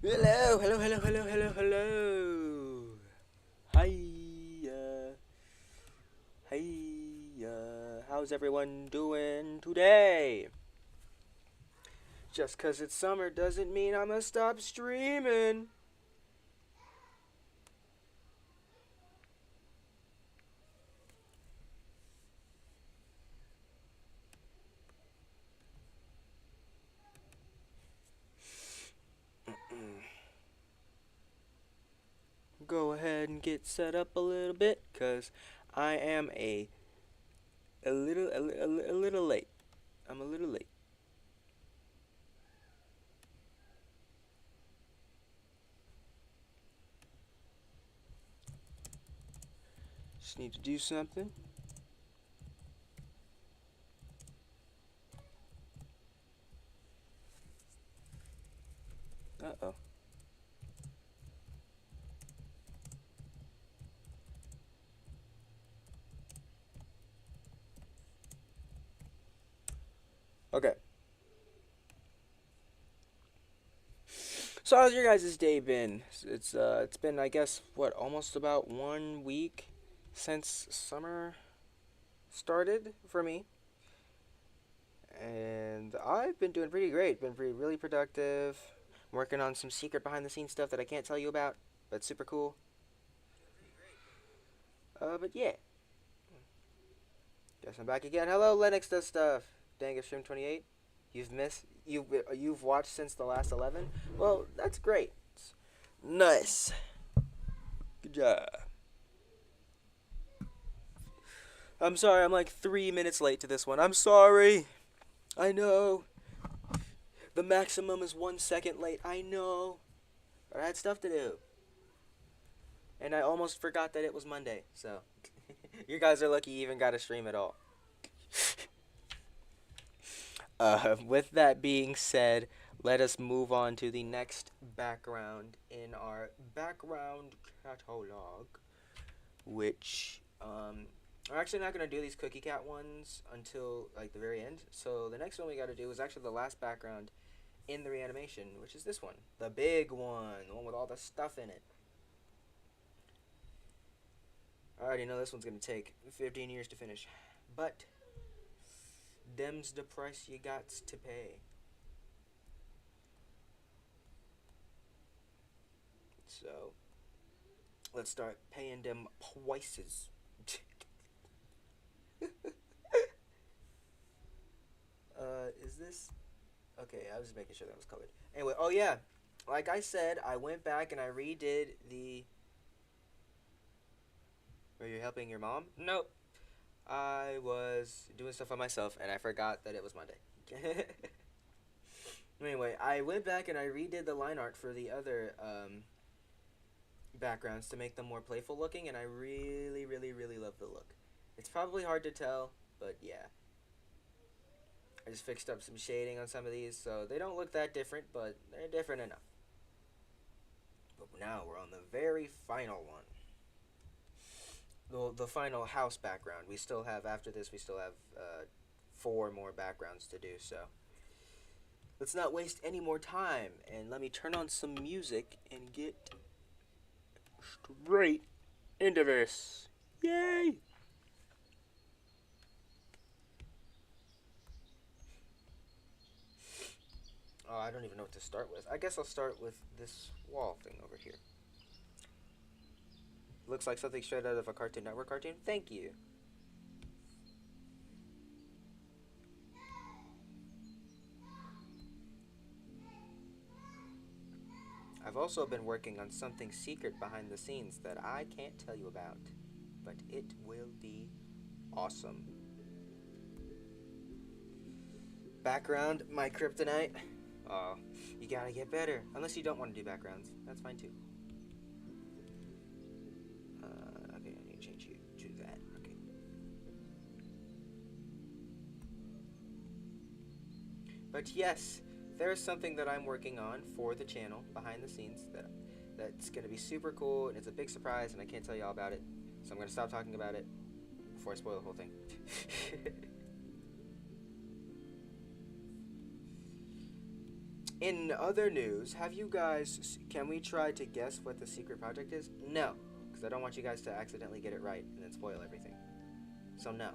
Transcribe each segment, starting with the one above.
Hello, hello, hello, hello, hello, hello. Hiya, hiya. How's everyone doing today? Just 'cause it's summer doesn't mean I'ma stop streaming. Go ahead and get set up a little bit, 'cause I am a little late. I'm a little late. Just need to do something. Uh-oh. Okay. So how's your guys' day been? It's been, I guess, what, almost about 1 week since summer started for me, and I've been doing pretty great. Been really productive. Working on some secret behind the scenes stuff that I can't tell you about, but super cool. But yeah, guess I'm back again. Hello, Linux does stuff. Dang it, Stream 28. You've watched since the last 11. Well, that's great. Nice. Good job. I'm sorry, I'm like 3 minutes late to this one. I'm sorry. I know. The maximum is 1 second late. I know. But I had stuff to do. And I almost forgot that it was Monday. So, you guys are lucky you even got a stream at all. With that being said, let us move on to the next background in our background catalog, which I'm actually not gonna do these cookie cat ones until like the very end. So the next one we got to do is actually the last background in the reanimation, which is this one, the big one, the one with all the stuff in it. I already know this one's gonna take 15 years to finish, but them's the price you got to pay. So let's start paying them prices. Is this okay? I was just making sure that was colored. Anyway, oh yeah, like I said, I went back and I redid the. Were you helping your mom? Nope. I was doing stuff on myself and I forgot that it was Monday. Anyway, I went back and I redid the line art for the other backgrounds to make them more playful looking, and I really, really, really love the look. It's probably hard to tell, but yeah. I just fixed up some shading on some of these, so they don't look that different, but they're different enough. But now we're on the very final one. The final house background. We still have, after this, we still have 4 more backgrounds to do, so let's not waste any more time, and let me turn on some music and get straight into this. Yay! Oh, I don't even know what to start with. I guess I'll start with this wall thing over here. Looks like something straight out of a Cartoon Network cartoon. Thank you. I've also been working on something secret behind the scenes that I can't tell you about, but it will be awesome. Background, my kryptonite. Oh, you gotta get better. Unless you don't want to do backgrounds. That's fine too. Okay, I need to change you to that. Okay. But yes, there's something that I'm working on for the channel behind the scenes that's gonna be super cool, and it's a big surprise, and I can't tell you all about it. So I'm gonna stop talking about it before I spoil the whole thing. In other news, have you guys? Can we try to guess what the secret project is? No, because I don't want you guys to accidentally get it right and then spoil everything. So no.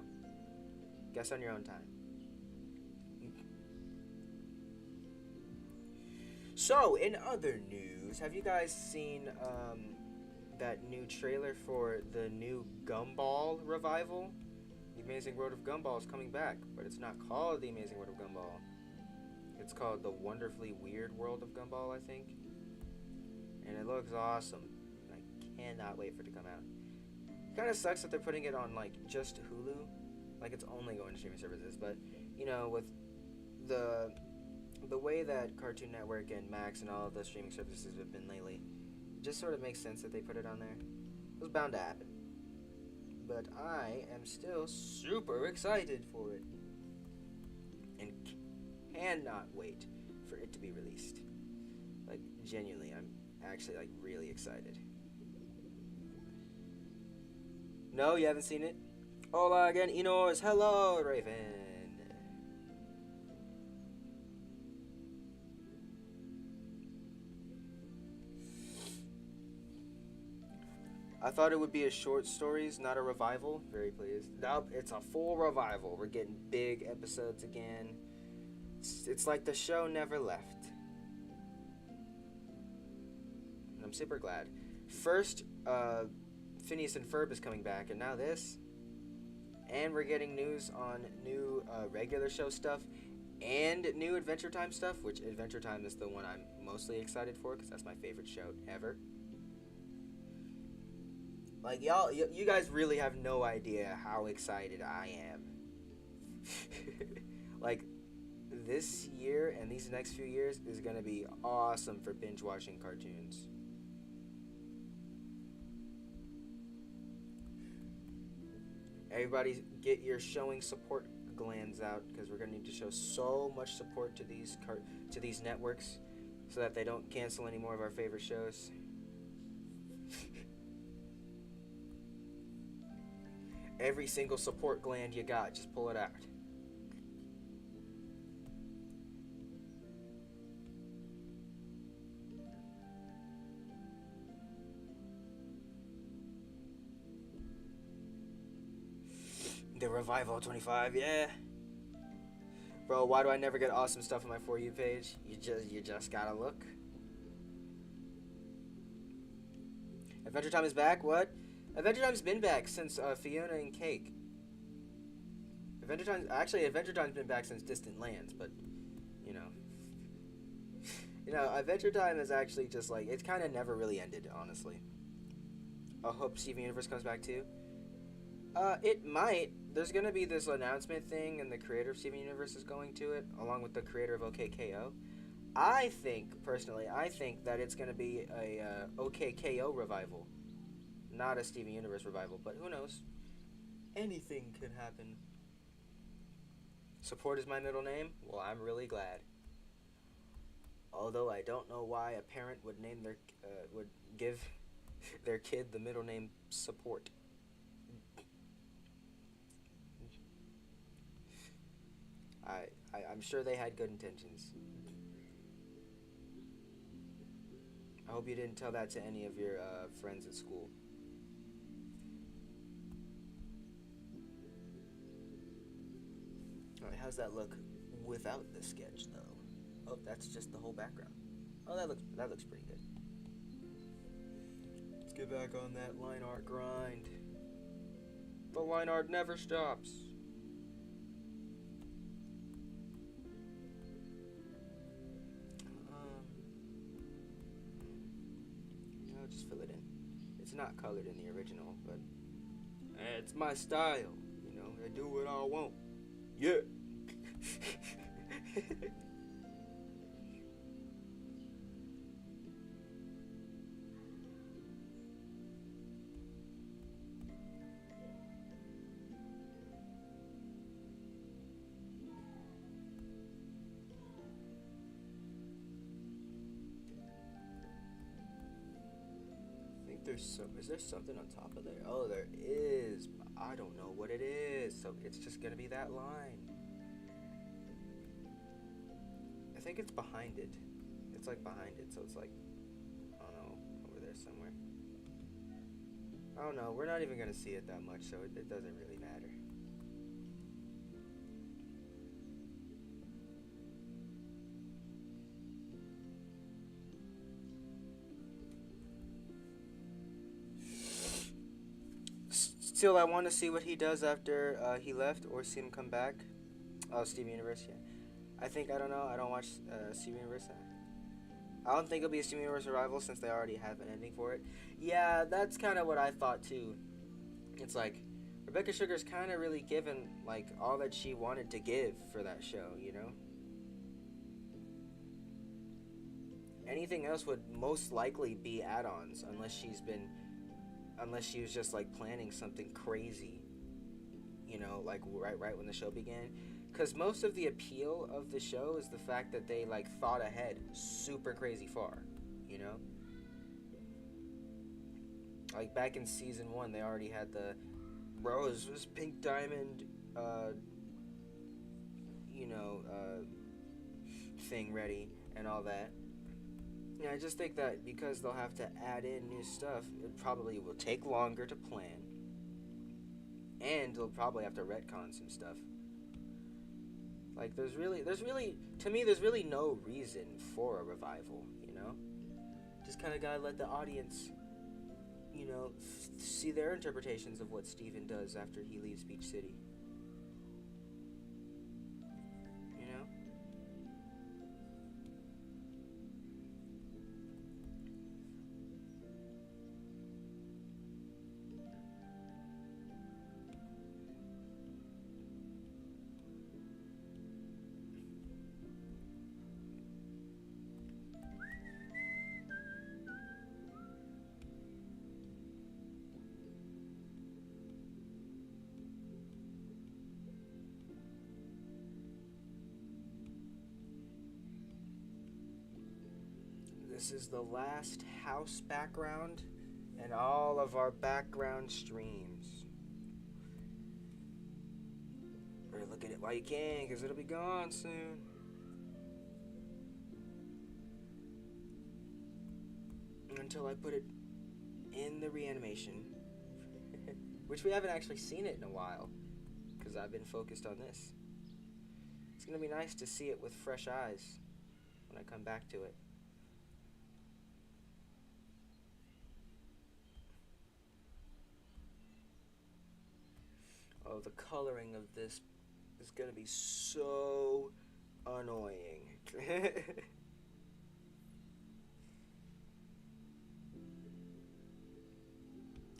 Guess on your own time. So, in other news, have you guys seen that new trailer for the new Gumball revival? The Amazing World of Gumball is coming back, but it's not called The Amazing World of Gumball. It's called The Wonderfully Weird World of Gumball, I think. And it looks awesome. I cannot wait for it to come out. It kind of sucks that they're putting it on, like, just Hulu. Like, it's only going to streaming services. But, you know, with the way that Cartoon Network and Max and all of the streaming services have been lately, it just sort of makes sense that they put it on there. It was bound to happen. But I am still super excited for it. And cannot wait for it to be released. Like, genuinely, I'm actually, like, really excited. No, you haven't seen it? Hola again, Enos. Hello, Raven. I thought it would be a short stories, not a revival. Very pleased. Nope, it's a full revival. We're getting big episodes again. It's like the show never left. And I'm super glad. First, Phineas and Ferb is coming back, and now this. And we're getting news on new regular show stuff and new Adventure Time stuff, which Adventure Time is the one I'm mostly excited for because that's my favorite show ever. Like, you guys really have no idea how excited I am. Like, this year and these next few years is going to be awesome for binge watching cartoons. Everybody get your showing support glands out because we're going to need to show so much support to these networks so that they don't cancel any more of our favorite shows. Every single support gland you got, just pull it out. The Revival 25, yeah. Bro, why do I never get awesome stuff on my For You page? You just gotta look. Adventure Time is back? What? Adventure Time's been back since Fiona and Cake. Adventure Time's been back since Distant Lands, but, you know. Adventure Time is actually just like, it's kind of never really ended, honestly. I hope Steven Universe comes back too. It might. There's gonna be this announcement thing, and the creator of Steven Universe is going to it, along with the creator of OKKO. I think that it's gonna be a OKKO revival, not a Steven Universe revival. But who knows? Anything could happen. Support is my middle name. Well, I'm really glad. Although I don't know why a parent would would give their kid the middle name Support. I'm sure they had good intentions. I hope you didn't tell that to any of your friends at school. Alright, how's that look without the sketch, though? Oh, that's just the whole background. Oh, that looks pretty good. Let's get back on that line art grind. The line art never stops. Just fill it in. It's not colored in the original, but it's my style. I do what I want. Yeah. Is there something on top of there? Oh, there is, but I don't know what it is, so it's just gonna be that line. I think it's behind it. it's like behind it, so it's like, I don't know, over there somewhere. I don't know. We're not even gonna see it that much, so it doesn't really matter. Still, I want to see what he does after he left, or see him come back. Oh, Steven Universe, yeah. I don't know. I don't watch Steven Universe. I don't think it'll be a Steven Universe revival since they already have an ending for it. Yeah, that's kind of what I thought too. It's like Rebecca Sugar's kind of really given like all that she wanted to give for that show, you know? Anything else would most likely be add-ons unless she was just like planning something crazy, you know, like right when the show began. Cuz most of the appeal of the show is the fact that they like thought ahead super crazy far, you know? Like back in season 1, they already had the Rose was Pink Diamond uh you know, thing ready and all that. Yeah, I just think that because they'll have to add in new stuff, it probably will take longer to plan, and they'll probably have to retcon some stuff. Like, to me, there's really no reason for a revival, you know? Just kind of gotta let the audience, you know, see their interpretations of what Steven does after he leaves Beach City. You know? This is the last house background and all of our background streams. Or look at it while you can, because it'll be gone soon. Until I put it in the reanimation. Which we haven't actually seen it in a while, because I've been focused on this. It's going to be nice to see it with fresh eyes when I come back to it. Oh, the coloring of this is gonna be so annoying.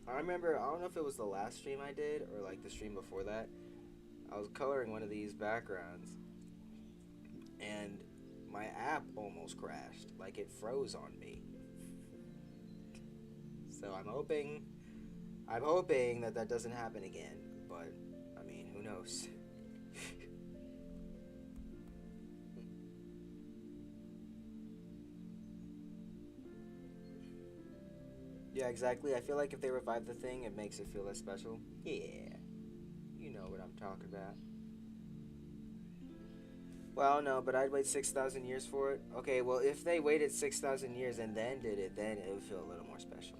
I remember, I don't know if it was the last stream I did or like the stream before that. I was coloring one of these backgrounds and my app almost crashed. Like it froze on me. So I'm hoping that that doesn't happen again. But, I mean, who knows? Yeah, exactly. I feel like if they revive the thing, it makes it feel less special. Yeah, you know what I'm talking about. Well, no, but I'd wait 6,000 years for it. Okay, well, if they waited 6,000 years and then did it, then it would feel a little more special.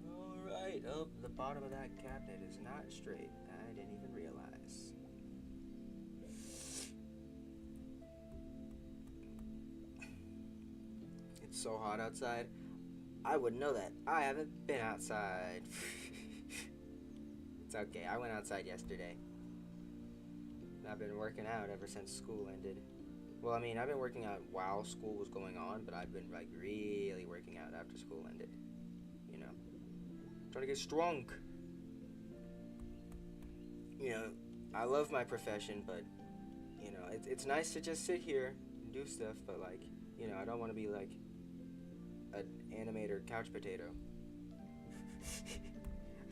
Alright, oh, the bottom of that cabinet is not straight. I didn't even realize. It's so hot outside. I wouldn't know that. I haven't been outside. It's okay. I went outside yesterday. I've been working out ever since school ended. Well, I mean, I've been working out while school was going on, but I've been like really working out after school ended. You know, trying to get strong. You know, I love my profession, but you know, it's nice to just sit here and do stuff. But like, you know, I don't want to be like an animator couch potato.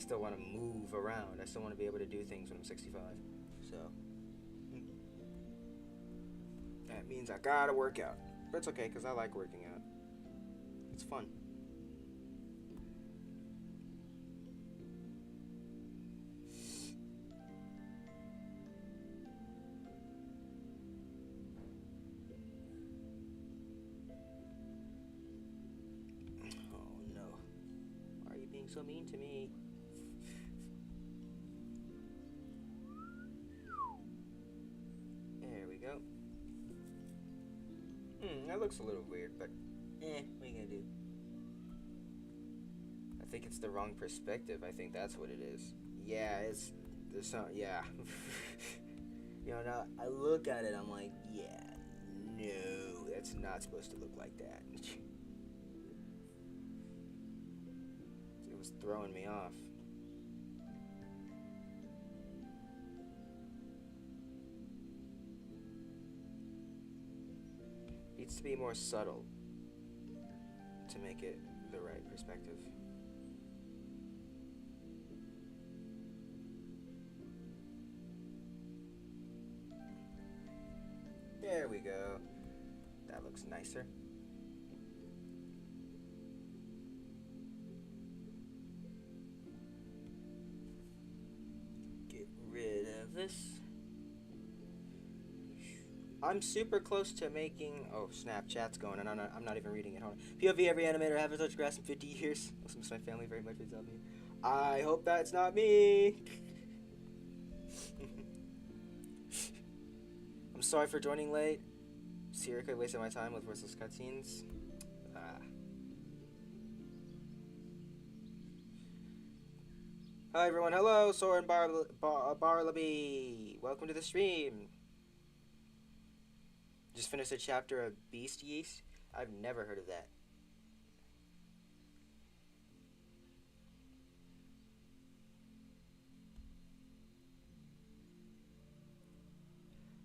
still want to move around. I still want to be able to do things when I'm 65. So that means I gotta work out. But it's okay, because I like working out. It's fun. Oh no. Why are you being so mean to me? There we go. That looks a little weird, but what are you gonna do? I think it's the wrong perspective. I think that's what it is. Yeah, there's some, yeah. You know, now I look at it, I'm like, yeah, no, that's not supposed to look like that. It was throwing me off. Needs to be more subtle to make it the right perspective. There we go. That looks nicer. Get rid of this. I'm super close to making. Oh snap! Chat's going, and I'm not even reading it. Hold on. POV every animator haven't touched grass in 50 years. Also miss my family very much. Without me. I hope that's not me. I'm sorry for joining late. Seriously wasting my time with worthless cutscenes. Hi everyone. Hello, Soren Barlaby. Welcome to the stream. Just finished a chapter of Beast Yeast. I've never heard of that.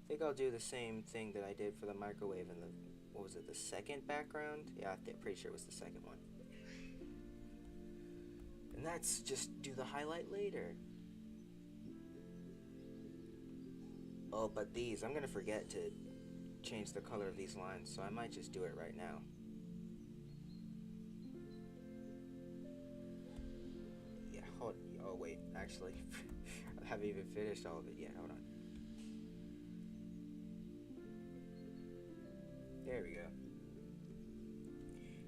I think I'll do the same thing that I did for the microwave in the, what was it, the second background? Yeah, I'm pretty sure it was the second one. And that's just do the highlight later. Oh, but these, I'm gonna forget to change the color of these lines, so I might just do it right now. Yeah, oh wait, actually, I haven't even finished all of it yet, hold on. There we go.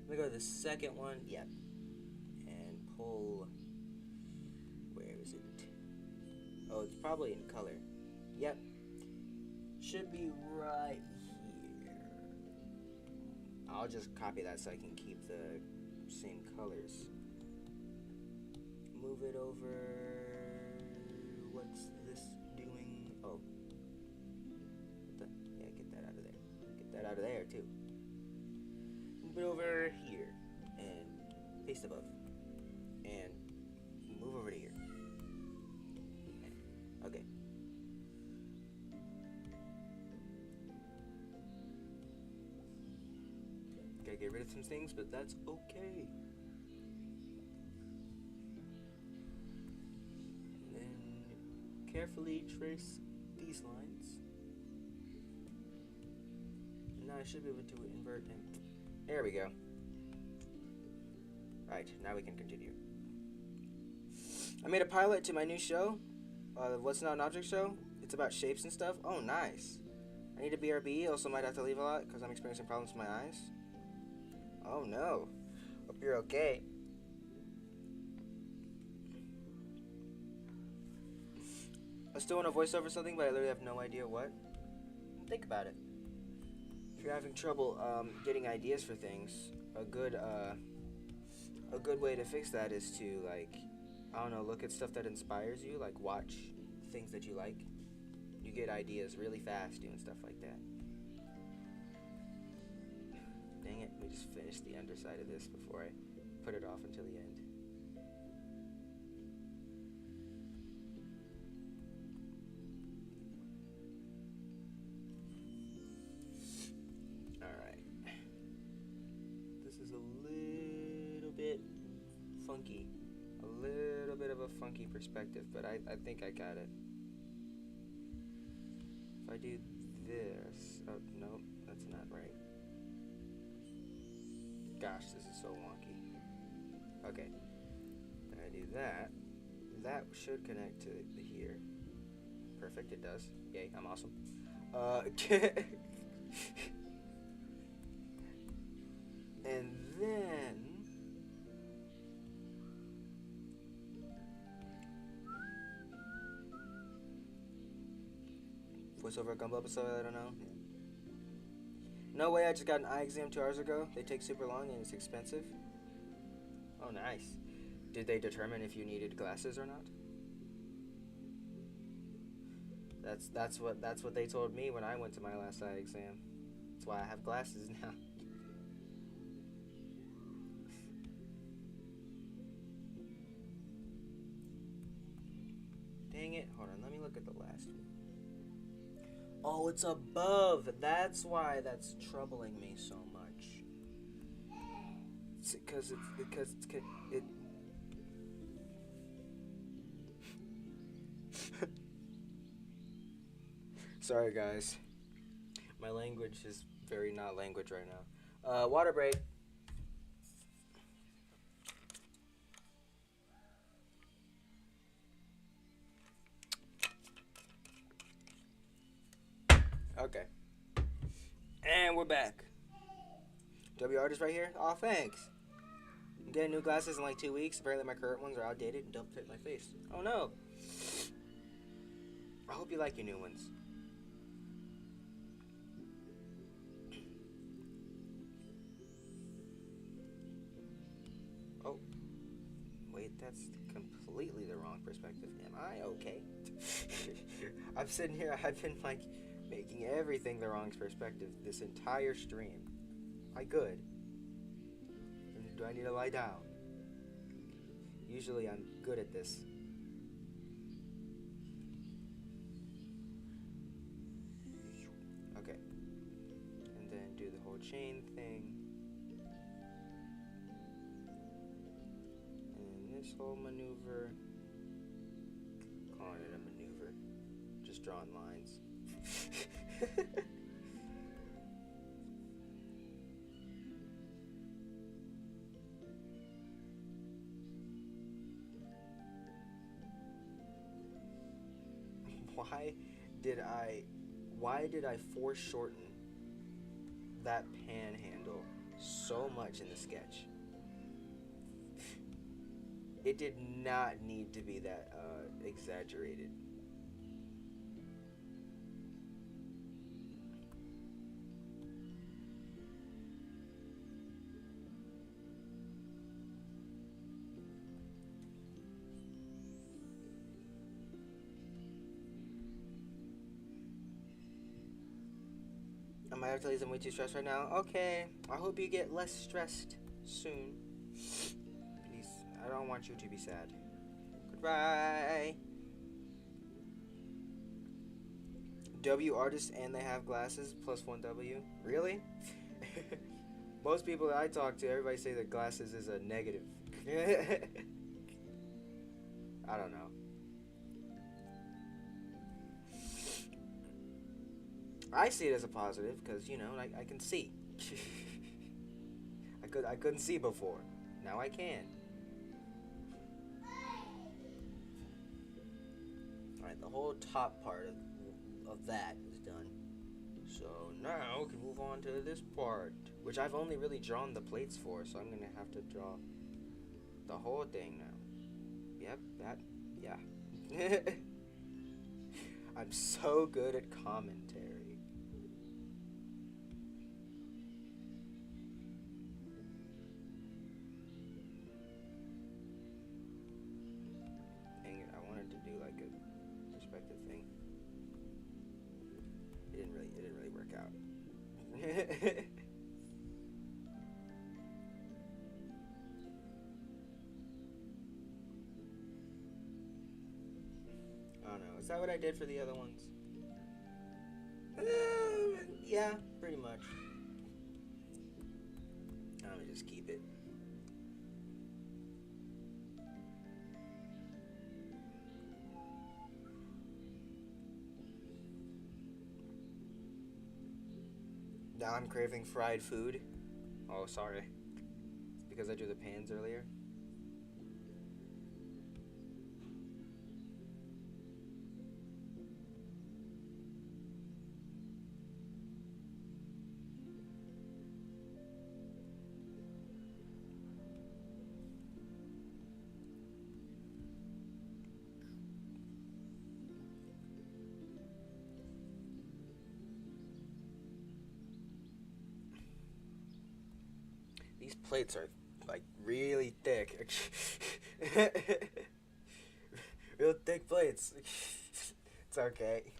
Let me go to the second one, yep. And pull, where is it? Oh, it's probably in color. Yep. Should be right here. I'll just copy that so I can keep the same colors. Move it over. What's this doing? Oh. Yeah, get that out of there. Get that out of there too. Move it over here. And paste above. And move over to here. Okay. Gotta get rid of some things, but that's okay. And then carefully trace these lines. And now I should be able to invert and there we go. Right, now we can continue. I made a pilot to my new show, What's Not an Object show. It's about shapes and stuff. Oh, nice. I need a BRB, also might have to leave a lot because I'm experiencing problems with my eyes. Oh no. Hope you're okay. I still want to voice over something, but I literally have no idea what. Think about it. If you're having trouble getting ideas for things, a good way to fix that is to, like, I don't know, look at stuff that inspires you, like watch things that you like. You get ideas really fast doing stuff like that. Dang it, let me just finish the underside of this before I put it off until the end. Alright. This is a little bit funky. A little bit of a funky perspective, but I think I got it. If I do this, oh no, that's not right. Gosh, this is so wonky. Okay, I do that. That should connect to here. Perfect, it does. Yay, I'm awesome. And then voiceover Gumball episode, I don't know. No way, I just got an eye exam 2 hours ago. They take super long and it's expensive. Oh, nice. Did they determine if you needed glasses or not? That's what they told me when I went to my last eye exam. That's why I have glasses now. Dang it. Hold on, let me look at the last one. Oh, it's above. That's why that's troubling me so much. It's because it Sorry, guys. My language is very not language right now. Water break. Okay. And we're back. W artist right here? Aw, thanks. I'm getting new glasses in like 2 weeks. Apparently my current ones are outdated and don't fit my face. Oh no. I hope you like your new ones. Oh. Wait, that's completely the wrong perspective. Am I okay? I'm sitting here, I've been like making everything the wrong perspective this entire stream. Am I good? Do I need to lie down? Usually I'm good at this. Okay. And then do the whole chain thing. And this whole maneuver. Calling it a maneuver. Just drawing lines. Why did I foreshorten that panhandle so much in the sketch? It did not need to be that exaggerated. I might have to tell you I'm way too stressed right now. Okay, I hope you get less stressed soon. Please, I don't want you to be sad. Goodbye. W artist and they have glasses plus 1 W. Really? Most people that I talk to, everybody say that glasses is a negative. I don't know. I see it as a positive because, you know, I can see. I couldn't see before. Now I can. Alright, the whole top part of that is done. So now we can move on to this part, which I've only really drawn the plates for, so I'm going to have to draw the whole thing now. Yep, that, yeah. I'm so good at commentary. Dang it, I wanted to do like a perspective thing. It didn't really work out. I don't know. Is that what I did for the other ones? Yeah, pretty much. I'm gonna just keep it. Now I'm craving fried food. Oh, sorry. It's because I drew the pans earlier. These plates are like really thick. Real thick plates. It's okay.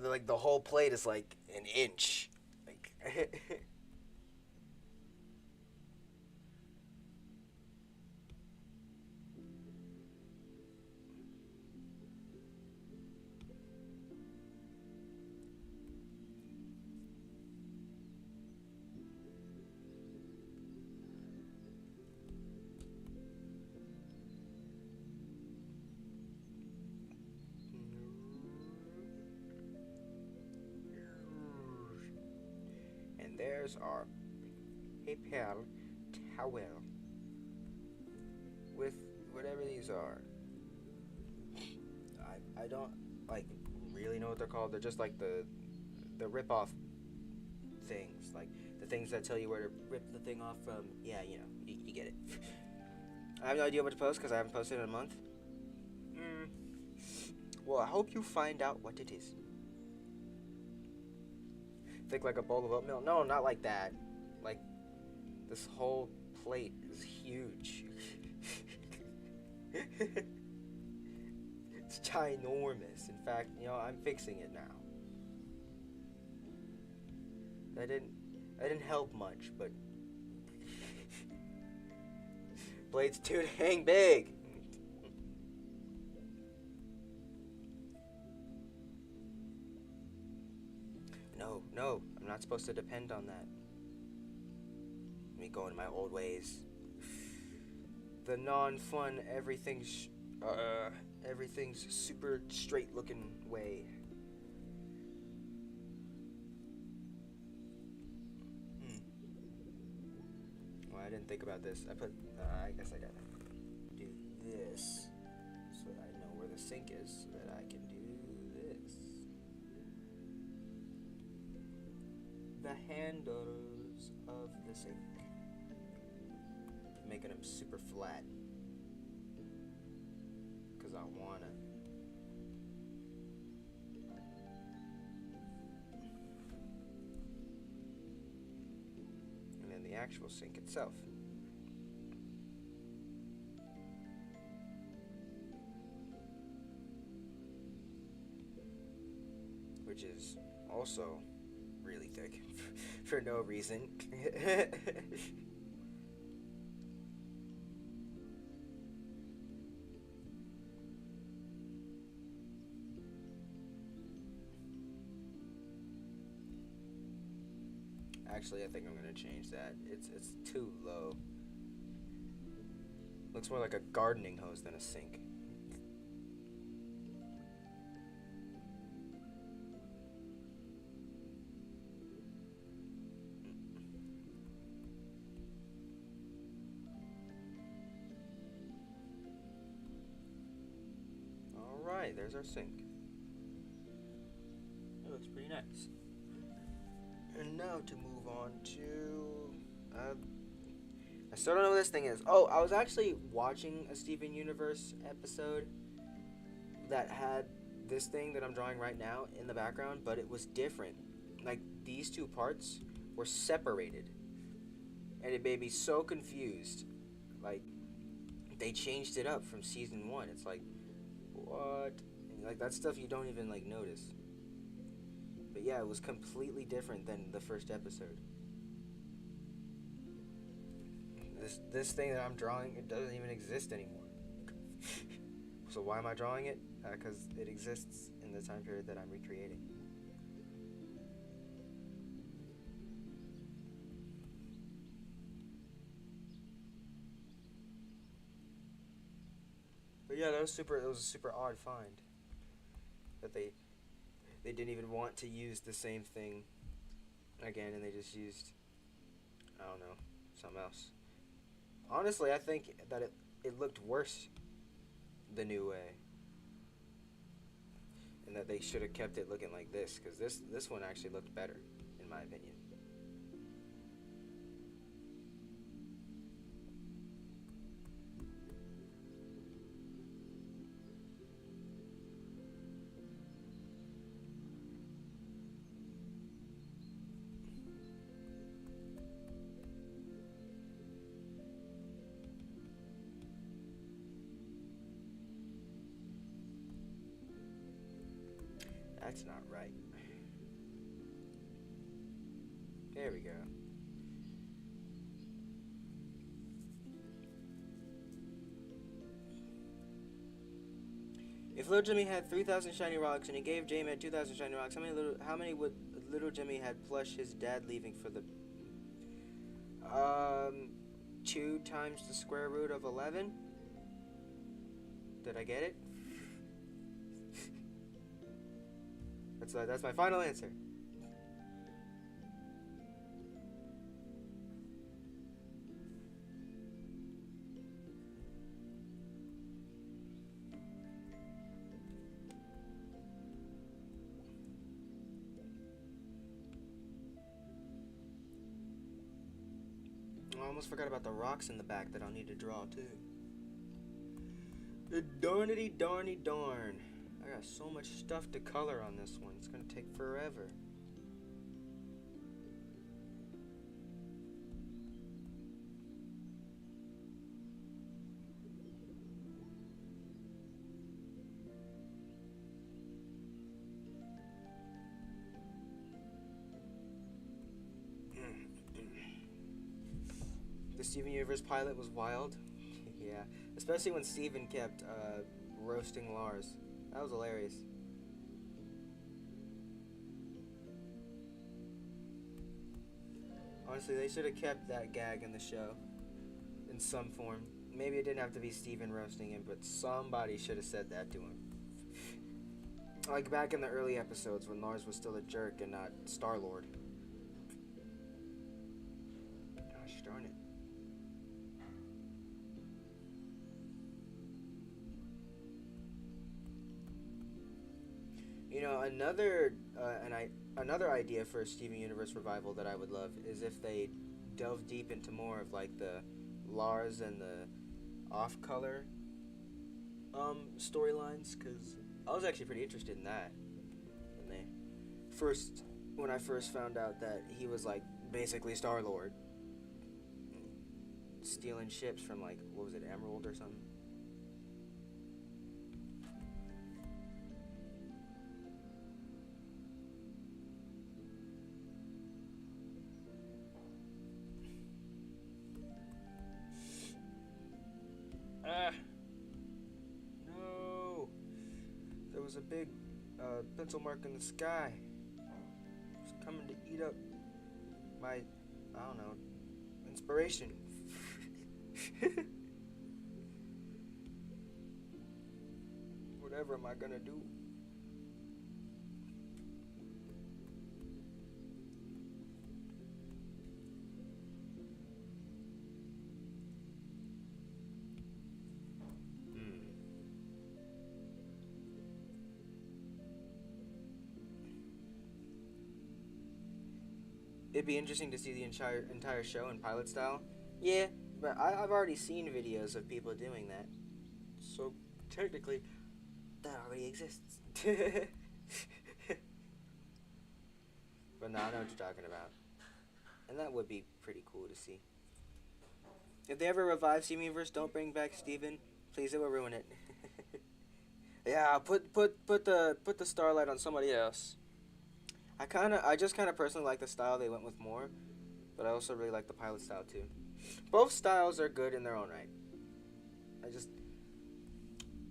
Like the whole plate is like an inch. Like and there's our paper towel with whatever these are. I don't like really know what they're called. They're just like the rip off things, like the things that tell you where to rip the thing off from. Yeah, you get it. I have no idea what to post because I haven't posted in a month. Mm. Well, I hope you find out what it is. Think like a bowl of oatmeal? No, not like that. Like this whole plate is huge. It's ginormous. In fact, I'm fixing it now. That didn't help much, but plate's too dang big. No, I'm not supposed to depend on that. Let me go in my old ways. The non-fun, everything's super straight-looking way. Well, I didn't think about this. I guess I gotta do this so that I know where the sink is, so that I can do this. The handles of the sink. Making them super flat. Because I wanna. And then the actual sink itself. Which is also really thick for no reason. Actually, I think I'm gonna change that. It's too low. Looks more like a gardening hose than a sink. Alright, there's our sink. It looks pretty nice. And now to move on to... I still don't know what this thing is. Oh, I was actually watching a Steven Universe episode that had this thing that I'm drawing right now in the background, but it was different. Like, these two parts were separated. And it made me so confused. Like, they changed it up from season 1. It's like, what? And, like, that stuff you don't even, like, notice. But yeah, it was completely different than the first episode. This thing that I'm drawing, it doesn't even exist anymore. So why am I drawing it? Because it exists in the time period that I'm recreating. But yeah, it was a super odd find. That they didn't even want to use the same thing again, and they just used, I don't know, something else. Honestly, I think that it looked worse the new way, and that they should have kept it looking like this, because this one actually looked better, in my opinion. That's not right. There we go. If Little Jimmy had 3,000 shiny rocks and he gave J-Man 2,000 shiny rocks, how many would Little Jimmy had plush his dad leaving for the 2 times the square root of 11? Did I get it? That's my final answer. I almost forgot about the rocks in the back that I'll need to draw too. The darnity darny darn. I got so much stuff to color on this one. It's gonna take forever. The Steven Universe pilot was wild. Yeah, especially when Steven kept roasting Lars. That was hilarious. Honestly, they should have kept that gag in the show in some form. Maybe it didn't have to be Steven roasting him, but somebody should have said that to him. Like back in the early episodes when Lars was still a jerk and not Star-Lord. Gosh darn it. You know, another idea for a Steven Universe revival that I would love is if they delve deep into more of like the Lars and the off-color storylines, because I was actually pretty interested in that when I first found out that he was like basically Star-Lord, stealing ships from like, what was it, Emerald or something. Ah, no. There was a big pencil mark in the sky. It's coming to eat up my, I don't know, inspiration. Whatever am I gonna do? It'd be interesting to see the entire show in pilot style. Yeah, but I've already seen videos of people doing that. So, technically, that already exists. But no, I know what you're talking about. And that would be pretty cool to see. If they ever revive Steven Universe, don't bring back Steven. Please, it will ruin it. Yeah, put the starlight on somebody else. I just kinda personally like the style they went with more, but I also really like the pilot style too. Both styles are good in their own right.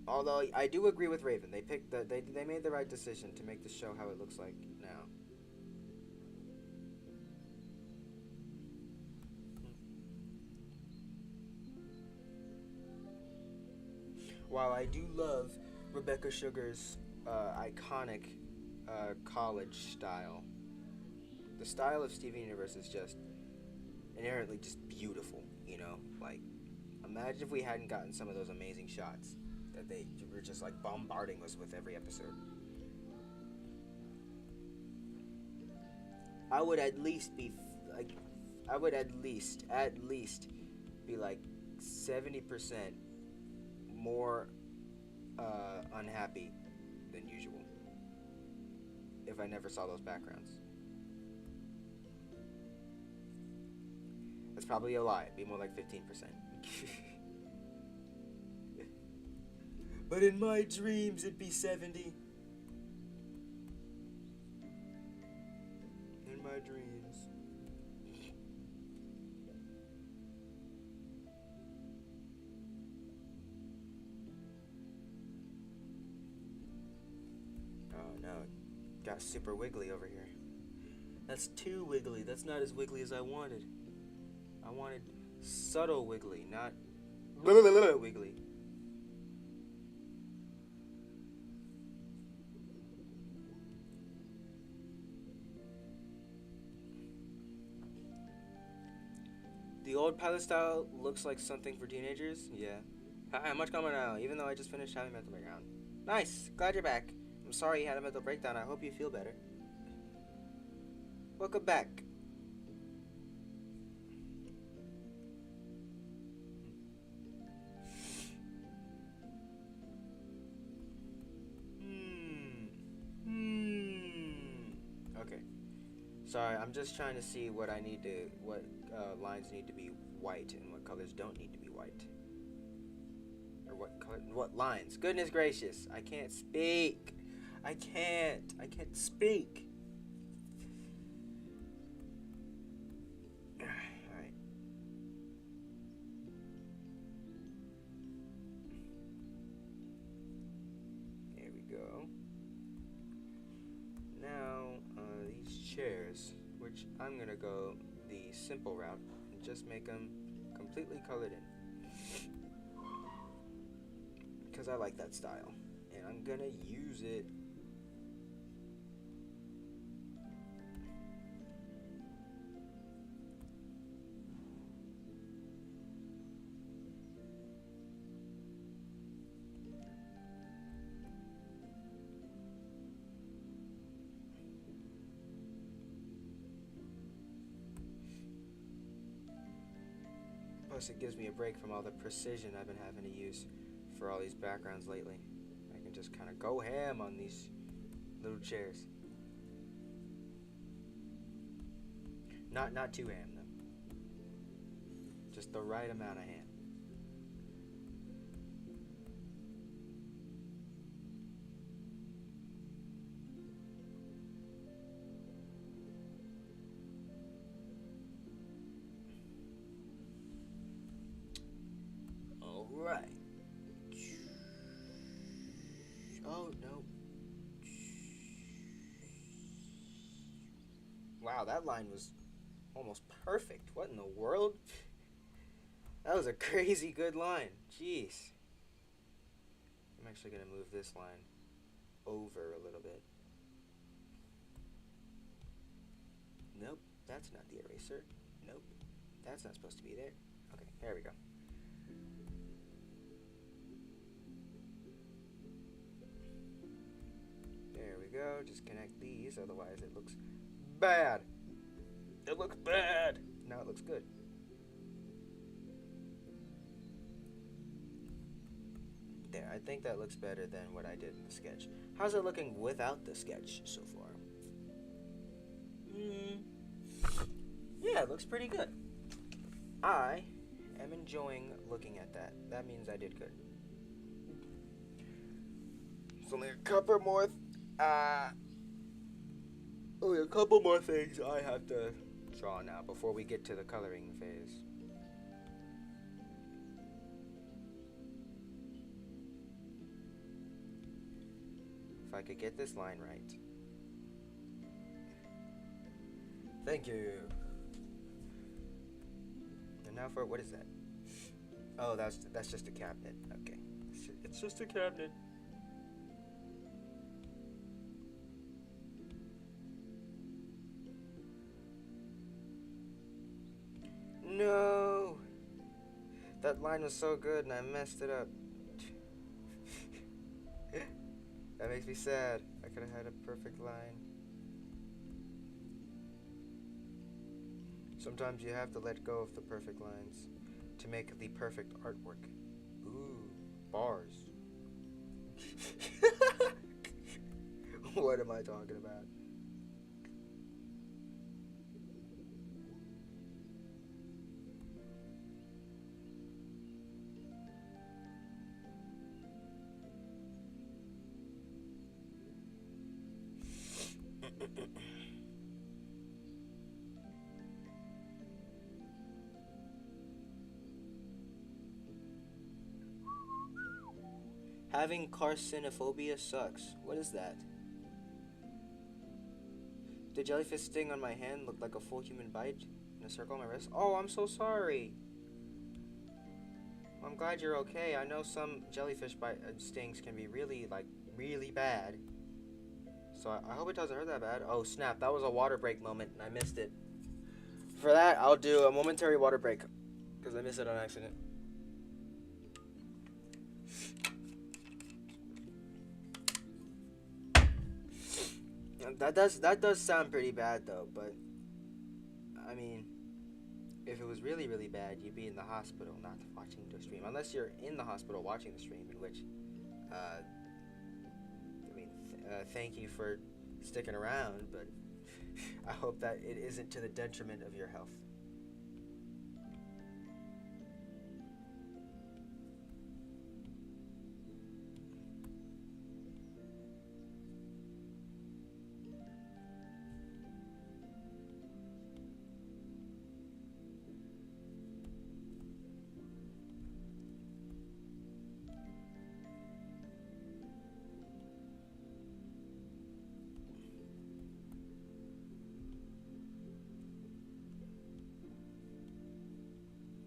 Although I do agree with Raven, they made the right decision to make the show how it looks like now. While I do love Rebecca Sugar's iconic college style. The style of Steven Universe is just inherently just beautiful, you know? Like, imagine if we hadn't gotten some of those amazing shots that they were just like bombarding us with every episode. I would at least be like, I would at least be like 70% more unhappy than usual if I never saw those backgrounds. That's probably a lie. It'd be more like 15%. But in my dreams, it'd be 70. In my dreams. Oh no, it got super wiggly over here. That's too wiggly. That's not as wiggly as I wanted. I wanted subtle wiggly, not wiggly. The old pilot style looks like something for teenagers. Yeah. Hi, much calmer now, even though I just finished having a mental breakdown. Nice. Glad you're back. I'm sorry you had a mental breakdown. I hope you feel better. Welcome back. Okay. Sorry, I'm just trying to see what lines need to be white and what colors don't need to be white. Or what lines. Goodness gracious, I can't speak. I can't speak. Alright. There we go. Now, these chairs, which I'm gonna go the simple route and just make them completely colored in. Because I like that style. And I'm gonna use it. Plus, it gives me a break from all the precision I've been having to use for all these backgrounds lately. I can just kind of go ham on these little chairs. Not too ham though. Just the right amount of ham. All right. Oh no. Wow, that line was almost perfect. What in the world? That was a crazy good line. Jeez. I'm actually going to move this line over a little bit. Nope, that's not the eraser. Nope, that's not supposed to be there. Okay, there we go. There we go. Just connect these, otherwise it looks bad. It looks bad. Now it looks good. There, I think that looks better than what I did in the sketch. How's it looking without the sketch so far? Yeah, it looks pretty good. I am enjoying looking at that. That means I did good. There's only a couple more things I have to draw now before we get to the coloring phase. If I could get this line right. Thank you. And now for, what is that? Oh, that's just a cabinet. Okay. It's just a cabinet. That line was so good and I messed it up. That makes me sad. I could have had a perfect line. Sometimes you have to let go of the perfect lines to make the perfect artwork. Ooh, bars. What am I talking about? Having carcinophobia sucks. What is that? The jellyfish sting on my hand looked like a full human bite in a circle on my wrist. Oh, I'm so sorry. I'm glad you're okay. I know some jellyfish stings can be really, really bad. So I hope it doesn't hurt that bad. Oh, snap. That was a water break moment, and I missed it. For that, I'll do a momentary water break, because I missed it on accident. That does sound pretty bad, though, but, I mean, if it was really, really bad, you'd be in the hospital, not watching the stream. Unless you're in the hospital watching the stream, in which, thank you for sticking around, but I hope that it isn't to the detriment of your health.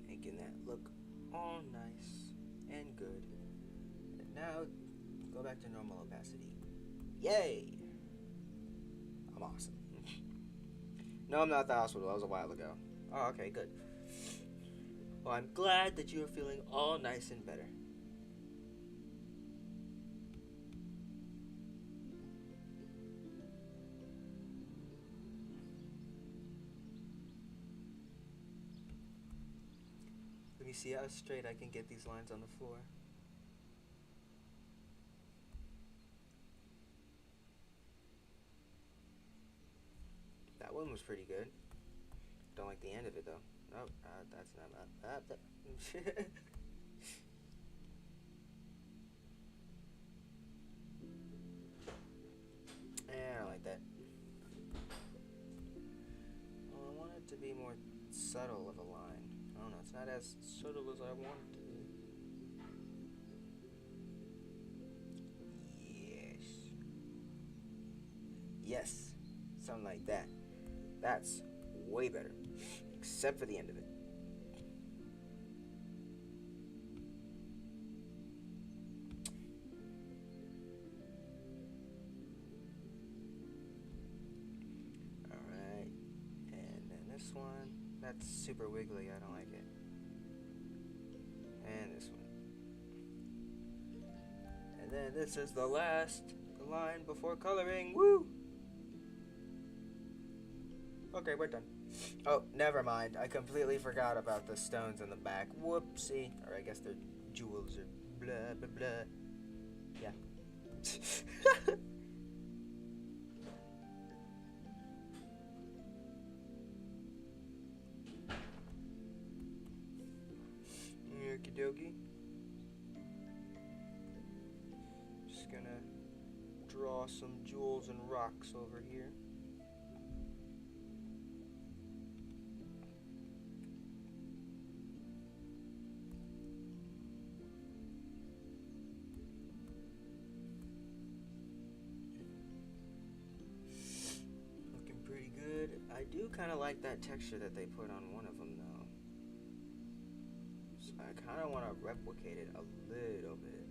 Making that look all nice and good. And now, go back to normal opacity. Yay! I'm awesome. No, I'm not at the hospital. That was a while ago. Oh, okay, good. Well, I'm glad that you are feeling all nice and better. Let me see how straight I can get these lines on the floor. That one was pretty good. Don't like the end of it though. Nope, that's not that. Yeah, I don't like that. Well, I want it to be more subtle of a line. I don't know, it's not as subtle as I want it to be. Yes. Yes. Something like that. That's way better. Except for the end of it. Alright. And then this one. That's super wiggly. I don't like it. And this one. And then this is the last line before coloring. Woo! Okay, we're done. Oh, never mind. I completely forgot about the stones in the back. Whoopsie. Or I guess they're jewels or blah, blah, blah. Yeah. Okie dokie. Just gonna draw some jewels and rocks over here. I do kind of like that texture that they put on one of them, though. So I kind of want to replicate it a little bit.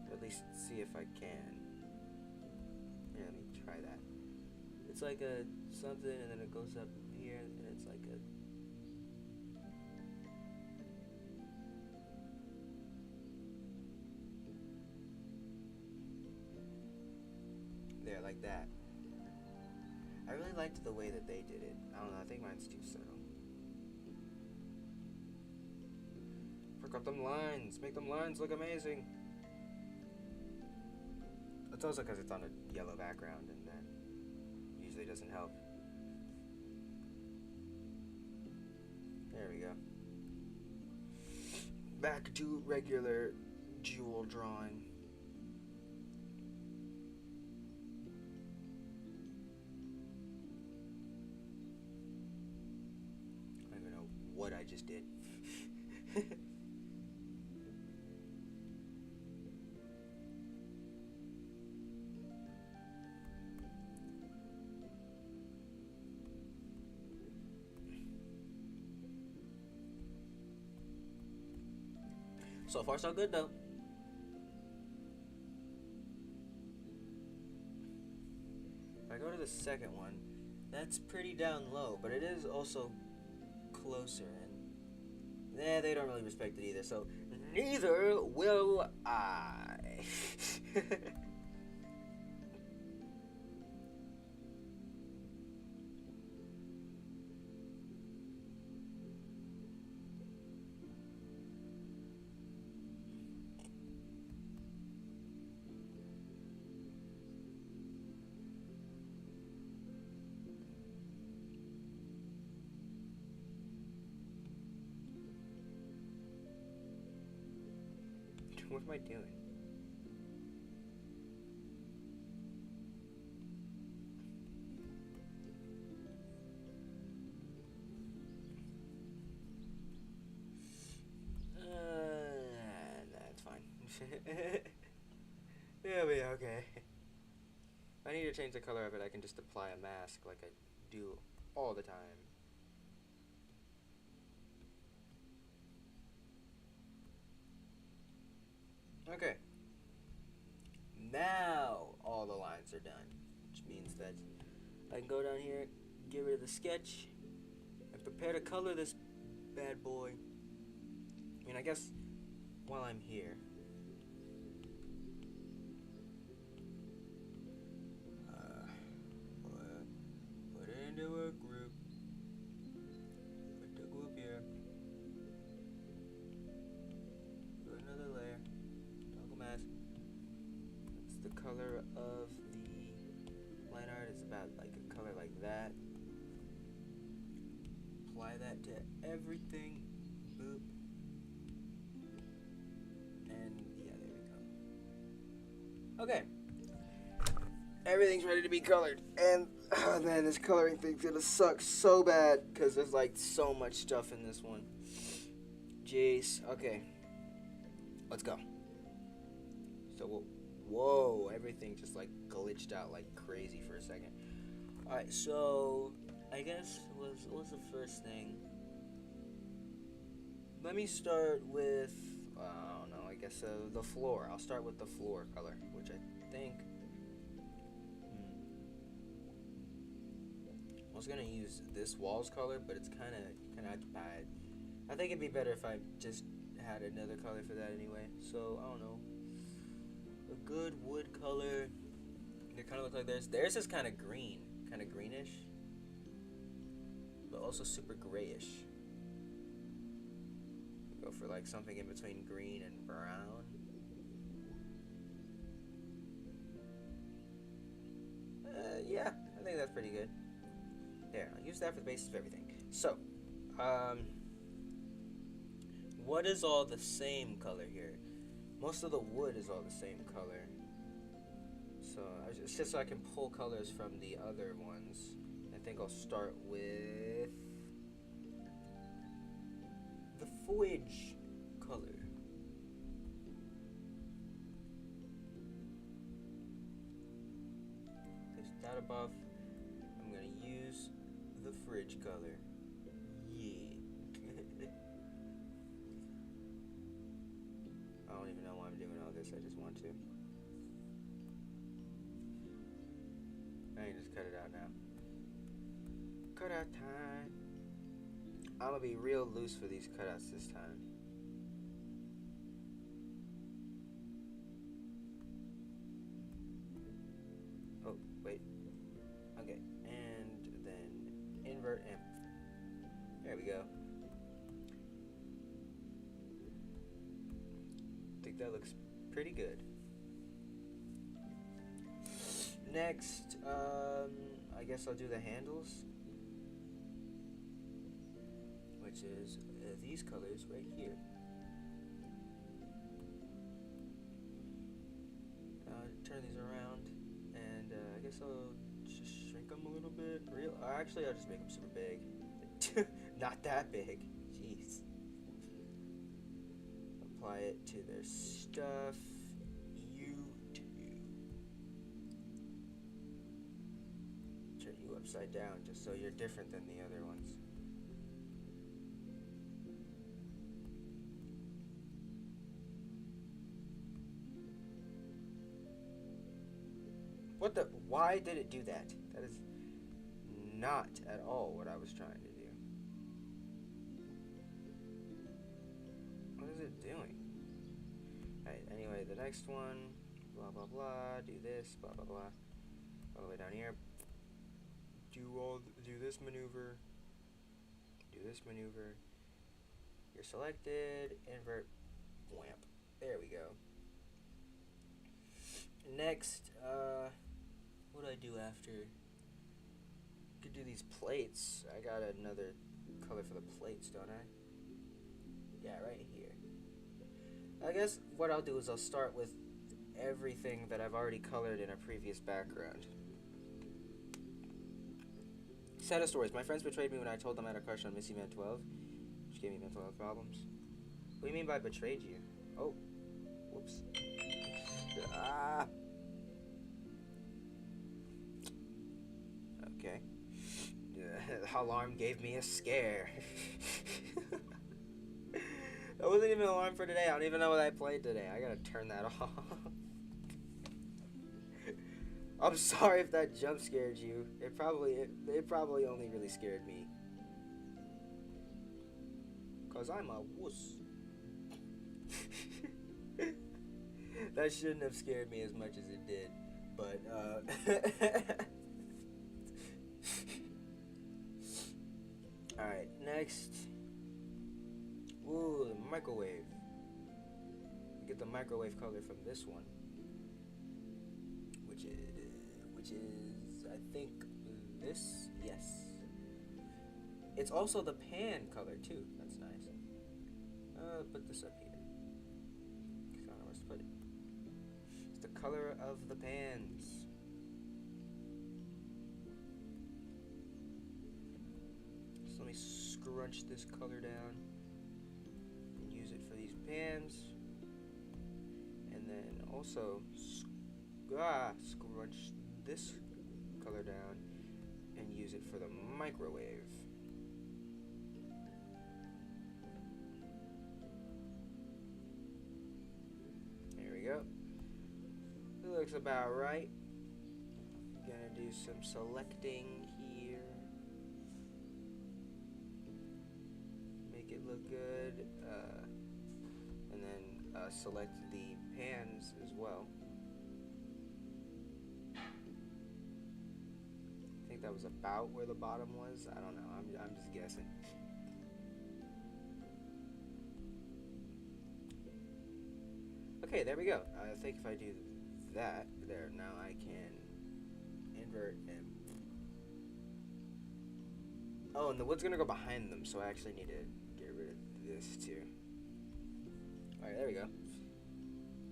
Or at least see if I can. Here, let me try that. It's like a something, and then it goes up here, and it's like a like that. I really liked the way that they did it. I don't know, I think mine's too subtle. Perk up them lines. Make them lines look amazing. It's also because it's on a yellow background, and that usually doesn't help. There we go. Back to regular jewel drawing. I don't even know what I just did. So far, so good, though. If I go to the second one, that's pretty down low, but it is also closer, and they don't really respect it either, so neither will I. What am I doing? That's fine. It'll be okay. If I need to change the color of it, I can just apply a mask like I do all the time. Okay. Now all the lines are done, which means that I can go down here, get rid of the sketch, and prepare to color this bad boy. I mean, I guess while I'm here, put it into a group. Put the group here. Do another layer. Toggle mask. That's the color of the line art. It's about like a color like that. Apply that to everything. Boop. And yeah, there we go. Okay. Everything's ready to be colored. And oh man, this coloring thing's gonna suck so bad because there's like so much stuff in this one. Jeez. Okay. Let's go. So, whoa, everything just like glitched out like crazy for a second. Alright, so I guess what's the first thing? Let me start with, I don't know, I guess the floor. I'll start with the floor color, which I think, I was gonna use this wall's color, but it's kind of bad. I think it'd be better if I just had another color for that anyway. So, I don't know. A good wood color. They kind of look like theirs. Theirs is kind of green. Kind of greenish. But also super grayish. Go for like something in between green and brown. Yeah, I think that's pretty good. There, I'll use that for the basis of everything. So, what is all the same color here? Most of the wood is all the same color. So, it's just so I can pull colors from the other ones. I think I'll start with the foliage color. Place that above. I'm going to use the fridge color. Yeah. I don't even know why I'm doing all this. I just want to. I can just cut it out now. Cut out time. I'm gonna be real loose for these cutouts this time. Oh, invert, and there we go. I think that looks pretty good. Next, I guess I'll do the handles, which is these colors right here. Turn these around, and I guess I'll just shrink them a little bit. Actually, I'll just make them super big. Not that big. Jeez. Apply it to their stuff. You too. Turn you upside down just so you're different than the other ones. What the? Why did it do that? That is not at all what I was trying to do. What is it doing? Alright, anyway, the next one, blah blah blah, do this, blah blah blah, all the way down here. Do this maneuver, do this maneuver. You're selected, invert, whamp. There we go. Next, what do I do after? Could do these plates. I got another color for the plates, don't I? Yeah, right here. I guess what I'll do is I'll start with everything that I've already colored in a previous background. Sad of stories. My friends betrayed me when I told them I had a crush on Missy Man 12, which gave me mental health problems. What do you mean by betrayed you? Oh, whoops. Ah. Okay. The alarm gave me a scare. That wasn't even an alarm for today. I don't even know what I played today. I gotta turn that off. I'm sorry if that jump scared you. It probably only really scared me. 'Cause I'm a wuss. That shouldn't have scared me as much as it did. But, alright, next. Ooh, the microwave. Get the microwave color from this one. Which is, I think, this? Yes. It's also the pan color, too. That's nice. Put this up here. I don't know where to put it. It's the color of the pans. So let me scrunch this color down and use it for these pans. And then also scrunch this color down and use it for the microwave. There we go. It looks about right. Gonna do some selecting here. Make it look good. And then select the pans as well. I think that was about where the bottom was. I don't know. I'm just guessing. Okay, there we go. I think if I do that, there, now I can invert and... Oh, and the wood's gonna go behind them, so I actually need to get rid of this too. Alright, there we go.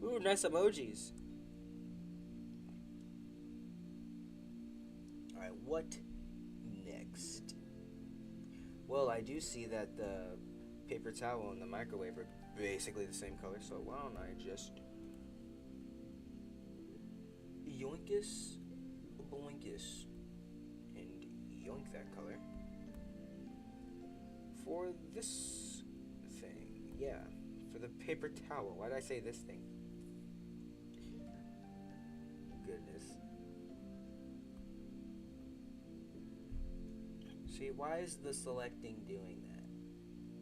Ooh, nice emojis. Alright, what next? Well, I do see that the paper towel and the microwave are basically the same color, so why don't I just yoinkus, boinkus, and yoink that color for this thing. Yeah, for the paper towel. Why did I say this thing? Goodness. See, why is the selecting doing that?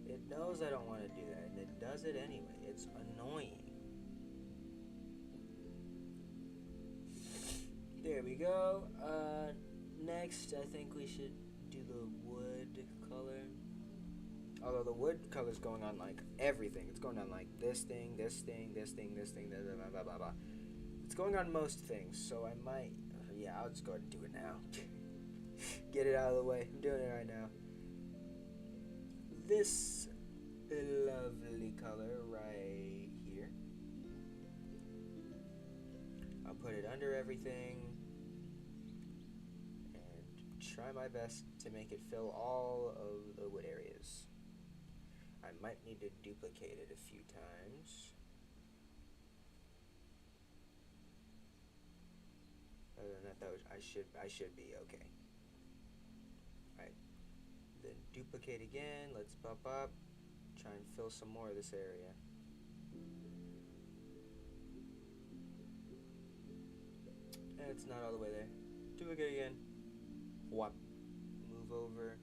It knows I don't want to do that, and it does it anyway. It's annoying. There we go. Next, I think we should do the wood color. Although the wood color is going on like everything. It's going on like this thing, this thing, this thing, this thing, blah, blah, blah, blah, blah. It's going on most things, so I might... yeah, I'll just go ahead and do it now. Get it out of the way. I'm doing it right now. This lovely color right here. I'll put it under everything and try my best to make it fill all of the wood areas. I might need to duplicate it a few times. Other than that, though, I should be okay. Alright. Then duplicate again. Let's bump up. Try and fill some more of this area. And it's not all the way there. Duplicate again. Whop. Move over.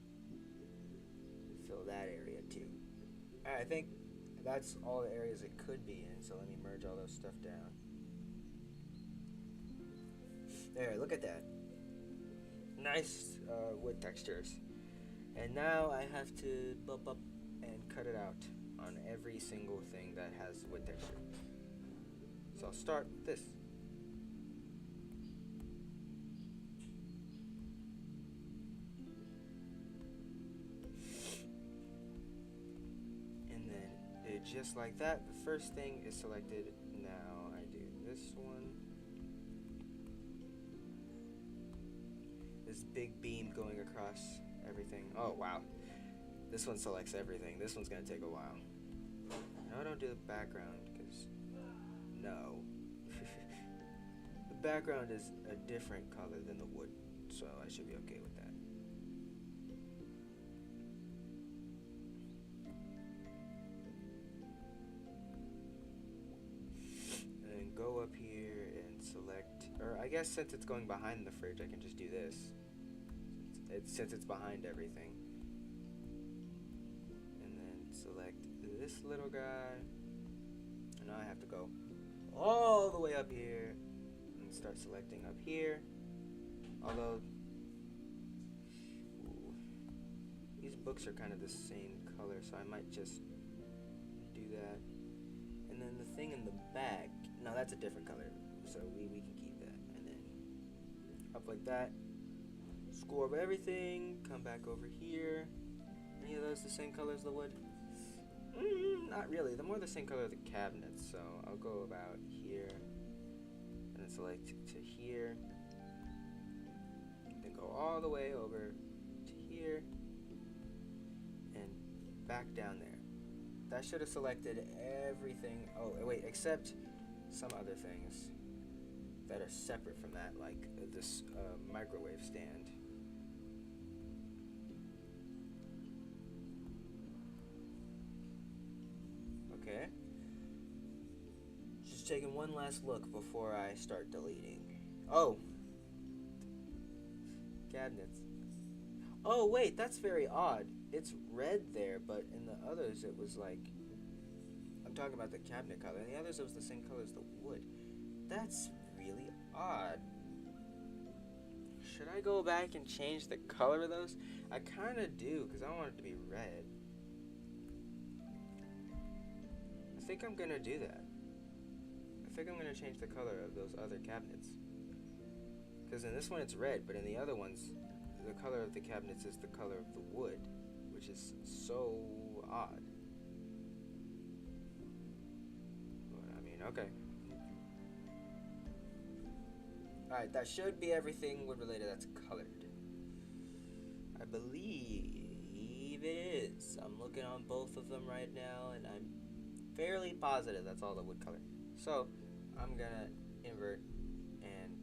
Fill that area too. Alright, I think that's all the areas it could be in, so let me merge all those stuff down. There, look at that. Nice wood textures. And now I have to bump up and cut it out on every single thing that has wood texture. So I'll start with this. And then just like that, the first thing is selected. Now I do this one. This big beam going across everything. Oh wow, this one selects everything. This one's gonna take a while. No, I don't do the background because no. The background is a different color than the wood, so I should be okay with that. And then go up here and select, or I guess since it's going behind the fridge, I can just do this. Since it's behind everything. And then select this little guy. And now I have to go all the way up here and start selecting up here. Although these books are kind of the same color, so I might just do that. And then the thing in the back, no, that's a different color, so we can keep that. And then up like that. Score over everything, come back over here. Any of those the same color as the wood? Not really. They're more the same color as the cabinets, so I'll go about here and then select to here. Then go all the way over to here and back down there. That should have selected everything. Oh, wait, except some other things that are separate from that, like this microwave stand. Okay. Just taking one last look before I start deleting. Oh. Cabinets. Oh, wait, that's very odd. It's red there, but in the others it was like... I'm talking about the cabinet color. In the others it was the same color as the wood. That's really odd. Should I go back and change the color of those? I kind of do, because I want it to be red. I think I'm going to do that. I think I'm going to change the color of those other cabinets. Because in this one it's red, but in the other ones, the color of the cabinets is the color of the wood, which is so odd. But, I mean, okay. Alright, that should be everything wood related that's colored. I believe it is. I'm looking on both of them right now, and I'm fairly positive that's all the wood color. So, I'm gonna invert, and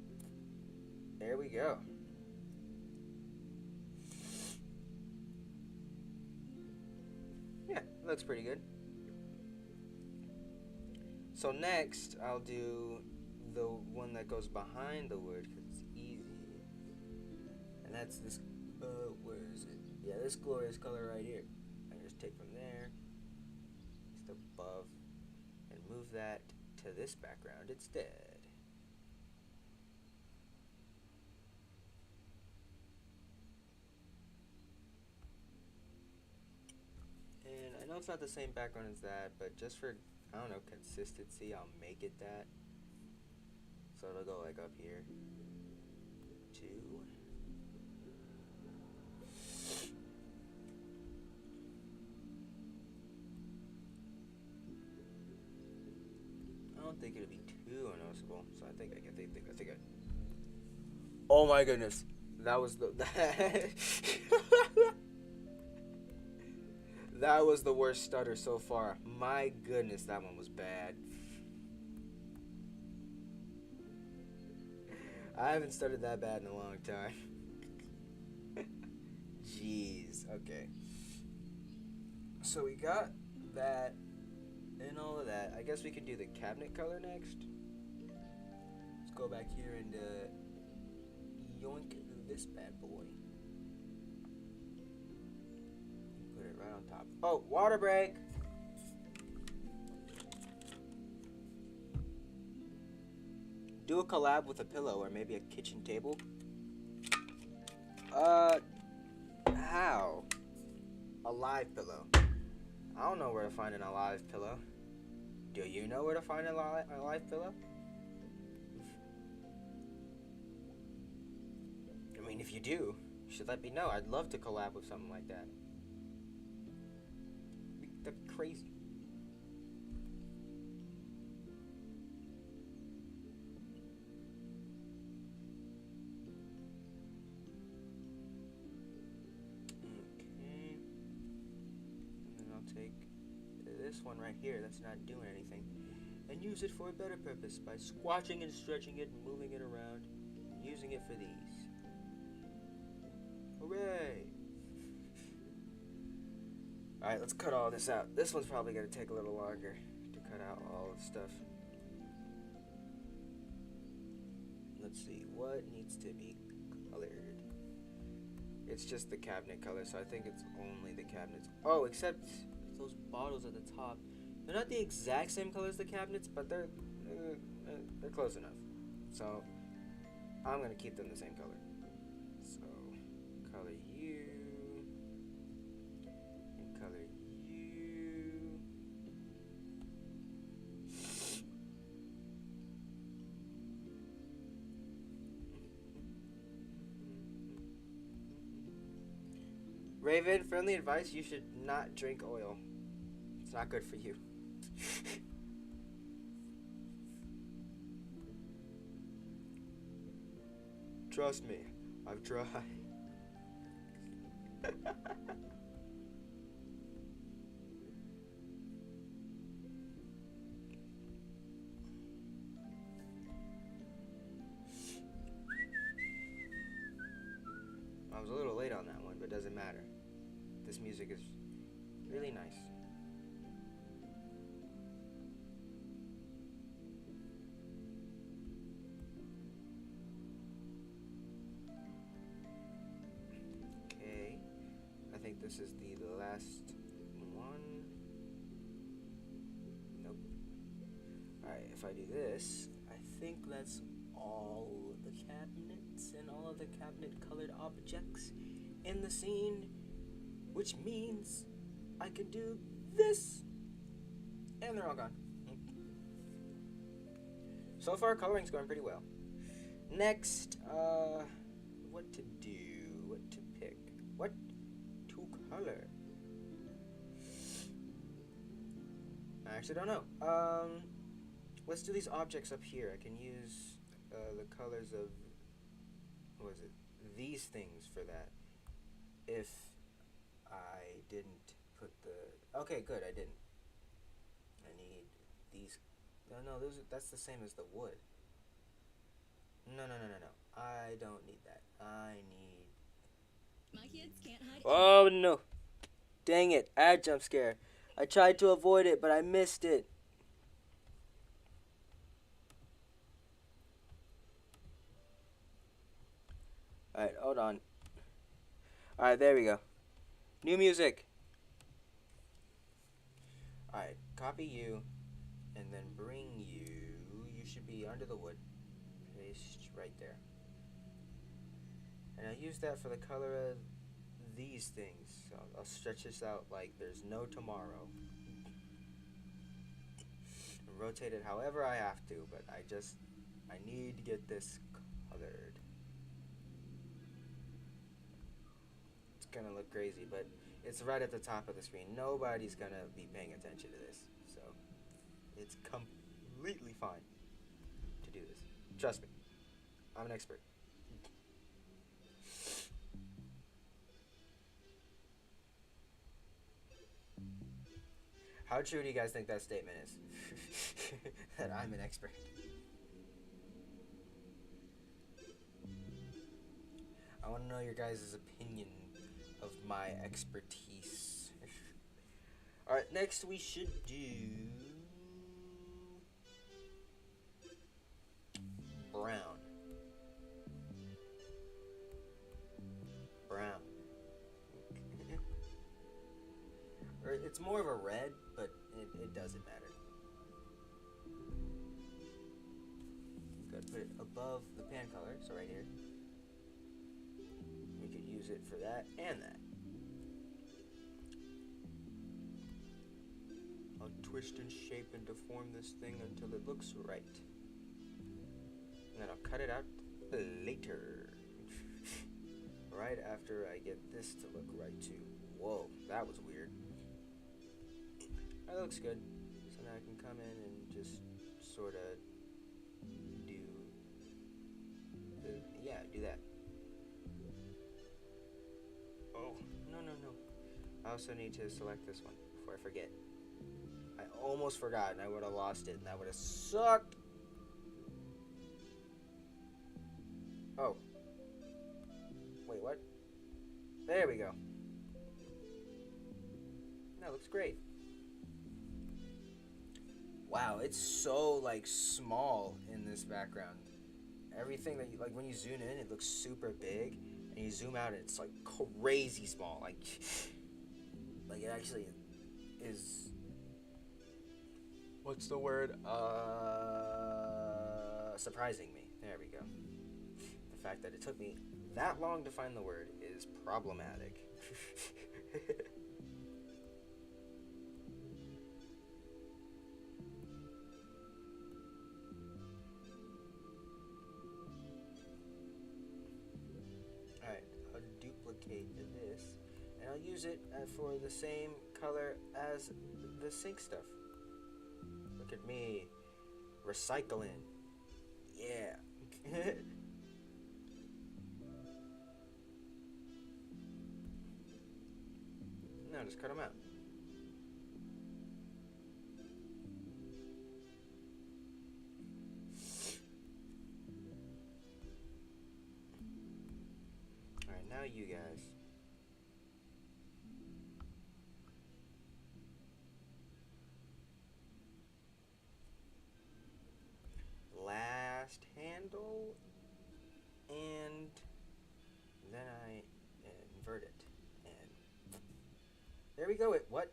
there we go. Yeah, looks pretty good. So next, I'll do the one that goes behind the wood, because it's easy. And that's this, where is it? Yeah, this glorious color right here. I can just take from there, just above, and move that to this background instead. it's not the same background as that, but just for, I don't know, consistency, I'll make it that. So it'll go like up here. 2. I don't think it'll be too noticeable, so I think I. Oh my goodness, that was the that was the worst stutter so far. My goodness, that one was bad. I haven't stuttered that bad in a long time. Jeez. Okay. So we got that and all of that. I guess we could do the cabinet color next. Let's go back here and yoink this bad boy. Put it right on top. Oh, water break. Do a collab with a pillow or maybe a kitchen table. How? A live pillow. I don't know where to find an alive pillow. Do you know where to find a live pillow? I mean, if you do, you should let me know. I'd love to collab with something like that. That'd be crazy. Take this one right here that's not doing anything and use it for a better purpose by squashing and stretching it and moving it around, using it for these. Hooray! Alright, let's cut all this out. This one's probably going to take a little longer to cut out all the stuff. Let's see, what needs to be colored? It's just the cabinet color, so I think it's only the cabinets. Oh, except those bottles at the top. They're not the exact same color as the cabinets, but they're close enough. So I'm gonna keep them the same color. So color you and color you. Raven, friendly advice, you should not drink oil. It's not good for you. Trust me, I've tried. I was a little late on that one, but it doesn't matter. This music is really nice. Okay, I think this is the last one. Nope. Alright, if I do this, I think that's all the cabinets and all of the cabinet colored objects in the scene, which means I can do this and they're all gone. So far coloring's going pretty well. Next, what to do, what to pick, what to color. I actually don't know. Let's do these objects up here. I can use the colors of, what was it, these things for that. If I didn't put the, okay, good, I didn't. I need these, no, that's the same as the wood. No, I don't need that. I need, My kids can't hide. oh no, dang it, ad jump scare. I tried to avoid it, but I missed it. Alright, hold on. Alright, there we go. New music. Alright, copy you, and then bring you. You should be under the wood. Paste right there. And I use that for the color of these things. So I'll stretch this out like there's no tomorrow. Rotate it however I have to, but I need to get this colored. It's gonna look crazy, but it's right at the top of the screen. Nobody's gonna be paying attention to this, so it's completely fine to do this. Trust me, I'm an expert. How true do you guys think that statement is? That I'm an expert. I want to know your guys' opinion of my expertise. Alright, next we should do brown. Brown. Or it's more of a red, but it doesn't matter. Gotta put it above the pan color, so right here. We could use it for that and that. I'll twist and shape and deform this thing until it looks right. And then I'll cut it out later. Right after I get this to look right too. Whoa, that was weird. That looks good. So now I can come in and just sort of do that. Oh, no. I also need to select this one before I forget. I almost forgot and I would have lost it and that would have sucked. Oh. Wait, what? There we go. That looks great. Wow, it's so like small in this background. Everything that you like when you zoom in, it looks super big, and you zoom out, and it's like crazy small. Like it actually is. What's the word? Surprising me. There we go. The fact that it took me that long to find the word is problematic. Alright, I'll duplicate this, and I'll use it for the same color as the sink stuff. Look at me, recycling. Yeah. No, just cut them out. Alright, now you guys. Last handle, and then I invert it, and there we go. What?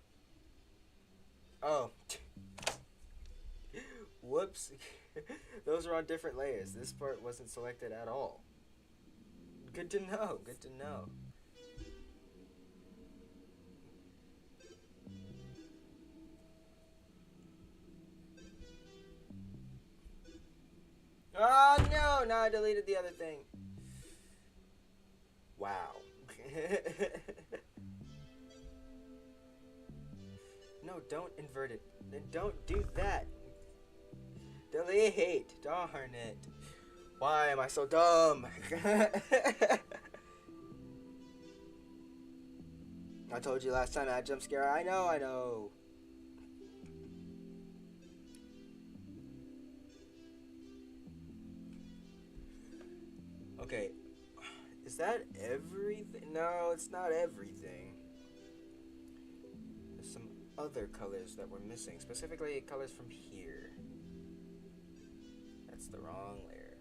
Oh, whoops. Those are on different layers. This part wasn't selected at all. Good to know. Good to know. Oh no! Now I deleted the other thing. Wow. No, don't invert it. Don't do that. Delete. Darn it. Why am I so dumb? I told you last time I had jump scare. I know. Okay. Is that everything? No, it's not everything. There's some other colors that we're missing. Specifically, colors from here. That's the wrong layer.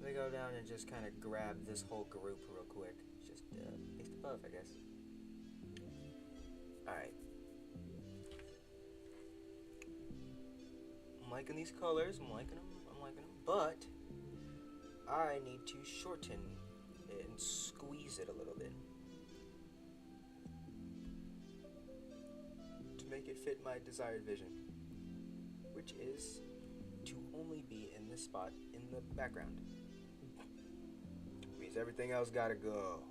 Let me go down and just kind of grab this whole group real quick. Just paste above, I guess. Alright. I'm liking these colors. I'm liking them. But I need to shorten and squeeze it a little bit to make it fit my desired vision, which is to only be in this spot in the background. Means everything else gotta go.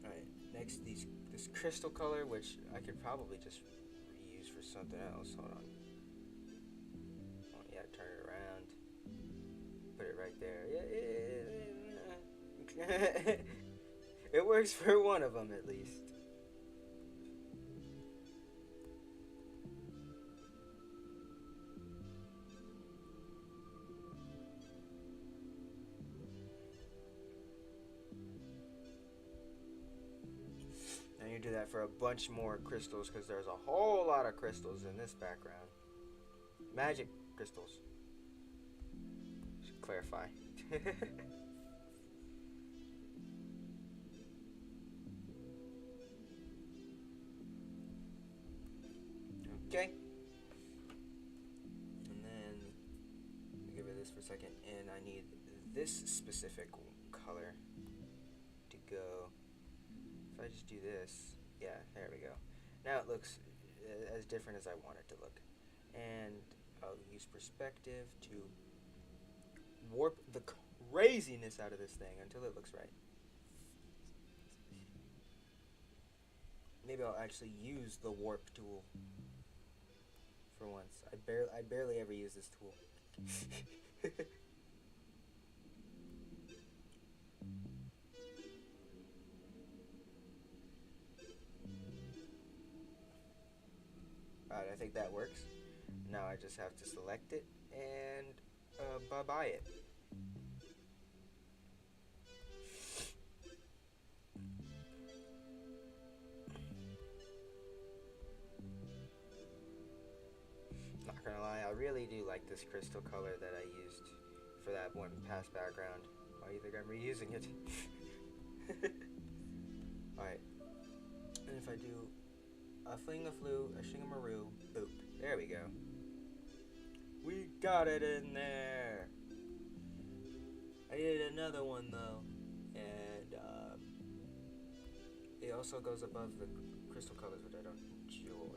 Alright, next this crystal color, which I could probably just reuse for something else. Hold on. Oh yeah, turn it around. Put it right there. Yeah, it works for one of them at least. And you do that for a bunch more crystals because there's a whole lot of crystals in this background. Magic crystals. Should clarify. Okay. And then give it this for a second, and I need this specific color to go. If I just do this, yeah, there we go. Now it looks as different as I want it to look. And I'll use perspective to warp the craziness out of this thing until it looks right. Maybe I'll actually use the warp tool for once. I barely ever use this tool. Alright, I think that works. Now I just have to select it and bye-bye it. Not gonna lie, I really do like this crystal color that I used for that one past background. Why do you think I'm reusing it? Alright, and if I do a fling-a-flu, a shingamaroo, boop. There we go. We got it in there. I needed another one though, and it also goes above the crystal colors, which I don't enjoy.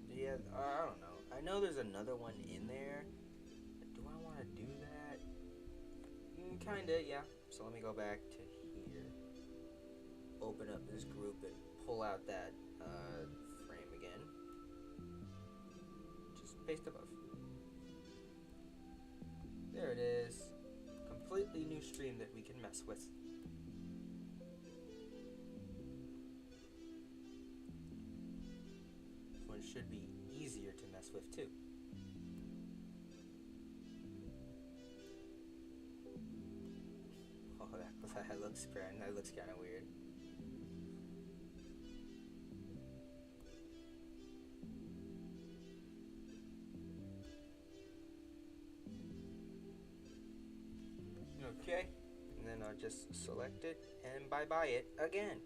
Yeah, I don't know. I know there's another one in there. Do I want to do that? Kinda, yeah. So let me go back to here. Open up this group and pull out that frame again. Just paste above. There it is. Completely new stream that we can mess with. This one should be easier to mess with too. Oh, that looks grand. That looks kind of weird. Okay, and then I'll just select it and bye-bye it again.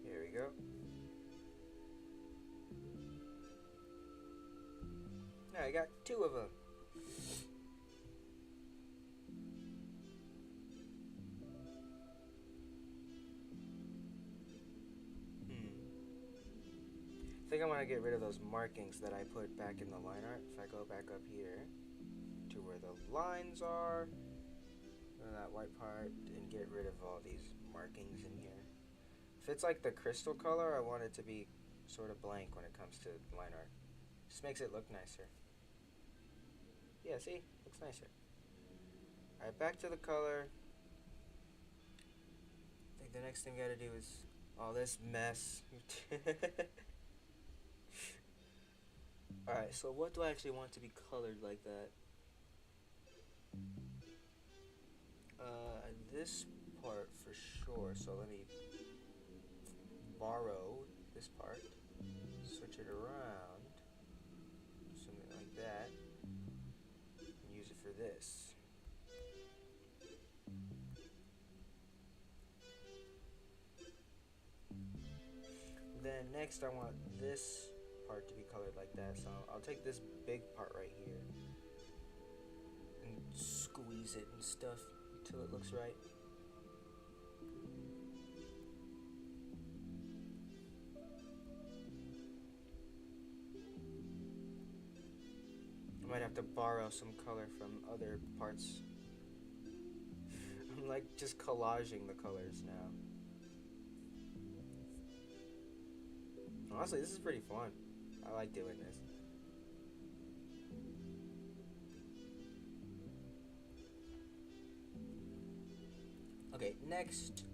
Here we go. Now I got two of them. I think I want to get rid of those markings that I put back in the line art. If I go back up here to where the lines are, that white part, and get rid of all these markings in here. If it's like the crystal color, I want it to be sort of blank when it comes to line art. Just makes it look nicer. Yeah, see? Looks nicer. Alright, back to the color. I think the next thing we gotta do is all this mess. Alright, so what do I actually want to be colored like that? This part for sure, so let me borrow this part, switch it around, something like that, and use it for this. Then next I want this part to be colored like that, so I'll take this big part right here and squeeze it and stuff until it looks right. I might have to borrow some color from other parts. I'm like just collaging the colors now. Honestly, this is pretty fun. I like doing this. Okay, next,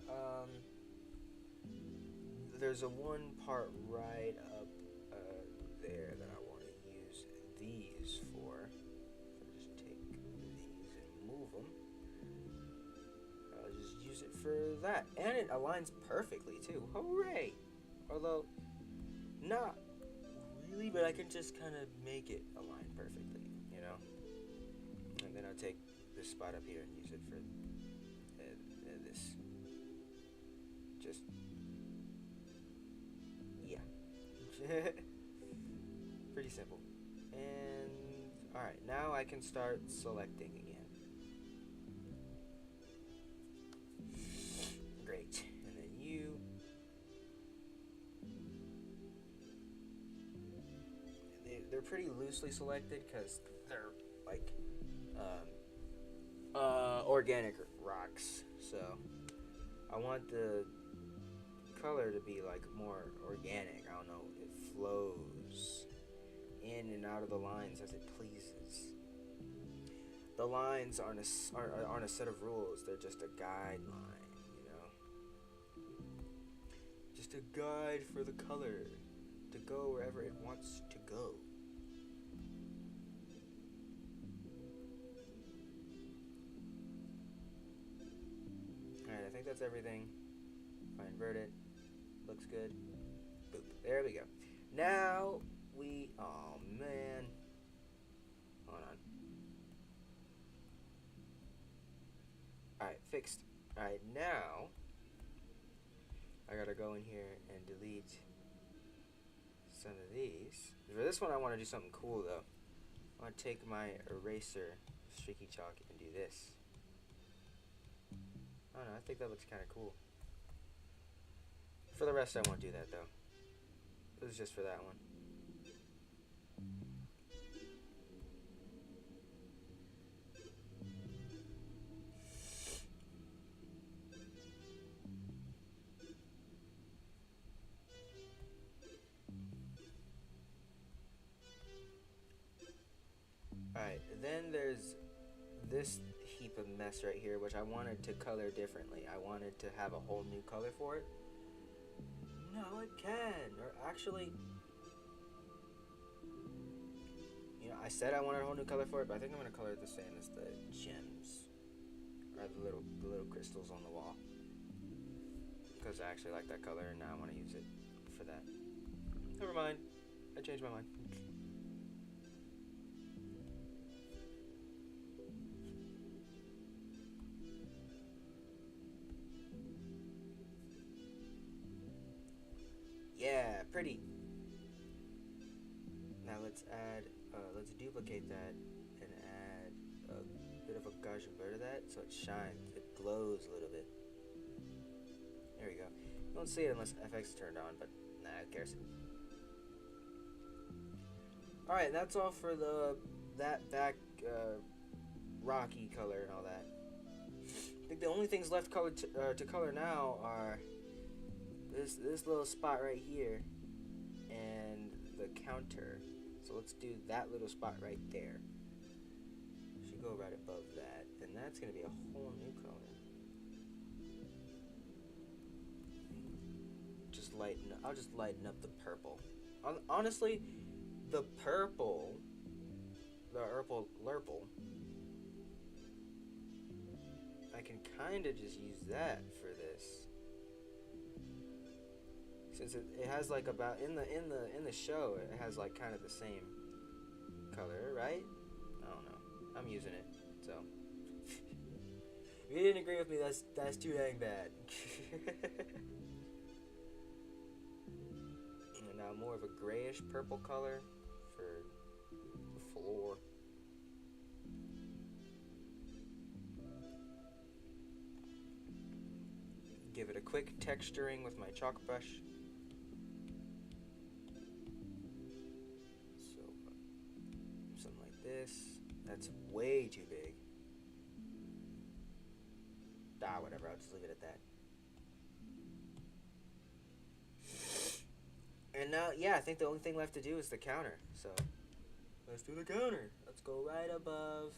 there's a one part right up there that I want to use these for. So I just take these and move them. I'll just use it for that. And it aligns perfectly too. Hooray! Although, not really, but I can just kind of make it align perfectly, you know? And then I'll take this spot up here and use it for this. Just, yeah. Pretty simple. And, alright, now I can start selecting again. Great. And then you. They're pretty loosely selected because they're like organic rocks. So I want the color to be like more organic. I don't know. It flows in and out of the lines as it pleases. The lines aren't a set of rules. They're just a guideline, you know. Just a guide for the color to go wherever it wants to go. Alright, I think that's everything. If I invert it, looks good. Boop. There we go. Now we. Oh man. Hold on. Alright, fixed. Alright, now I gotta go in here and delete some of these. For this one, I want to do something cool though. I want to take my eraser, streaky chalk, and do this. I don't know, I think that looks kind of cool. For the rest, I won't do that though. This is just for that one. Alright, then there's this heap of mess right here, which I wanted to color differently. I wanted to have a whole new color for it. No, it can. Or actually, you know, I said I wanted a whole new color for it, but I think I'm going to color it the same as the gems. Or the little crystals on the wall. Because I actually like that color, and now I want to use it for that. Never mind. I changed my mind. Yeah, pretty. Now let's let's duplicate that and add a bit of a gauge and blur to that so it shines, it glows a little bit. There we go. You don't see it unless FX is turned on, but nah, who cares? Alright, that's all for that back rocky color and all that. I think the only things left to color now are this little spot right here and the counter. So let's do that little spot right there. Should go right above that, and that's gonna be a whole new color. I'll just lighten up the purple. Honestly, the purple, lurple, I can kind of just use that for this. Since it has like about in the show it has like kind of the same color, right? I don't know. I'm using it, so if you didn't agree with me, that's too dang bad. And now more of a grayish purple color for the floor. Give it a quick texturing with my chalk brush. So something like this. That's way too big. Ah, whatever. I'll just leave it at that. And now, yeah, I think the only thing left to do is the counter. So let's do the counter. Let's go right above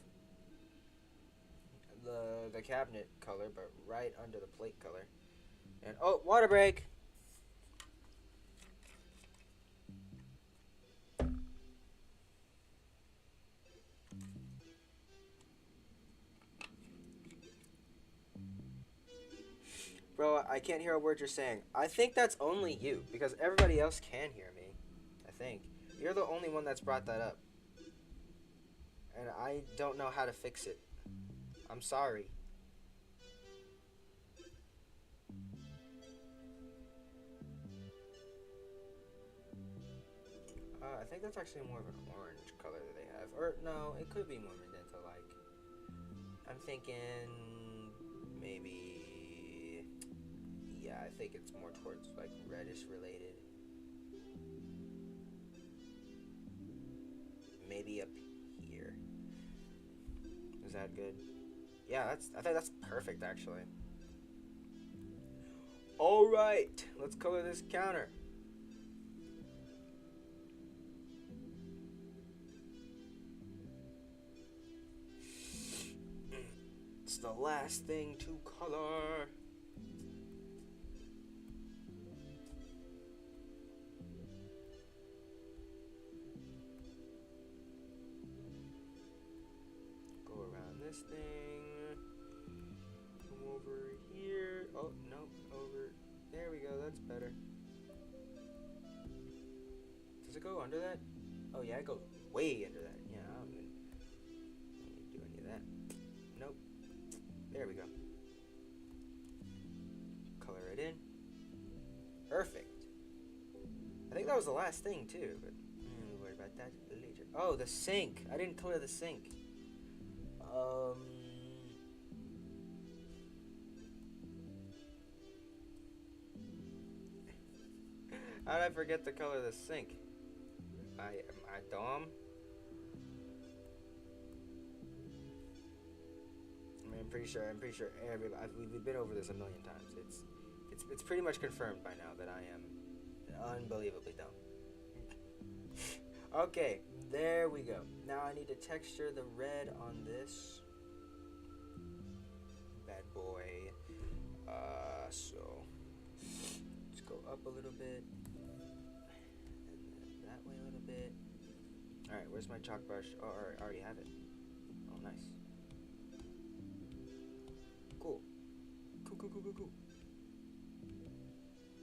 the cabinet color, but right under the plate color. And oh, water break. Bro, I can't hear a word you're saying. I think that's only you, because everybody else can hear me. I think. You're the only one that's brought that up. And I don't know how to fix it. I'm sorry. I think that's actually more of an orange color that they have. Or, no, it could be more magenta like. I'm thinking maybe. Yeah, I think it's more towards like reddish related. Maybe up here. Is that good? Yeah, I think that's perfect actually. Alright, let's color this counter. It's the last thing to color. Go around this thing. Come over here. Oh, nope, over. There we go, that's better. Does it go under that? Oh yeah, it goes way under that. Yeah, I don't even need to do any of that. Nope. There we go. Color it in. Perfect. I think that was the last thing too, but we'll worry about that later. Oh, the sink. I didn't color the sink. How did I forget to color the sink? Am I dumb? I mean, I'm pretty sure. We've been over this a million times. It's pretty much confirmed by now that I am unbelievably dumb. Okay, there we go. Now I need to texture the red on this bad boy. So let's go up a little bit, and then that way a little bit. All right, where's my chalk brush? Oh, I already have it. Oh, nice. Cool. Cool.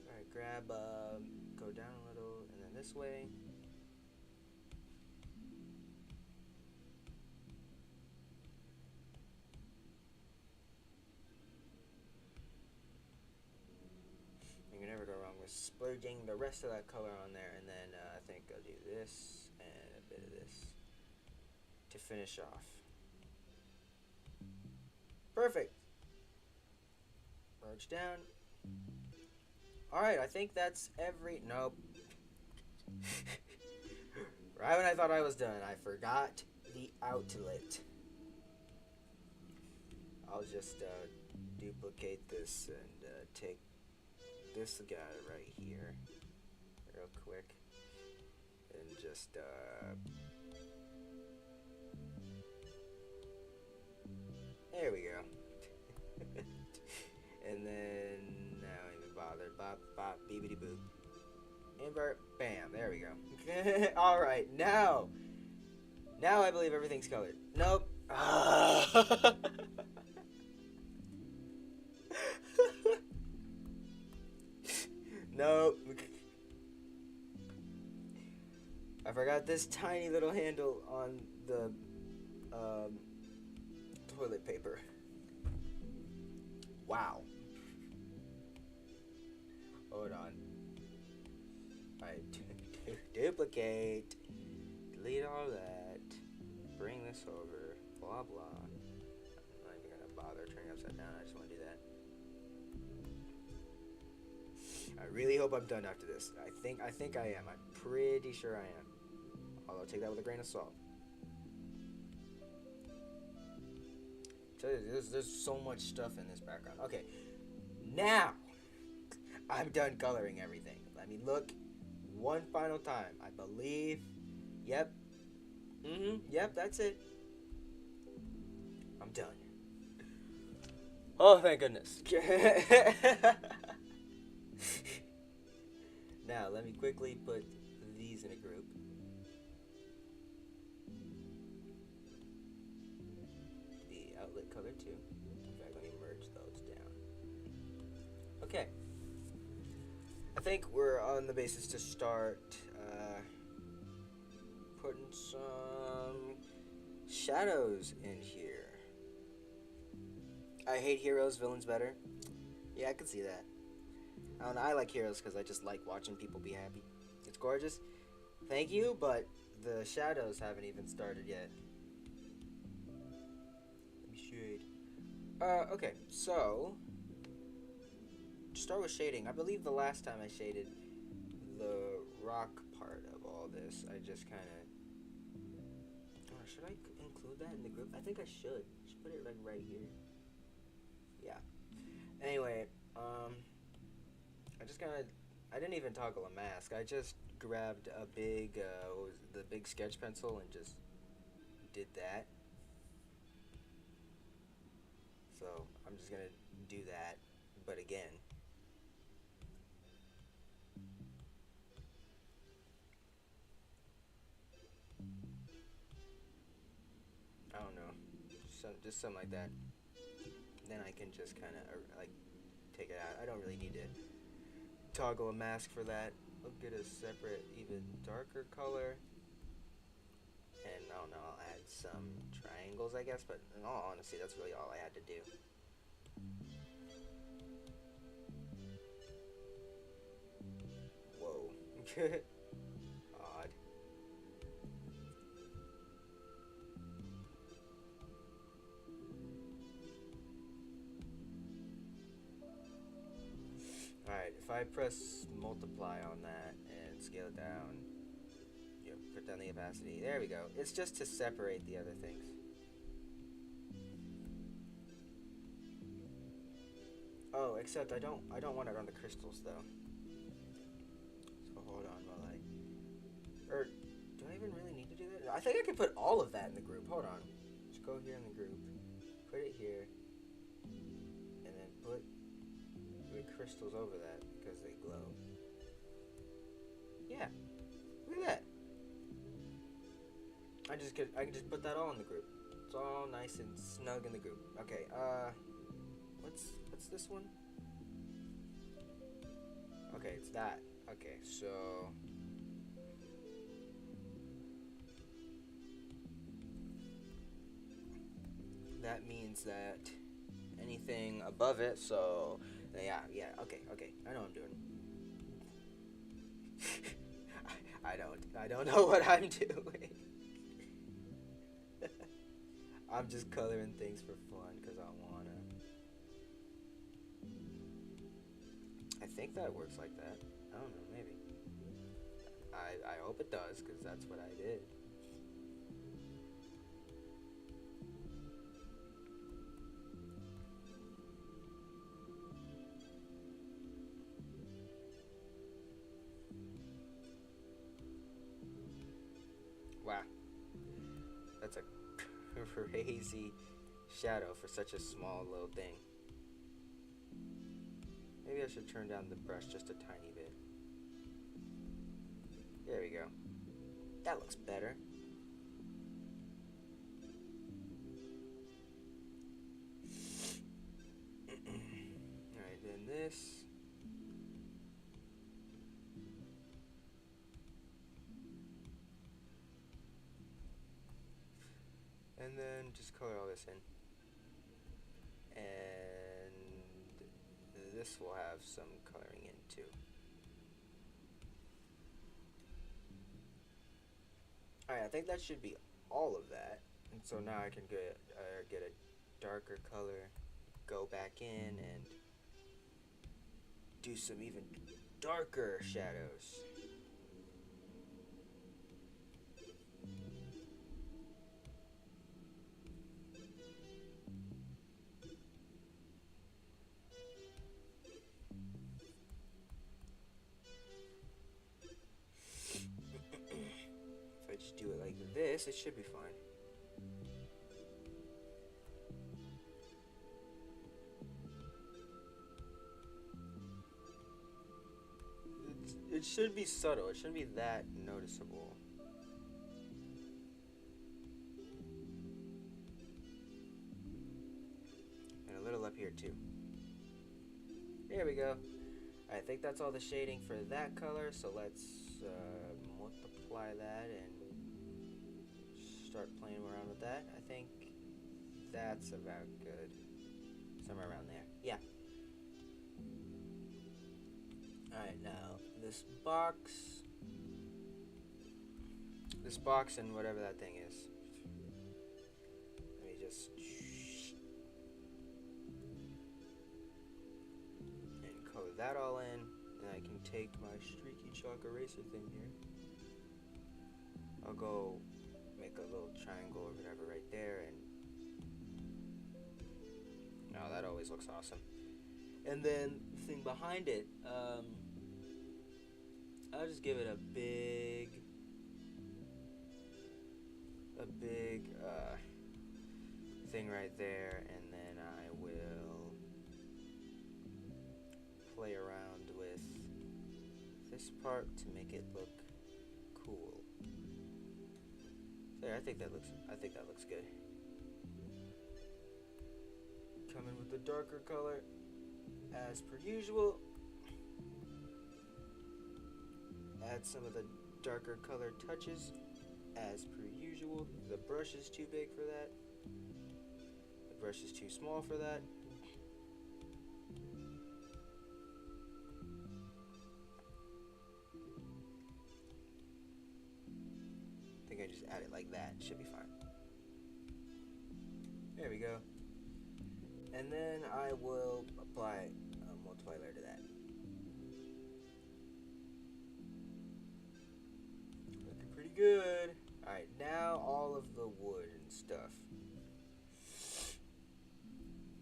All right, grab. Go down a little, and then this way. You can never go wrong with splurging the rest of that color on there, and then I think I'll do this and a bit of this to finish off. Perfect. Merge down. Alright, I think that's nope. Right when I thought I was done, I forgot the outlet. I'll just duplicate this and take this guy right here real quick and just there we go. And then now even bother. Bop bop beepity boop. Invert, bam, there we go. Alright, now I believe everything's colored. Nope. Nope. this tiny little handle on the um, toilet paper. Wow. Hold on. Alright, duplicate. Delete all that. Bring this over. Blah blah. I'm not even gonna bother turning upside down. I just want to do that. I really hope I'm done after this. I think I am. I'm pretty sure I am. Although take that with a grain of salt. Tell you, there's so much stuff in this background. Okay, now I'm done coloring everything. Let me look one final time. I believe. Yep. Yep, that's it. I'm done. Oh, thank goodness. Now, let me quickly put these in a group. The outlet color too. In fact, let me merge those down. Okay. I think we're on the basis to start putting some shadows in here. I hate heroes, villains better. Yeah, I can see that. I don't know, I like heroes because I just like watching people be happy. It's gorgeous. Thank you, but the shadows haven't even started yet. Let me shade. Okay, so to start with shading, I believe the last time I shaded the rock part of all this, I just kind of... should I include that in the group? I think I should. Just put it like right here. Yeah. Anyway, I didn't even toggle a mask. I just grabbed a big, the big sketch pencil and just did that. So I'm just gonna do that, but again. I don't know, just something like that. Then I can just kind of like take it out. I don't really need to toggle a mask for that. I'll get a separate, even darker color. And I don't know, I'll add some triangles, I guess. But in all honesty, that's really all I had to do. Whoa. Odd. Alright, if I press multiply on that and scale it down, put down the opacity. There we go. It's just to separate the other things. Oh, except I don't want it on the crystals though. So hold on while do I even really need to do that? I think I can put all of that in the group. Hold on. Just go here in the group. Put it here. And then put the crystals over that because they glow. Yeah. Look at that. I can just put that all in the group. It's all nice and snug in the group. Okay, what's this one? Okay, it's that. Okay, so that means that anything above it, so yeah, okay, I know what I'm doing. I don't know what I'm doing. I'm just coloring things for fun because I wanna. I think that works like that. I don't know, maybe. I hope it does because that's what I did. Wow. That's a crazy shadow for such a small little thing. Maybe I should turn down the brush just a tiny bit. There we go. That looks better. Alright, then this. listen. And this will have some coloring in too. Alright, I think that should be all of that. And so now I can get a darker color, go back in and do some even darker shadows. If I just do it like this, it should be fine. It should be subtle. It shouldn't be that noticeable. And a little up here too. There we go. I think that's all the shading for that color, so let's multiply that and start playing around with that. I think that's about good. Somewhere around there. Yeah. Alright, now this box and whatever that thing is. Let me just and color that all in, and I can take my streaky chalk eraser thing here. I'll go make a little triangle or whatever right there, and oh, that always looks awesome. And then the thing behind it, I'll just give it a big thing right there, and then I will play around with this part to make it look cool. There, I think that looks good. Come in with the darker color as per usual. Add some of the darker color touches as per usual. The brush is too big for that. The brush is too small for that. I think I just add it like that. Should be fine. There we go. And then I will apply a multiplier to that. Looking pretty good. Alright, now all of the wood and stuff.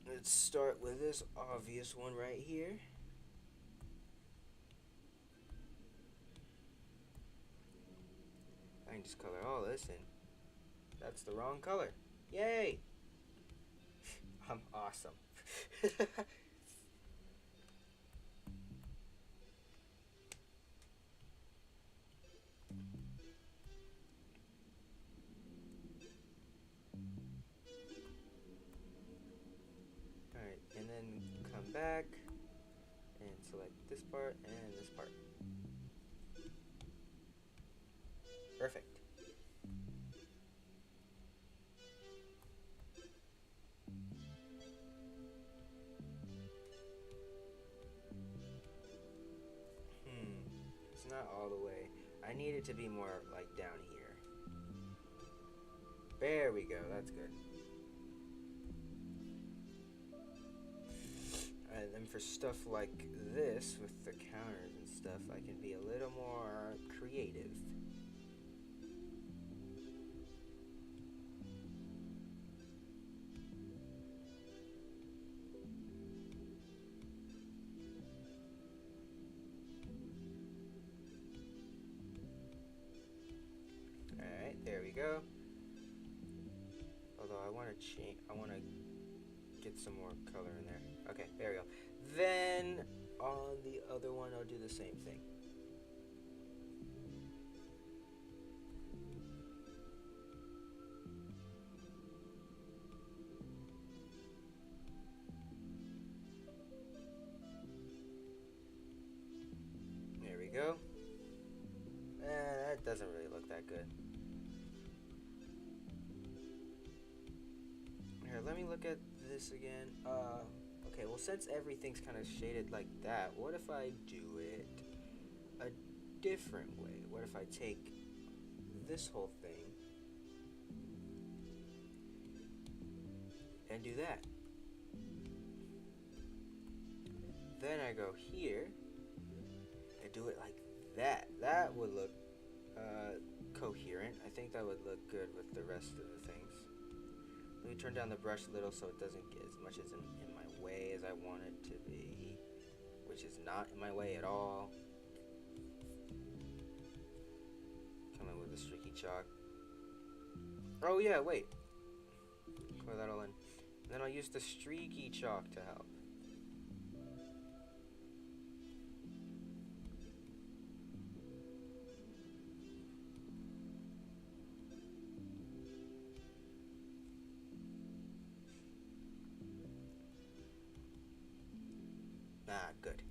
Let's start with this obvious one right here. I can just color all this in. That's the wrong color. Yay! I'm awesome. Alright, and then come back and select this part and this part. Perfect. It's not all the way. I need it to be more like down here. There we go, that's good. And then for stuff like this, with the counters and stuff, I can be a little more creative. Alright, there we go. Although I want to get some more color in there. Okay, there we go. Then on the other one, I'll do the same thing. There we go. That doesn't really look that good. Here, me look at this again. Okay, well, since everything's kind of shaded like that, what if I do it a different way? What if I take this whole thing and do that? Then I go here and do it like that. That would look coherent. I think that would look good with the rest of the things. Let me turn down the brush a little so it doesn't get as much as in my way as I want it to be, which is not in my way at all. Come in with the streaky chalk. Oh yeah, wait. Color that all in. And then I'll use the streaky chalk to help. Ah, good.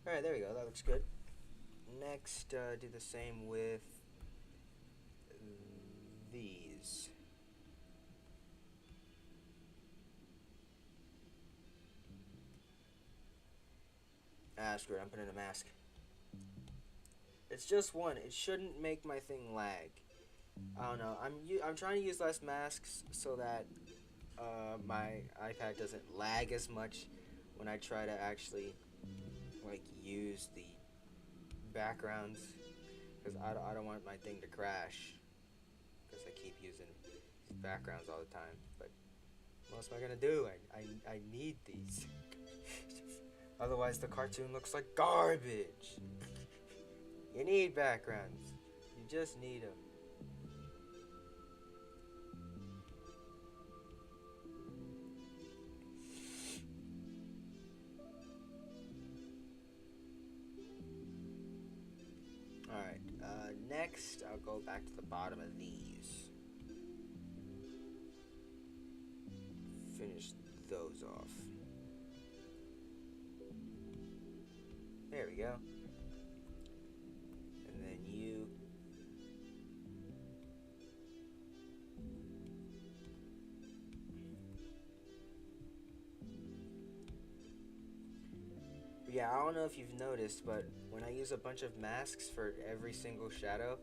Alright, there we go. That looks good. Next, do the same with these. Ah, screw it. I'm putting a mask. It's just one. It shouldn't make my thing lag. I don't know. I'm trying to use less masks so that my iPad doesn't lag as much when I try to actually like use the backgrounds, because I don't want my thing to crash because I keep using these backgrounds all the time. But what else am I gonna do? I need these. Otherwise the cartoon looks like garbage. You need backgrounds. You just need them. Alright, next I'll go back to the bottom of these. Finish those off. There we go. And then you. Yeah, I don't know if you've noticed, but when I use a bunch of masks for every single shadow,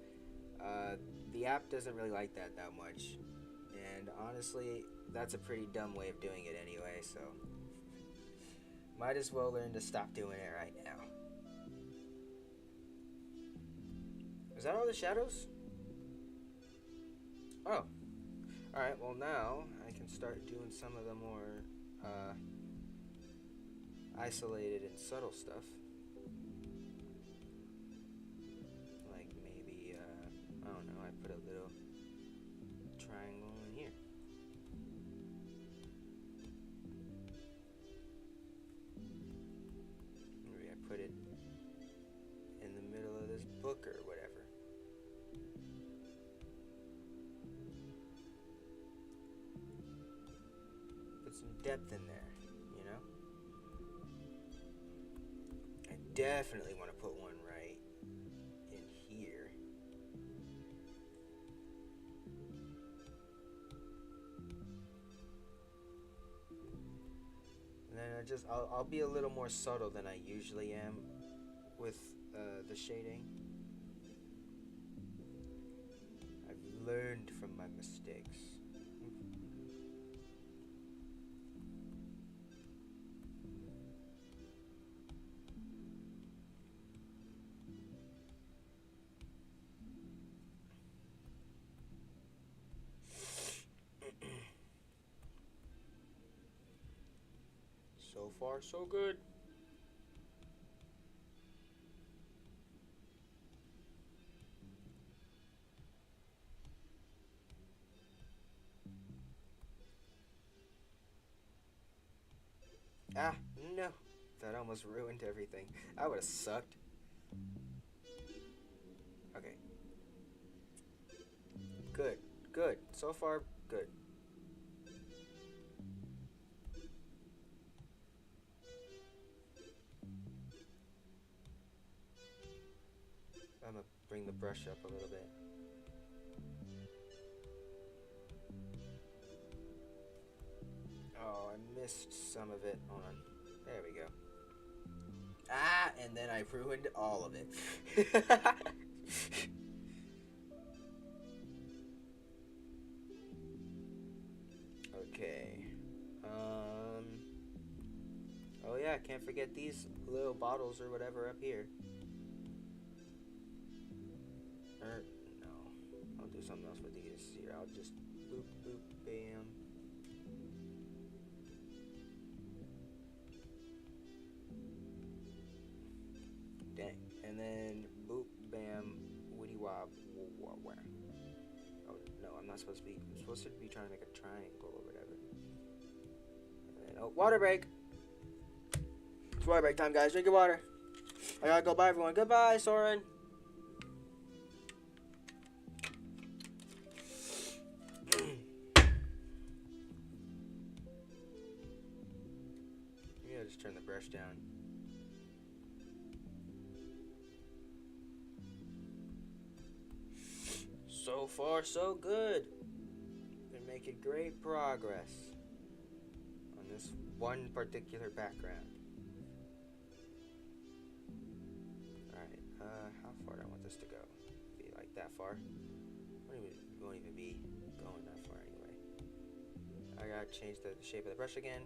the app doesn't really like that much. And honestly, that's a pretty dumb way of doing it anyway, so might as well learn to stop doing it right now. Is that all the shadows? Oh. Alright, well now I can start doing some of the more isolated and subtle stuff. Like maybe, I don't know, I put a little triangle in here. Maybe I put it in the middle of this book or whatever. Put some depth in there, you know? I definitely want to put one right in here. And then I'll be a little more subtle than I usually am with the shading. I've learned from my mistakes. So far, so good. Ah, no. That almost ruined everything. That would have sucked. Okay. Good. Good. So far, good. I'm gonna bring the brush up a little bit. Oh, I missed some of it. Hold on. There we go. Ah, and then I ruined all of it. Okay. Um. Oh yeah, can't forget these little bottles or whatever up here. No. I'll do something else with these. Here, I'll just boop, boop, bam. Dang. And then boop, bam, woody wob, wah, wah. Oh, no, I'm not supposed to be. I'm supposed to be trying to make a triangle or whatever. And then, oh, water break. It's water break time, guys. Drink your water. I gotta go bye, everyone. Goodbye, Soren. Yeah, just turn the brush down. So far, so good. Been making great progress on this one particular background. Alright, how far do I want this to go? Be like that far? Won't even be going that far anyway. I gotta change the shape of the brush again.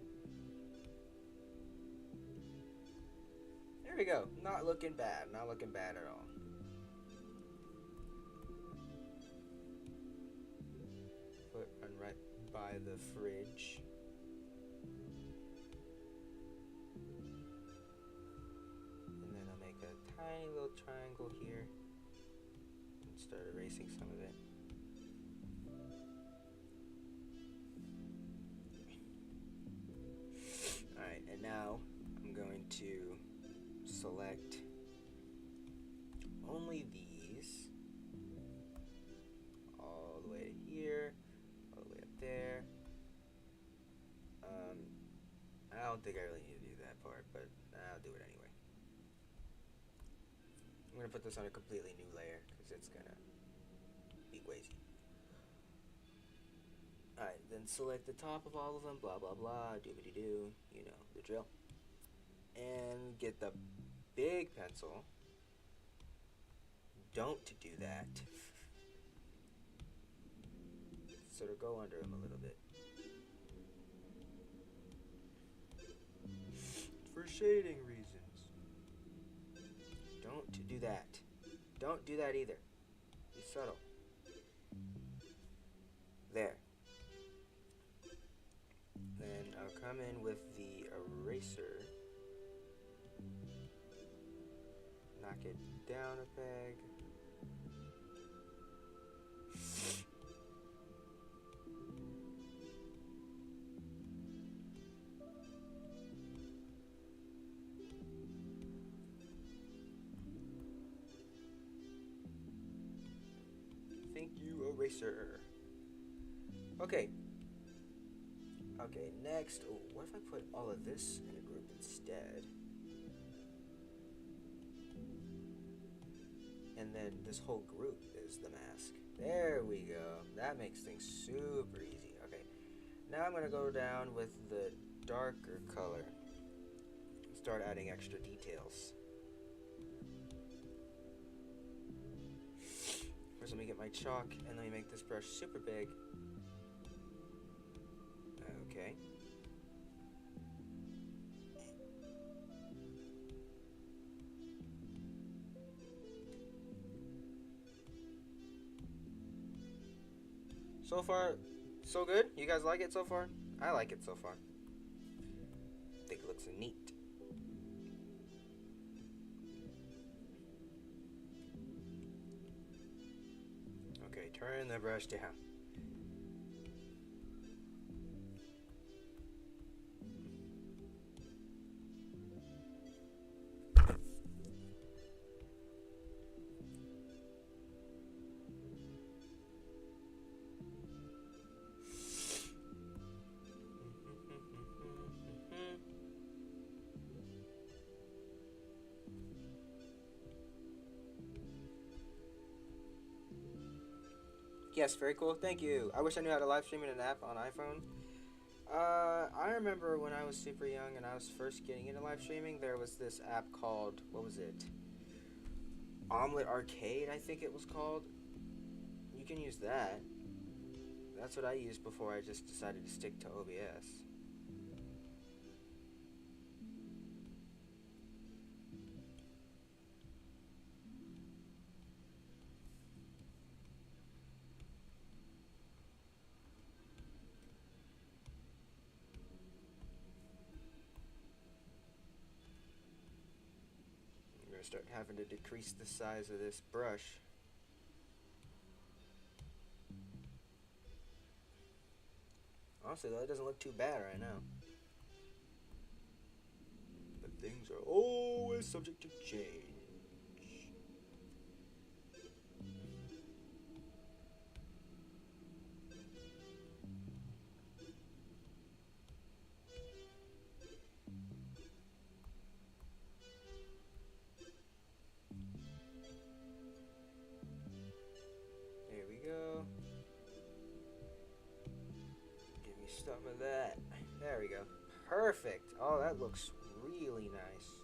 There we go. Not looking bad. Not looking bad at all. Run right by the fridge. And then I'll make a tiny little triangle here. And start erasing some of it. Alright, and now I'm going to select only these. All the way to here. All the way up there. I don't think I really need to do that part, but I'll do it anyway. I'm going to put this on a completely new layer because it's going to be crazy. Alright, then select the top of all of them, blah blah blah, doobity-doo, you know, the drill. And get the big pencil. Don't do that. Sort of go under them a little bit. For shading reasons. Don't do that. Don't do that either. Be subtle. There. Then I'll come in with the eraser. Knock it down a peg. Thank you, eraser. Okay. Okay, next. Oh, what if I put all of this in a group instead? And then this whole group is the mask. There we go. That makes things super easy. Okay. Now I'm going to go down with the darker color. Start adding extra details. First, let me get my chalk and let me make this brush super big. Okay. So far, so good? You guys like it so far? I like it so far. I think it looks neat. Okay, turn the brush down. Yes, very cool. Thank you. I wish I knew how to live stream in an app on iPhone. I remember when I was super young and I was first getting into live streaming, there was this app called, what was it? Omelet Arcade, I think it was called. You can use that. That's what I used before I just decided to stick to OBS. I'm gonna start having to decrease the size of this brush. Honestly, though, it doesn't look too bad right now. But things are always subject to change. There we go. Give me some of that. There we go. Perfect. Oh, that looks really nice.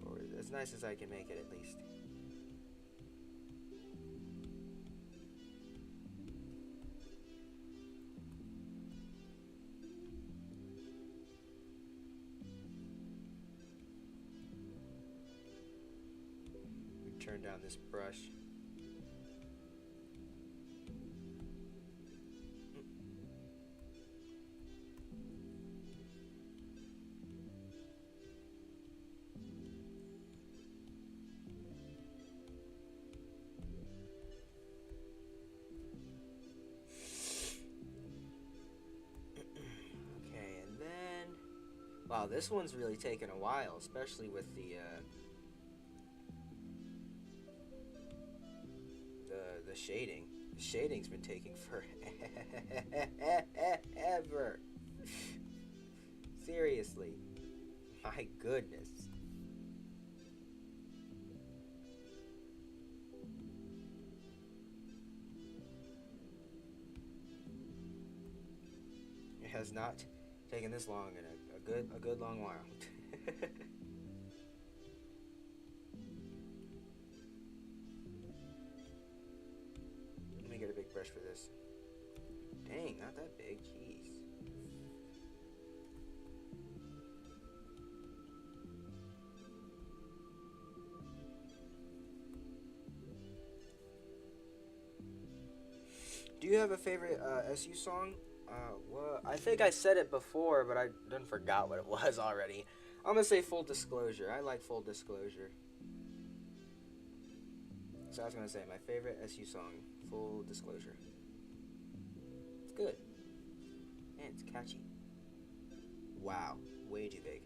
Or as nice as I can make it, at least. Turn down this brush. Okay, and then wow, this one's really taken a while, especially with the shading. The shading's been taking forever. Seriously. My goodness. It has not taken this long in a good long while. Let me get a big brush for this. Dang, not that big, jeez. Do you have a favorite SU song? Well, I think I said it before, but I done forgot what it was already. I'm gonna say Full Disclosure. I like Full Disclosure. So I was gonna say my favorite SU song, Full Disclosure. It's good. And it's catchy. Wow, way too big.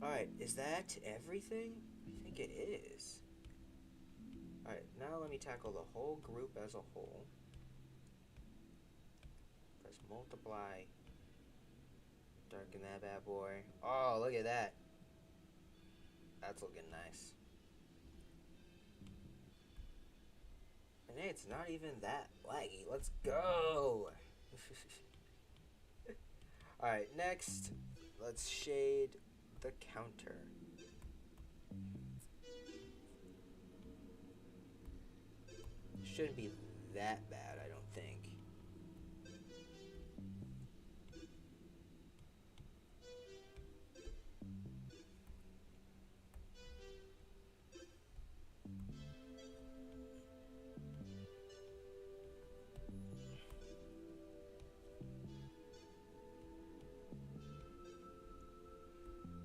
Alright, is that everything? I think it is. Alright, now let me tackle the whole group as a whole. Press multiply. Darken that bad boy. Oh, look at that. That's looking nice. And hey, it's not even that laggy. Let's go! Alright, next, let's shade the counter. Shouldn't be that bad, I don't think.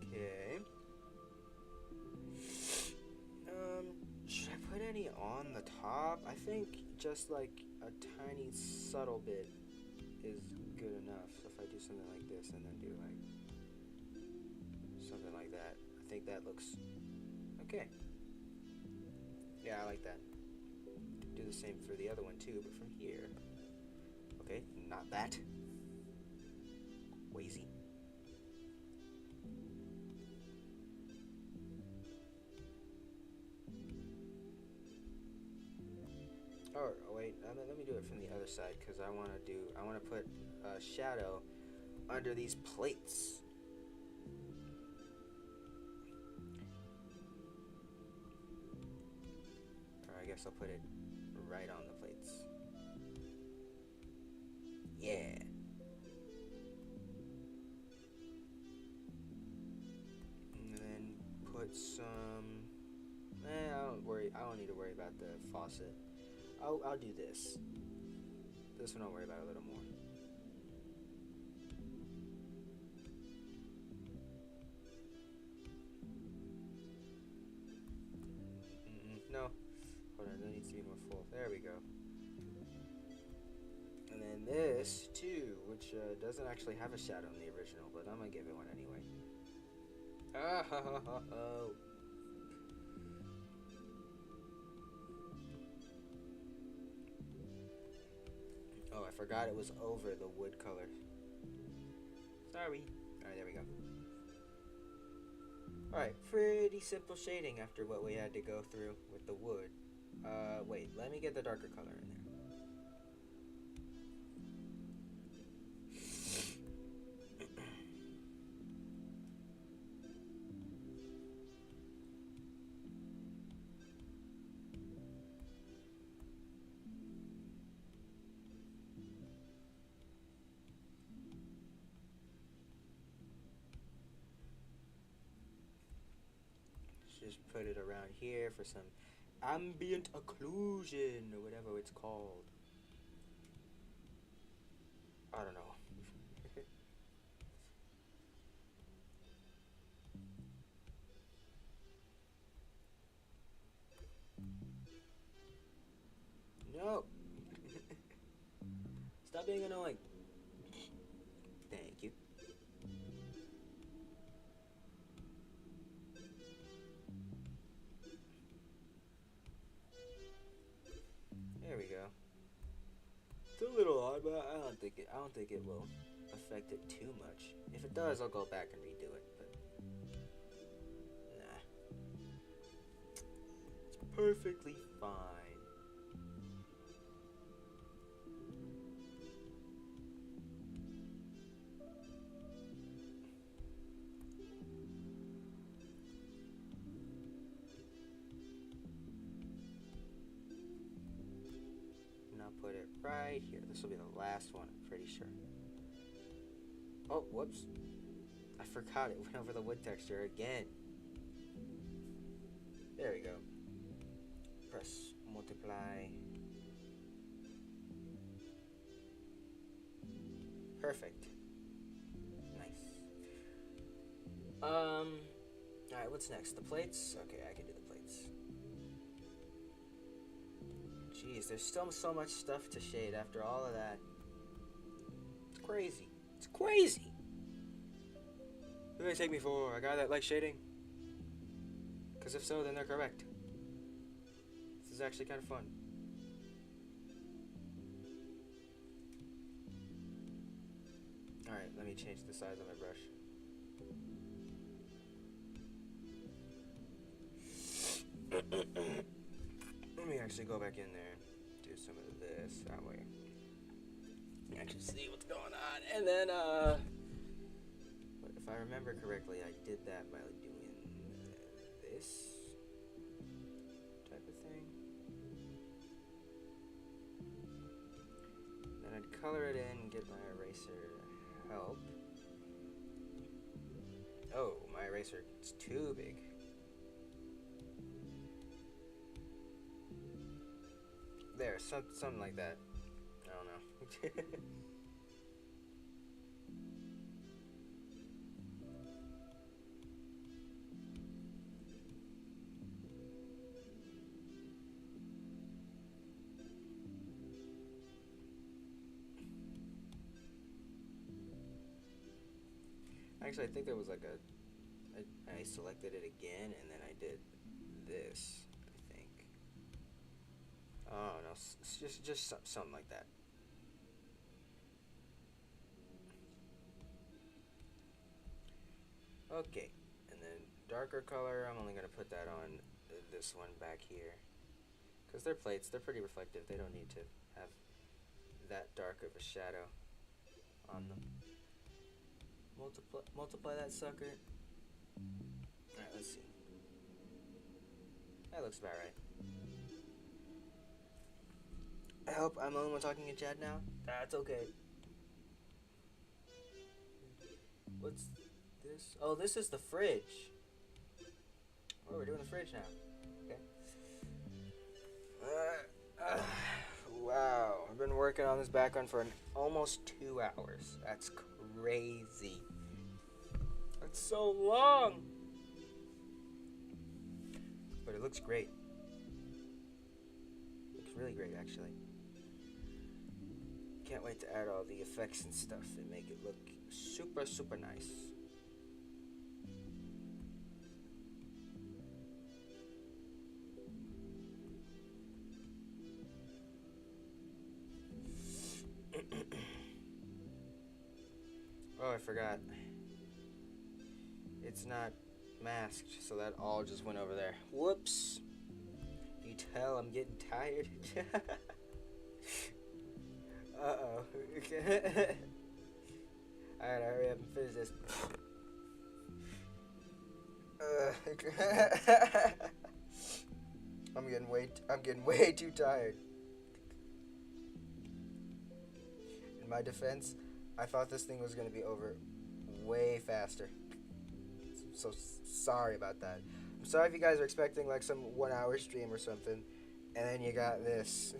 Okay. Should I put any on the top? I think just like a tiny subtle bit is good enough. So if I do something like this and then do like something like that, I think that looks okay. Yeah, I like that. Do the same for the other one too, but from here. Okay, not that. Wazy. Oh wait, let me do it from the other side because I want to put a shadow under these plates. Or I guess I'll put it right on the plates. Yeah. And then put some. I don't worry. I don't need to worry about the faucet. I'll do this. This one I'll worry about a little more. No. Hold on. That needs to be more full. There we go. And then this too, which doesn't actually have a shadow in the original, but I'm gonna give it one anyway. Ah ha ha ha. Oh. Oh, I forgot it was over the wood color. Sorry. Alright, there we go. Alright, pretty simple shading after what we had to go through with the wood. Wait, let me get the darker color in there. Just put it around here for some ambient occlusion or whatever it's called. I don't know. No. Stop being annoying. Thank you. There we go. It's a little odd, but I don't think it will affect it too much. If it does, I'll go back and redo it. But nah, it's perfectly fine. And I'll put it right here. This will be the last one, I'm pretty sure. Oh, whoops. I forgot it went over the wood texture again. There we go. Press multiply. Perfect. Nice. Alright, what's next? The plates? Okay, I can do the plates. Jeez, there's still so much stuff to shade after all of that. It's crazy. It's crazy. Who do they take me for? A guy that likes shading? Because if so, then they're correct. This is actually kind of fun. Alright, let me change the size of my brush. Let me actually go back in there, do some of this, that way you can actually see what's going on. And then, if I remember correctly, I did that by doing this type of thing. Then I'd color it in and get my eraser to help. Oh, my eraser is too big. There, something like that. I don't know. Actually, I think there was like I selected it again and then I did this, I think. Oh no, it's just something like that. Okay, and then darker color, I'm only gonna put that on this one back here. Because they're plates, they're pretty reflective. They don't need to have that dark of a shadow on them. Multiply that sucker. Alright, let's see. That looks about right. I hope I'm the only one talking to Chad now. That's okay. What's this? Oh, this is the fridge. Oh, we're doing the fridge now. Okay. Wow. I've been working on this background for almost 2 hours. That's crazy. That's so long. But it looks great. Looks really great, actually. Can't wait to add all the effects and stuff and make it look super, super nice. Oh, I forgot. It's not masked, so that all just went over there. Whoops. You tell I'm getting tired. Uh-oh. Alright, hurry up and finish this. I'm getting way too tired. In my defense, I thought this thing was gonna be over way faster. So sorry about that. I'm sorry if you guys are expecting like some 1 hour stream or something, and then you got this.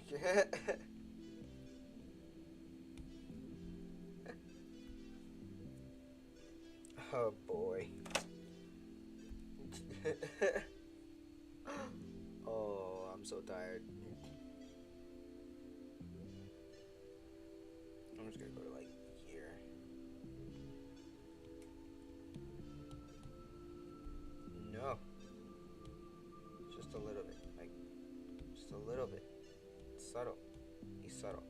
Oh boy. Oh, I'm so tired. I'm just gonna go to like here. No. Just a little bit. Like, just a little bit. Subtle. Be subtle.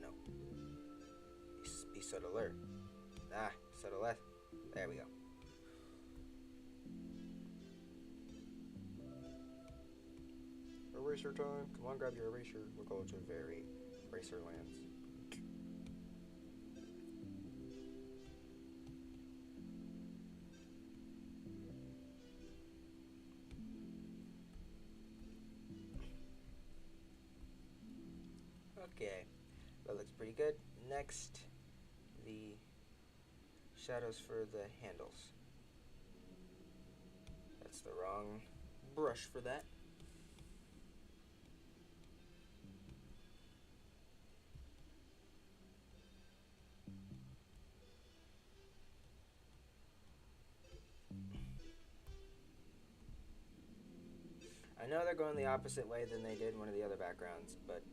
No. Be subtler. Ah, subtle less. There we go. Eraser time. Come on, grab your eraser. We're going to very eraser lands. Okay, that looks pretty good. Next, the shadows for the handles. That's the wrong brush for that. I know they're going the opposite way than they did one of the other backgrounds, but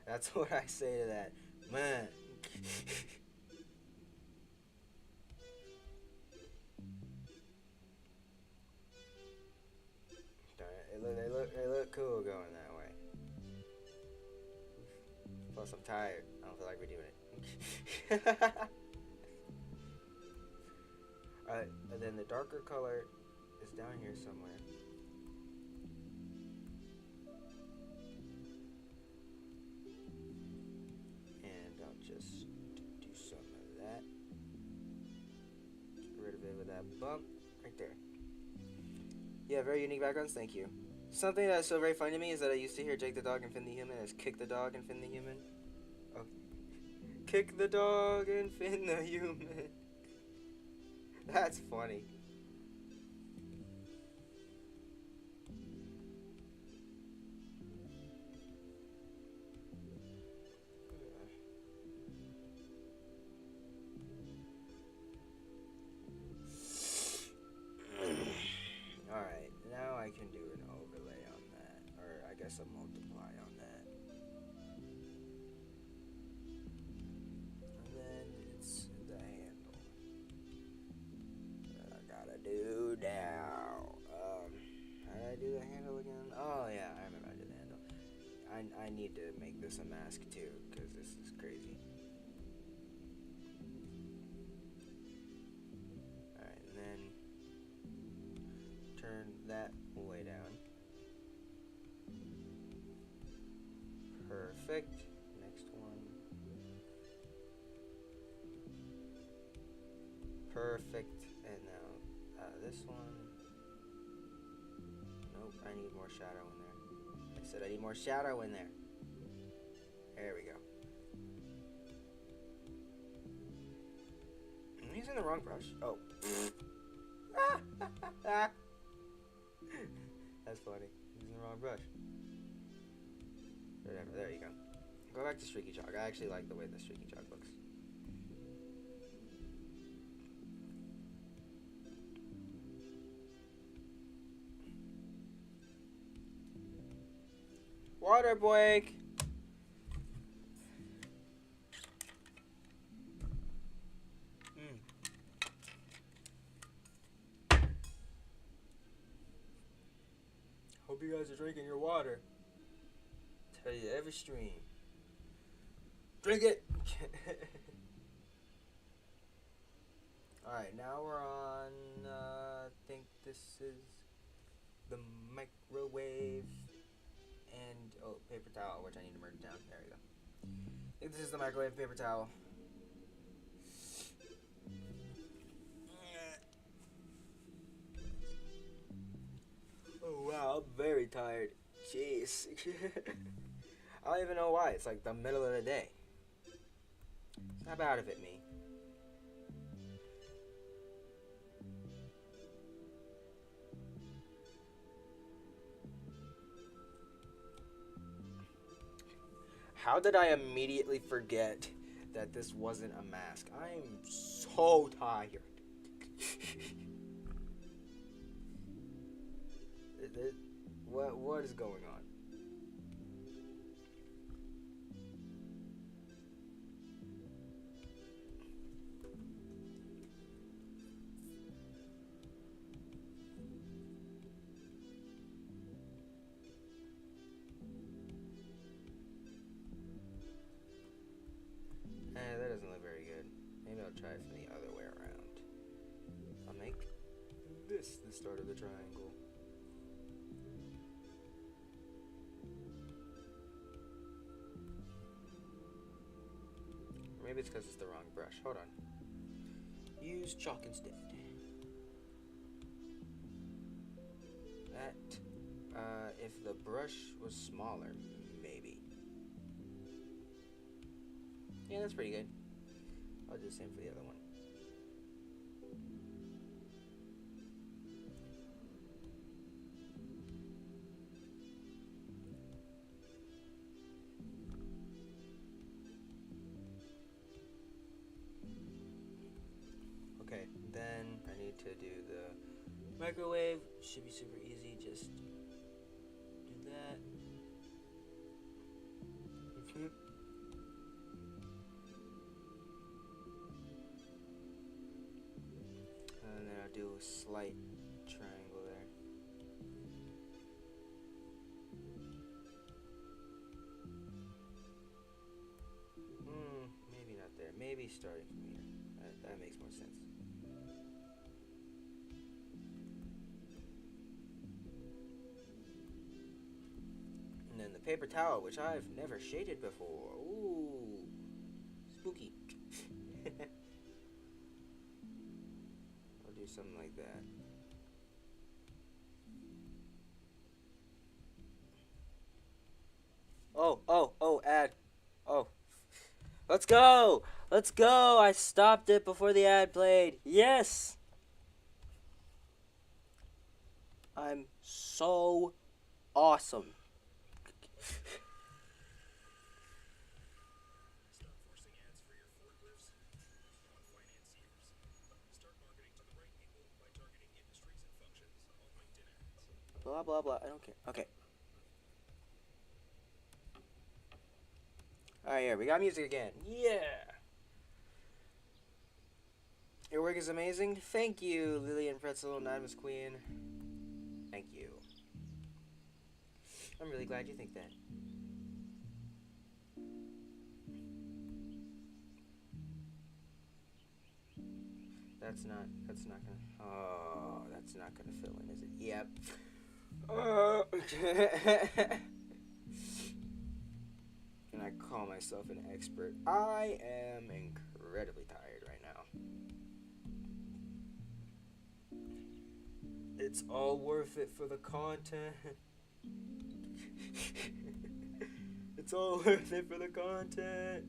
that's what I say to that. Man. They look cool going that way. Plus, I'm tired. I don't feel like redoing it. Alright, and then the darker color is down here somewhere. And I'll just do some of that. Get rid of it with that bump right there. Yeah, very unique backgrounds, thank you. Something that's so very funny to me is that I used to hear Jake the dog and Finn the human as kick the dog and Finn the human. Oh. Kick the dog and Finn the human. That's funny. Alright, now I can do an overlay on that. Or I guess a multiply on that. And then it's the handle that I gotta do now. How did I do the handle again? Oh yeah, I remember I did the handle. I need to make this a mask too, because this is crazy. Alright, and then Perfect. Next one. Perfect. And now this one. Nope, I need more shadow in there. I said I need more shadow in there. There we go. I'm using the wrong brush. Oh. That's funny. I'm using the wrong brush. Whatever, there you go. Go back to streaky chalk. I actually like the way the streaky chalk looks. Water break! Hope you guys are drinking your water. Tell you every stream. Drink it! Alright, now we're on, I think this is the microwave and, oh, paper towel, which I need to merge down. There we go. I think this is the microwave paper towel. Oh, wow, I'm very tired. Jeez. I don't even know why. It's like the middle of the day. Snap out of it, me. How did I immediately forget that this wasn't a mask? I'm so tired. What is going on? That doesn't look very good. Maybe I'll try it from the other way around. I'll make this the start of the triangle. Or maybe it's because it's the wrong brush. Hold on. Use chalk instead. That, if the brush was smaller, maybe. Yeah, that's pretty good. I'll do the same for the other one. Okay, then I need to do the microwave. Should be super easy. Just do that. And then I'll do a slight triangle there. Maybe not there. Maybe starting from here. That makes more sense. And then the paper towel, which I've never shaded before. Ooh, spooky. I'll do something like that. Oh, ad. Oh. Let's go! Let's go! I stopped it before the ad played. Yes! I'm so awesome. Blah, blah, blah. I don't care. Okay. Alright, here. We got music again. Yeah! Your work is amazing. Thank you, Lillian Pretzel, Anonymous Queen. Thank you. I'm really glad you think that. That's not gonna, oh, that's not gonna fill in, is it? Yep. Can call myself an expert. I am incredibly tired right now. It's all worth it for the content. It's all worth it for the content.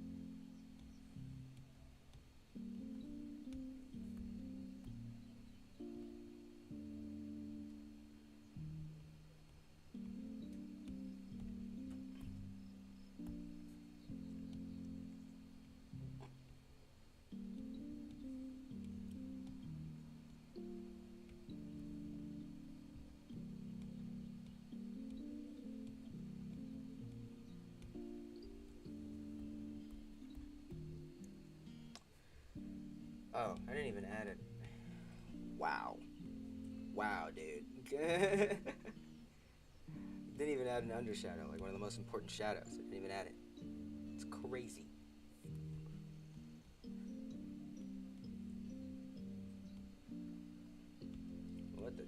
Oh, I didn't even add it. Wow. Wow, dude. Didn't even add an undershadow, like one of the most important shadows. I didn't even add it. It's crazy. What the?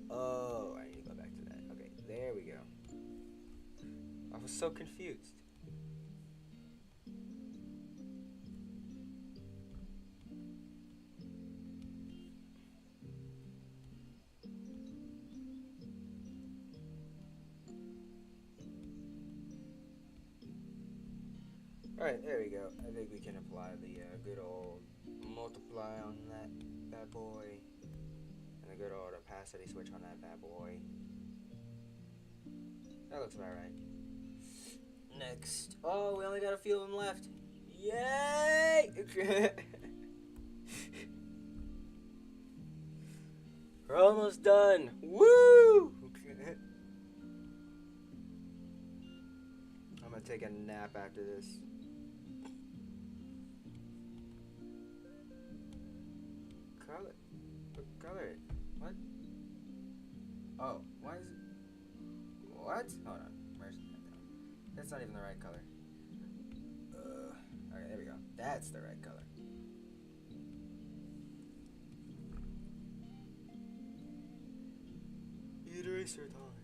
Oh, I need to go back to that. Okay, there we go. I was so confused. Alright, there we go. I think we can apply the good old multiply on that bad boy. And the good old opacity switch on that bad boy. That looks about right. Next. Oh, we only got a few of them left. Yay! We're almost done. Woo! I'm gonna take a nap after this. Color. Color it. What? Oh, why is it? What? Hold on. Where's that down? That's not even the right color. Okay, there we go. That's the right color. Eraser time.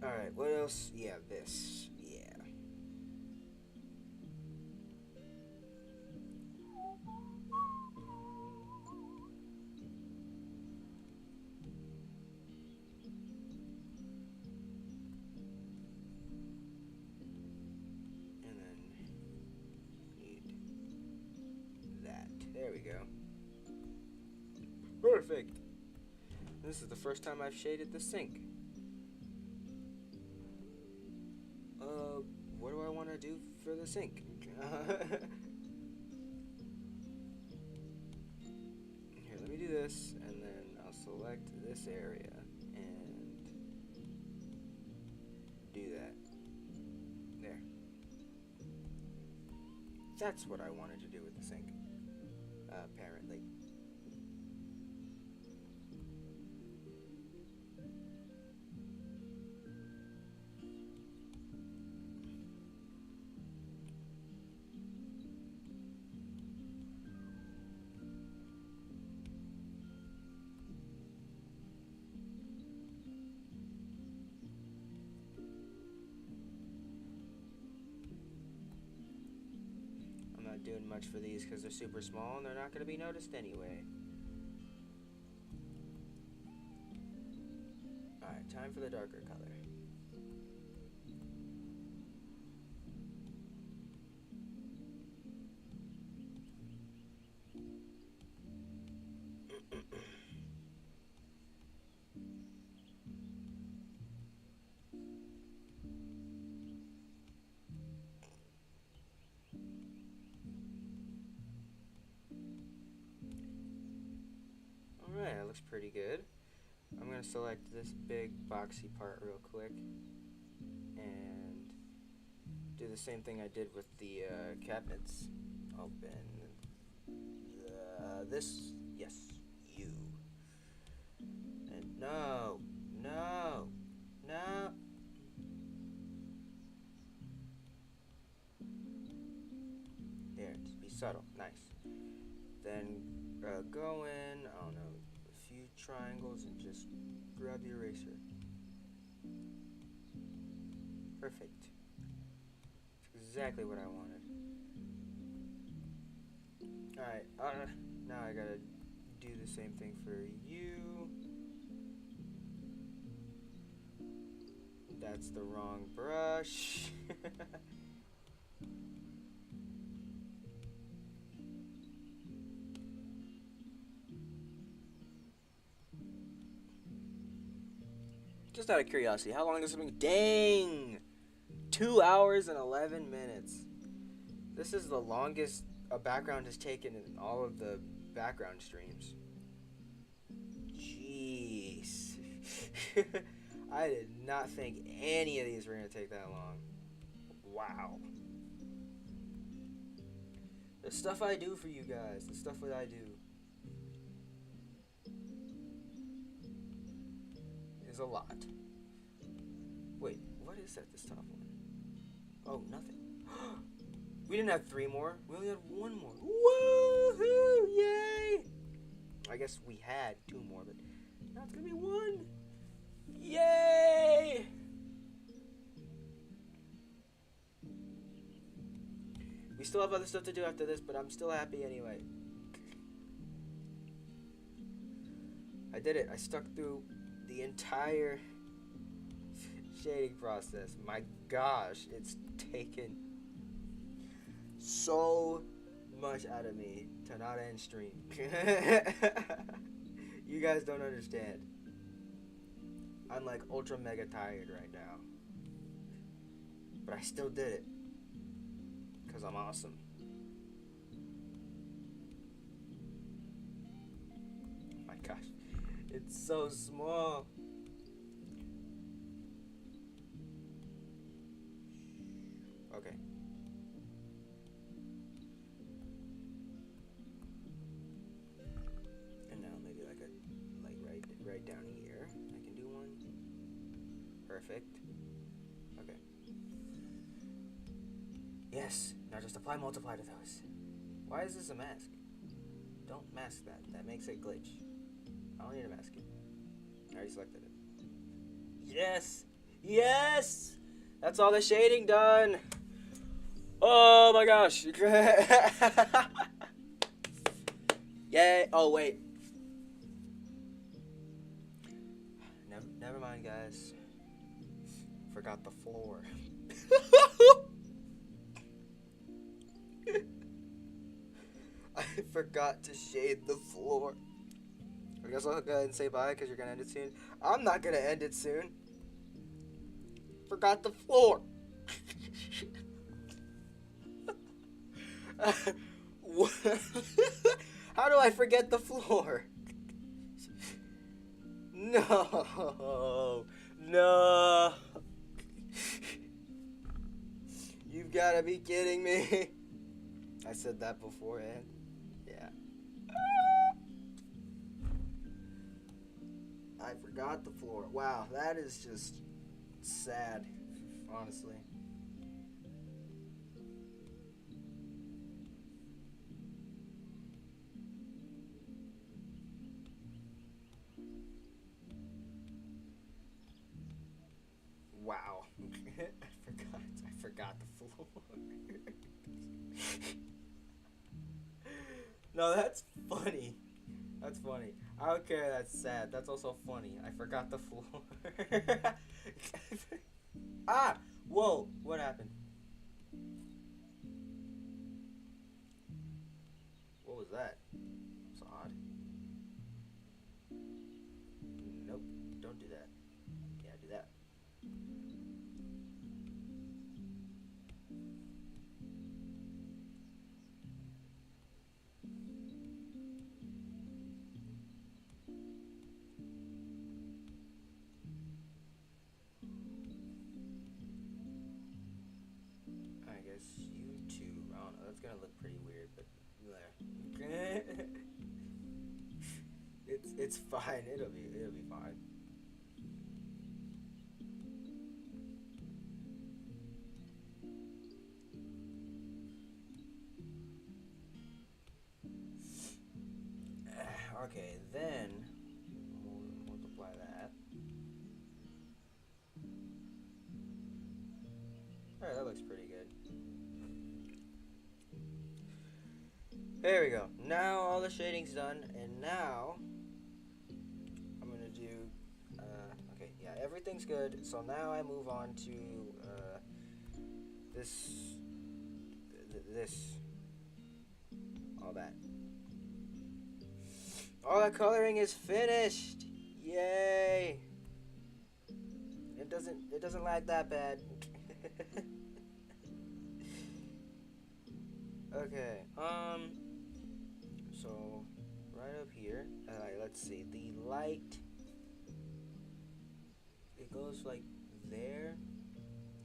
Alright, what else? Yeah, this. Yeah. And then need that. There we go. Perfect. This is the first time I've shaded the sink. What do I want to do for the sink? Here, let me do this, and then I'll select this area and do that. There. That's what I wanted to do with the sink. Apparently. I'm not doing much for these because they're super small and they're not going to be noticed anyway. Alright, time for the darker color. Alright, that looks pretty good. I'm going to select this big boxy part real quick and do the same thing I did with the cabinets. Open this. Yes, you. And no, no, no. There, just be subtle. Nice. Then go in, I don't know, the future. triangles and just grab the eraser. Perfect. It's exactly what I wanted. Alright, now I gotta do the same thing for you. That's the wrong brush. Just out of curiosity, how long has it been? Dang! 2 hours and 11 minutes. This is the longest a background has taken in all of the background streams. Jeez. I did not think any of these were going to take that long. Wow. The stuff I do for you guys, the stuff that I do, is a lot. Wait, what is that, this top one? Oh, nothing. We didn't have 3 more. We only had 1 more. Woohoo! Yay! I guess we had 2 more, but now it's going to be 1. Yay! We still have other stuff to do after this, but I'm still happy anyway. I did it. I stuck through the entire shading process. My gosh, it's taken so much out of me to not end stream. You guys don't understand. I'm like ultra mega tired right now. But I still did it. Because I'm awesome. Oh my gosh. It's so small. Okay. And now maybe like right down here. I can do one. Perfect. Okay. Yes. Now just apply multiply to those. Why is this a mask? Don't mask that. That makes it glitch. I don't need to mask it. I already selected it. Yes! Yes! That's all the shading done! Oh my gosh! Yay! Oh wait. Never mind, guys. Forgot the floor. I forgot to shade the floor. I guess I'll go ahead and say bye because you're gonna end it soon. I'm not gonna end it soon. Forgot the floor. How do I forget the floor? No. No. You've gotta be kidding me. I said that beforehand. Yeah. I forgot the floor. Wow, that is just sad, honestly. Wow. I forgot the floor. No, that's funny. That's funny. I don't care that's sad. That's also funny. I forgot the floor. Ah! Whoa! What happened? What was that? It's odd. Nope. Don't do that. Yeah, do that. I guess YouTube. I don't know. That's gonna look pretty weird, but it's fine. It'll be fine. Okay, then pretty good. There we go. Now all the shading's done, and now I'm gonna do. Okay, yeah, everything's good. So now I move on to this, this, all that. All the coloring is finished. Yay! It doesn't lag that bad. Okay. So right up here. Let's see. The light. It goes like there,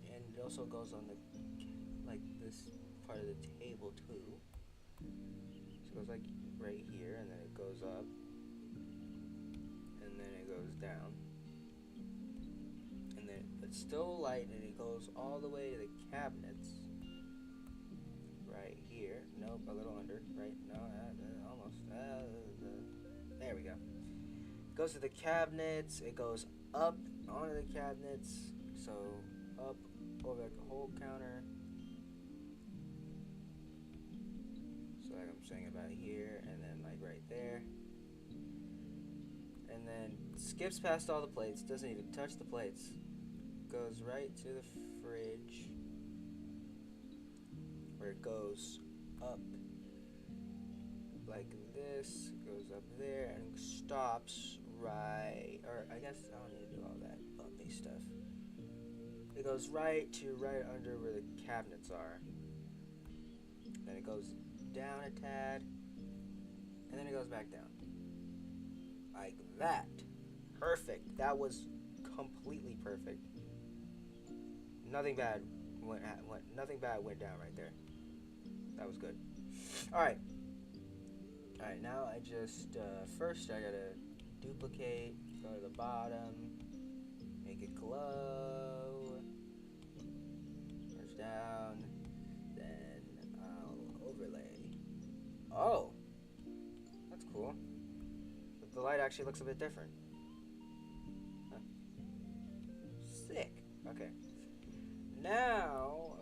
and it also goes on the like this part of the table too. So it goes like right here, and then it goes up, and then it goes down, and then it's still light, and it goes all the way to the cabinets. Right here. Nope, a little under. Right? No, almost. There we go. It goes to the cabinets. It goes up onto the cabinets. So up over like the whole counter. So like I'm saying about here, and then like right there. And then skips past all the plates. Doesn't even touch the plates. Goes right to the fridge. Where it goes up like this, goes up there, and stops right, or I guess I don't need to do all that bumpy stuff. It goes right under where the cabinets are. Then it goes down a tad, and then it goes back down. Like that. Perfect. That was completely perfect. Nothing bad nothing bad went down right there. That was good. Alright. Alright, now I just, first I gotta duplicate, go to the bottom, make it glow, merge down, then I'll overlay. Oh! That's cool. The light actually looks a bit different. Huh. Sick. Okay. Now,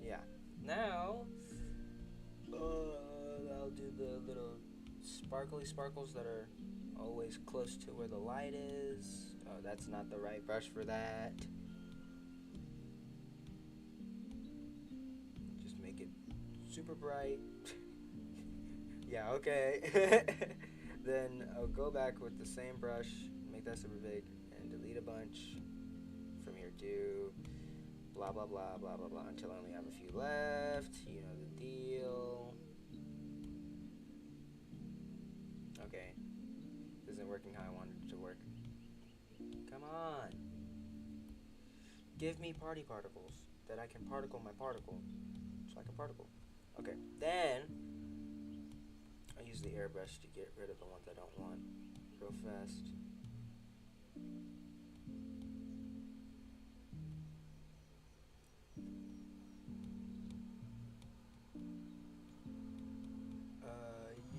yeah. Now, I'll do the little sparkly sparkles that are always close to where the light is. Oh, that's not the right brush for that. Just make it super bright. Yeah, okay. Then I'll go back with the same brush, make that super big, and delete a bunch. From here to blah blah blah blah blah blah until I only have a few left. You know the deal. Okay. This isn't working how I wanted it to work. Come on. Give me party particles that I can particle my particle. So I can particle. Okay. Then I use the airbrush to get rid of the ones I don't want real fast.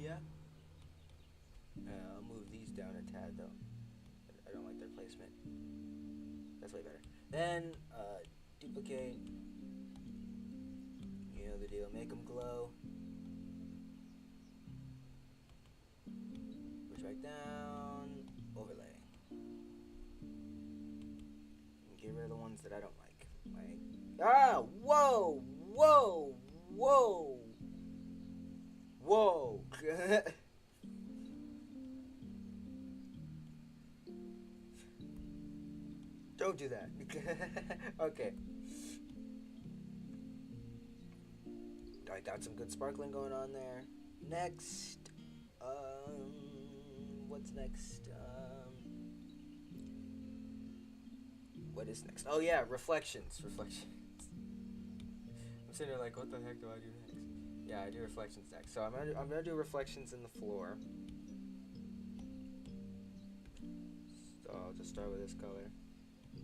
Yeah. I'll move these down a tad though. I don't like their placement. That's way better. Then, duplicate. You know the deal. Make them glow. Push back down. Overlay. And get rid of the ones that I don't like. Ah! Whoa! Whoa! Whoa! Whoa! Don't do that. Okay. I got some good sparkling going on there. Next, what's next? What is next? Oh yeah, reflections. Reflections. I'm sitting there like, what the heck do I do next? Yeah, I do reflections next. So I'm gonna do reflections in the floor. So I'll just start with this color.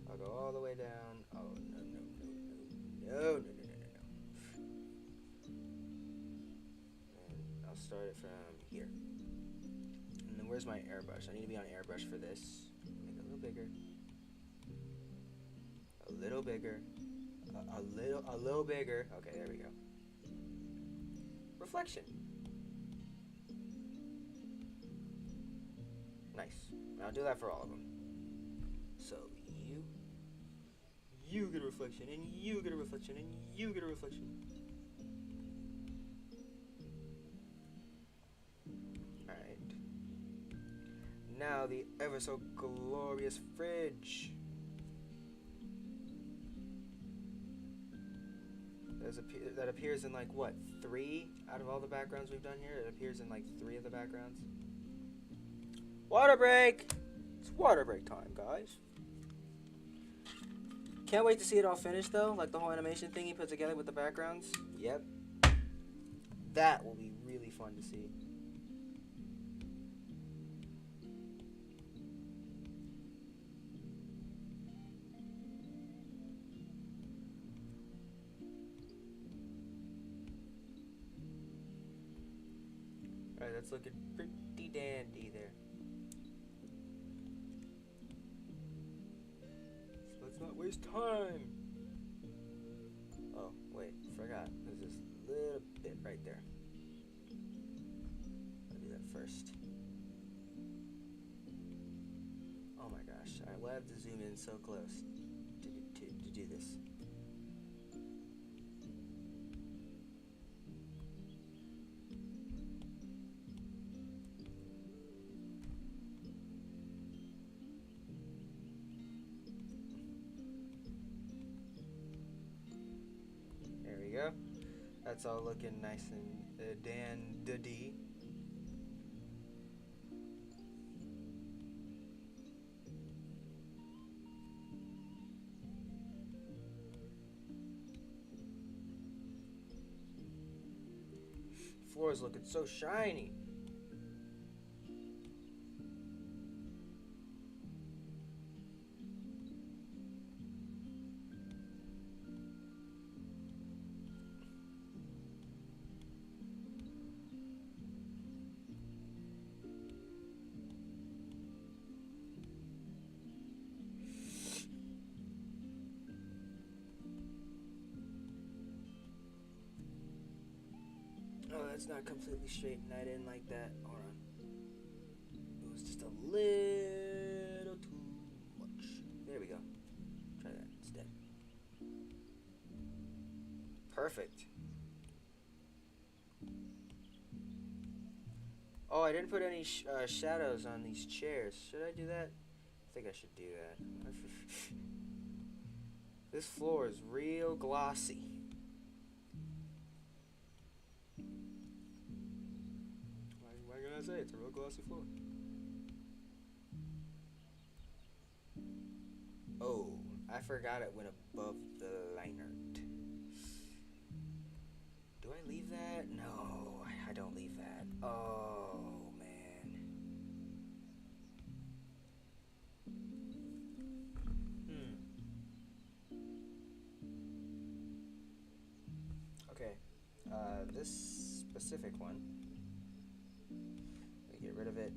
I'll go all the way down. Oh no no no no no no no no no. And I'll start it from here. And then where's my airbrush? I need to be on airbrush for this. Make it a little bigger. A little bigger. a little bigger. Okay, there we go. Reflection. Nice. Now do that for all of them. So you get a reflection, and you get a reflection, and you get a reflection. Alright. Now the ever so glorious fridge. That appears in like what, 3 out of all the backgrounds we've done here? It appears in like 3 of the backgrounds. Water break! It's water break time, guys. Can't wait to see it all finished though, like the whole animation thing he put together with the backgrounds. Yep. That will be really fun to see. Alright, that's looking pretty dandy there. So let's not waste time. Oh, wait, forgot. There's this little bit right there. I'll do that first. Oh my gosh, I will have to zoom in so close to do this. There we go. That's all looking nice and dandy. Floor is looking so shiny. Oh, that's not completely straight, and I didn't like that. Hold on. It was just a little too much. There we go. Try that instead. Perfect. Oh, I didn't put any shadows on these chairs. Should I do that? I think I should do that. This floor is real glossy. Why can I say it's a real glossy floor? Oh, I forgot it went above the liner. Do I leave that? No, I don't leave that. Oh, man. Okay, this specific one, let me get rid of it,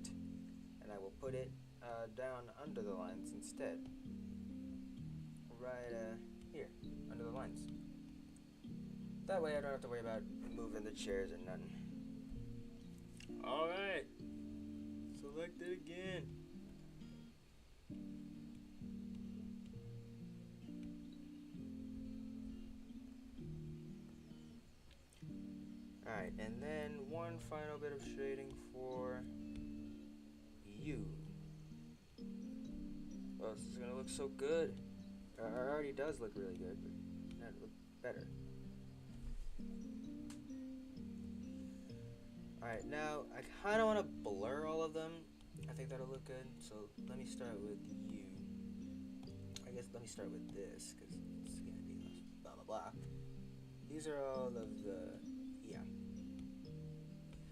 and I will put it down under the lines instead. Right here, under the lines. That way I don't have to worry about moving the chairs or nothing. Alright, select it again. Alright, and then one final bit of shading for you. Oh, this is gonna look so good. It already does look really good, but now it look better. Alright, now I kinda wanna blur all of them. I think that'll look good. So let me start with you. I guess let me start with this, because it's gonna be blah blah blah. These are all of the, yeah.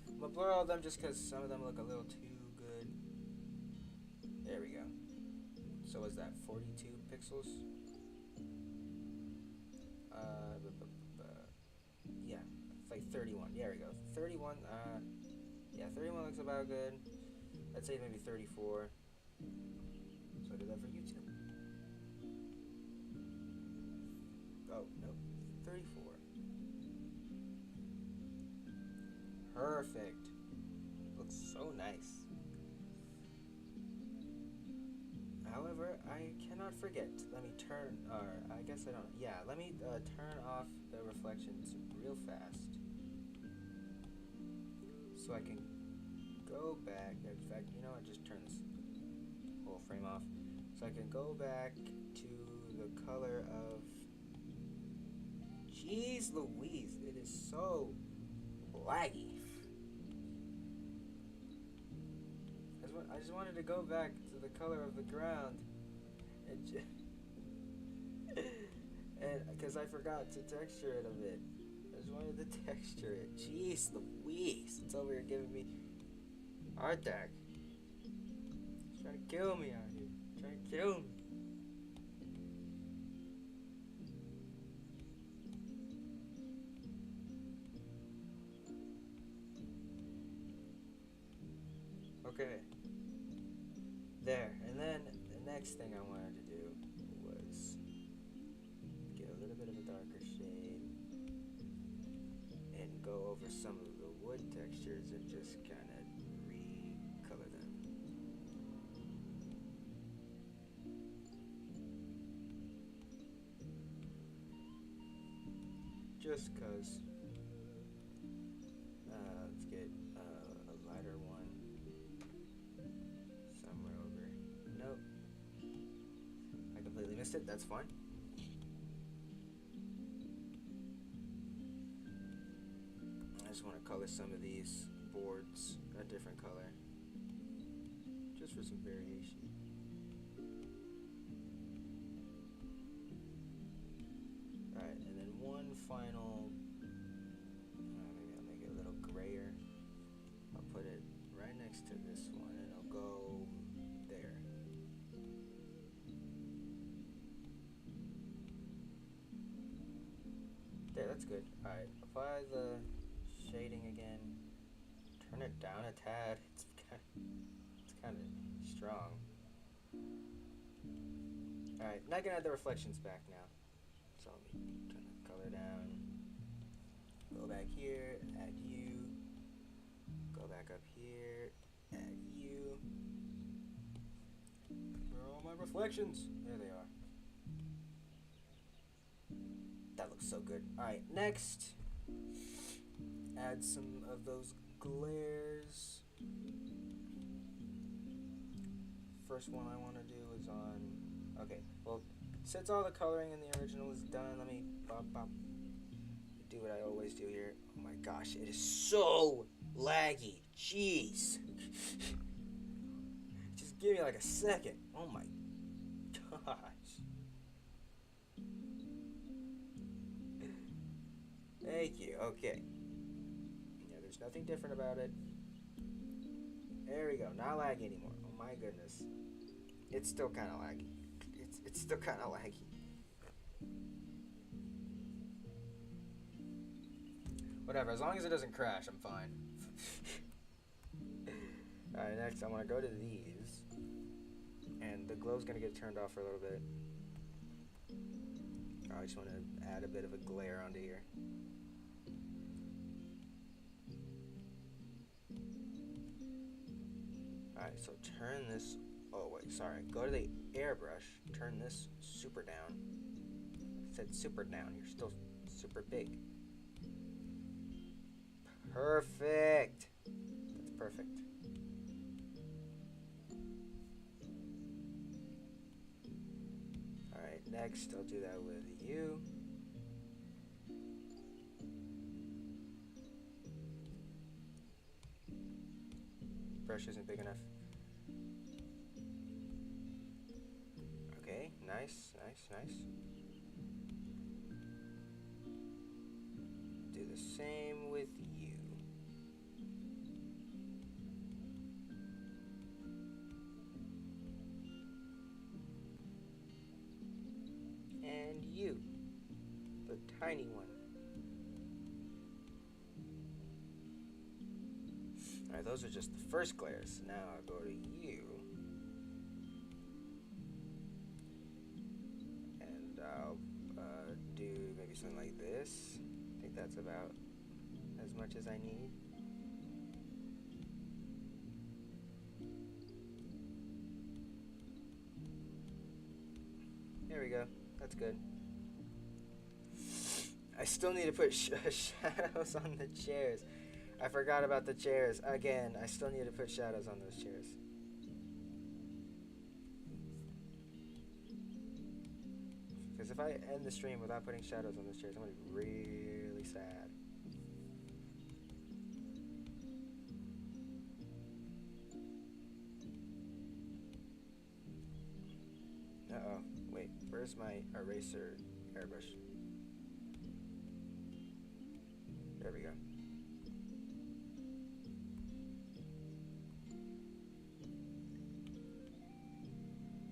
I'm gonna blur all of them just because some of them look a little too good. There we go. So was that 42 pixels? Yeah, it's like 31. There we go. 31. Yeah, 31 looks about good. I'd say maybe 34. So I did that for you too. Oh, no. 34. Perfect. Looks so nice. However, I cannot forget. Let me turn, or I guess I don't. Yeah, let me turn off the reflections real fast so I can go back. In fact, you know what? Just turn this whole frame off so I can go back to the color of. Jeez Louise, it is so laggy. I just wanted to go back to the color of the ground and and because I forgot to texture it a bit. I just wanted to texture it. Jeez Louise, it's over here giving me heart attack. It's trying to kill me out here. Trying to kill me. Okay. There. And then the next thing I wanted to do was get a little bit of a darker shade and go over some of the wood textures and just kind of recolor them. Just cause. Let's get a lighter one somewhere over. Nope. I completely missed it. That's fine. I just want to color some of these boards a different color, just for some variation. Alright, and then one final, maybe I'll make it a little grayer. I'll put it right next to this one and I'll go there. There, that's good. Alright, apply the shading again. Turn it down a tad. It's kind of strong. Alright, now I can add the reflections back now. So let me turn the color down. Go back here, add you. Go back up here, add you. Where are all my reflections? There they are. That looks so good. Alright, next. Add some of those glares. First one I want to do is on. Okay, well, since all the coloring in the original is done, let me do what I always do here. Oh my gosh, it is so laggy. Jeez. Just give me like a second. Oh my gosh. Thank you. Okay. Yeah, there's nothing different about it. There we go. Not laggy anymore. Oh my goodness. It's still kind of laggy. It's still kind of laggy. Whatever. As long as it doesn't crash, I'm fine. Alright, next I want to go to these. And the glow's going to get turned off for a little bit. I just want to add a bit of a glare onto here. Alright, so turn this. Oh, wait, sorry. Go to the airbrush. Turn this super down. I said super down. You're still super big. Perfect. That's perfect. Alright, next I'll do that with you. Brush isn't big enough. Okay, nice. Do the same with you. And you, the tiny one. Alright, those are just the first glares. Now I'll go to you. And I'll do something like this. I think that's about as much as I need. There we go. That's good. I still need to put shadows on the chairs. I forgot about the chairs. Again, I still need to put shadows on those chairs. Because if I end the stream without putting shadows on those chairs, I'm going to be really sad. Uh-oh. Wait, where's my eraser airbrush? There we go.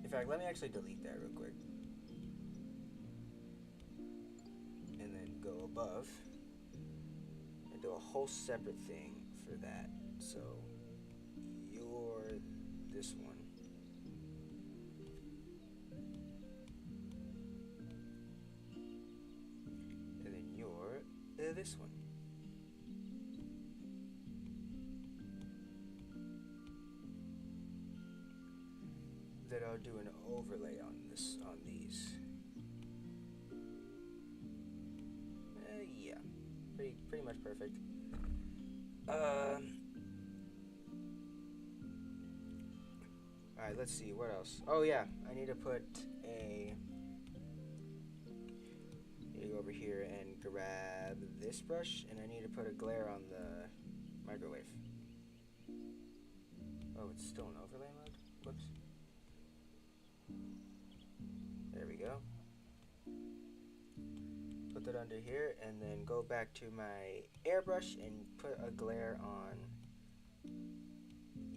In fact, let me actually delete that real quick. And then go above and do a whole separate thing for that. So you're this one. And then you're this one. Then I'll do an overlay on these. Yeah, pretty much perfect. Alright, let's see, what else? Oh yeah, I need to put go over here and grab this brush, and I need to put a glare on the microwave. Oh, it's still in overlay mode? Whoops. There we go. Put that under here, and then go back to my airbrush and put a glare on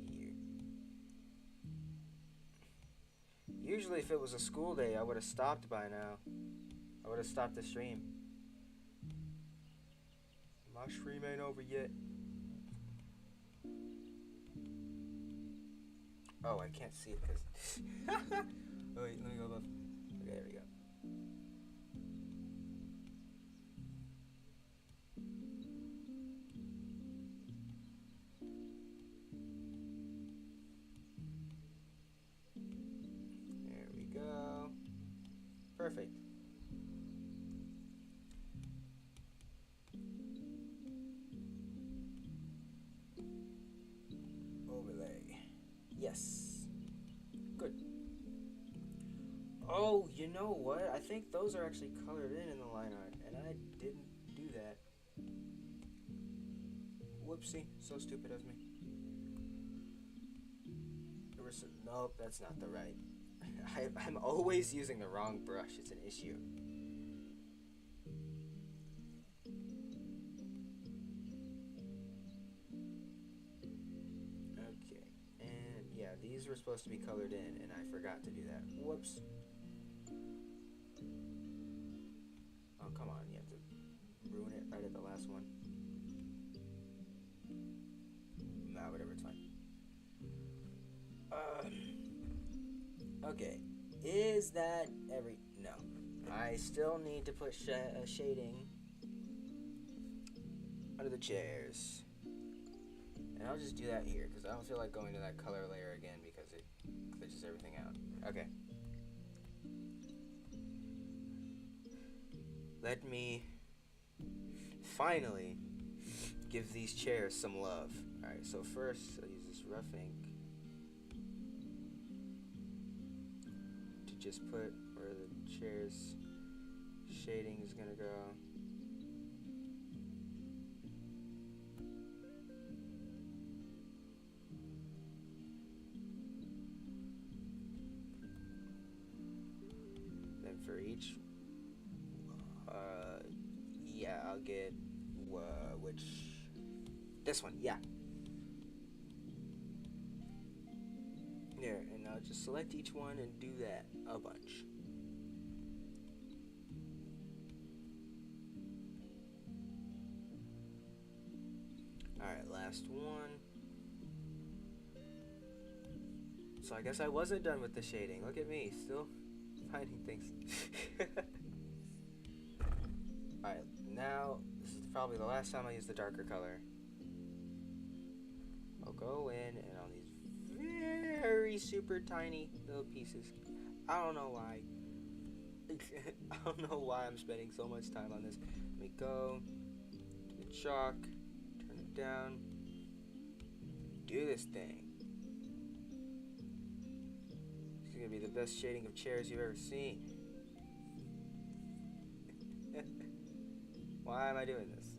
here. Usually if it was a school day, I would have stopped by now. I would have stopped the stream. My stream ain't over yet. Oh, I can't see it because... Oh wait, let me go above. Okay, there we go. There we go. Perfect. Overlay. Yes. Good. Oh, you know what? I think those are actually colored in the line art, and I didn't do that. Whoopsie. So stupid of me. Nope, that's not the right. I'm always using the wrong brush. It's an issue. Okay. And yeah, these were supposed to be colored in, and I forgot to do that. Whoops. Oh, come on. You have to ruin it right at the last one. Nah, whatever. It's fine. Okay. Is that every... No. I still need to put shading under the chairs. And I'll just do that here, because I don't feel like going to that color layer again, because it glitches everything out. Okay. Let me finally give these chairs some love. Alright, so first I'll use this rough ink to just put where the chair's shading is gonna go. Then for each yeah, I'll get which... This one, yeah. There, and I'll just select each one and do that a bunch. Alright, last one. So I guess I wasn't done with the shading. Look at me, still finding things. Alright, now this is probably the last time I use the darker color. I'll go in and on these very super tiny little pieces. I don't know why. I don't know why I'm spending so much time on this. Let me go to the chalk, turn it down, do this thing. This is gonna be the best shading of chairs you've ever seen. Why am I doing this?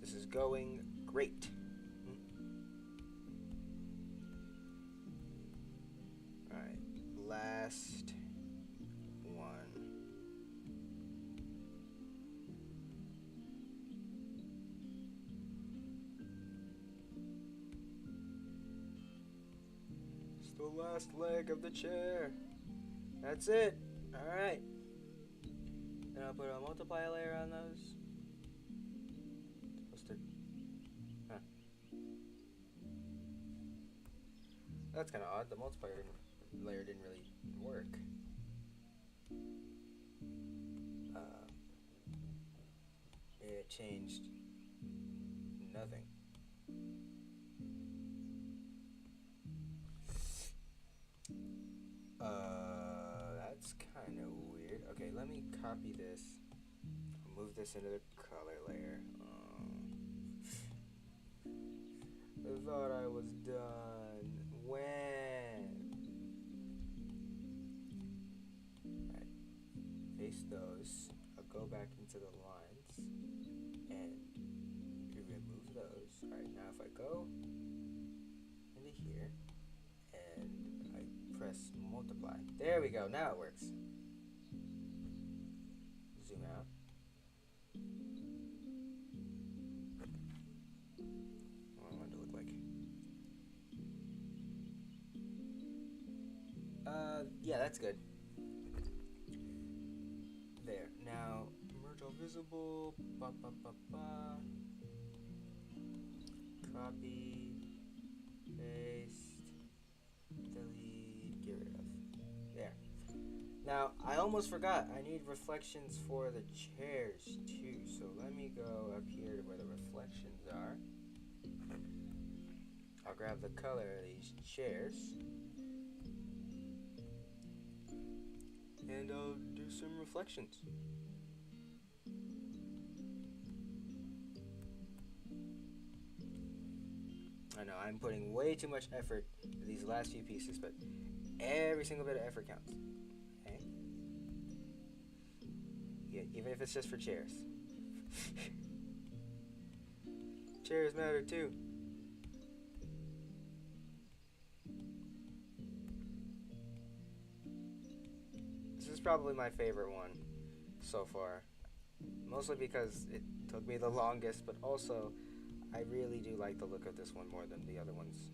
This is going great. Alright, last one. It's the last leg of the chair. That's it. Alright. Then I'll put a multiply layer on those. Supposed to. Huh. That's kind of odd. The multiplier layer didn't really work. It changed nothing. That's kind of weird. Okay, let me copy this. I'll move this into the color layer. I thought I was done. When? Alright, paste those. I'll go back into the lines and remove those. Alright, now if I go into here and I press multiply. There we go, now it works. Zoom out. What do I want it to look like? Yeah, that's good. There. Now, merge all visible. Ba, ba, ba, ba. Copy. Paste. Delete. Get rid of. There. Now, I almost forgot. I need reflections for the chairs, too. So let me go up here to where the reflections are. I'll grab the color of these chairs. And I'll do some reflections. I know, I'm putting way too much effort into these last few pieces, but every single bit of effort counts. Okay? Yeah, even if it's just for chairs. Chairs matter too. This is probably my favorite one so far. Mostly because it took me the longest, but also I really do like the look of this one more than the other ones.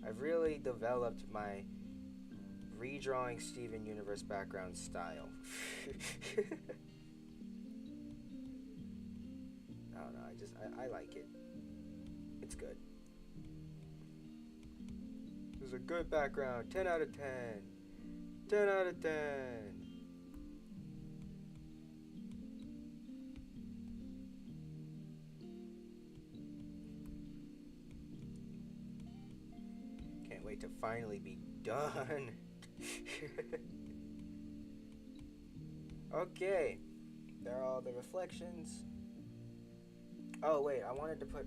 I've really developed my redrawing Steven Universe background style. I don't know, I like it. It's good. This is a good background. 10 out of 10. 10 out of 10. Can't wait to finally be done. Okay. There are all the reflections. Oh, wait, I wanted to put...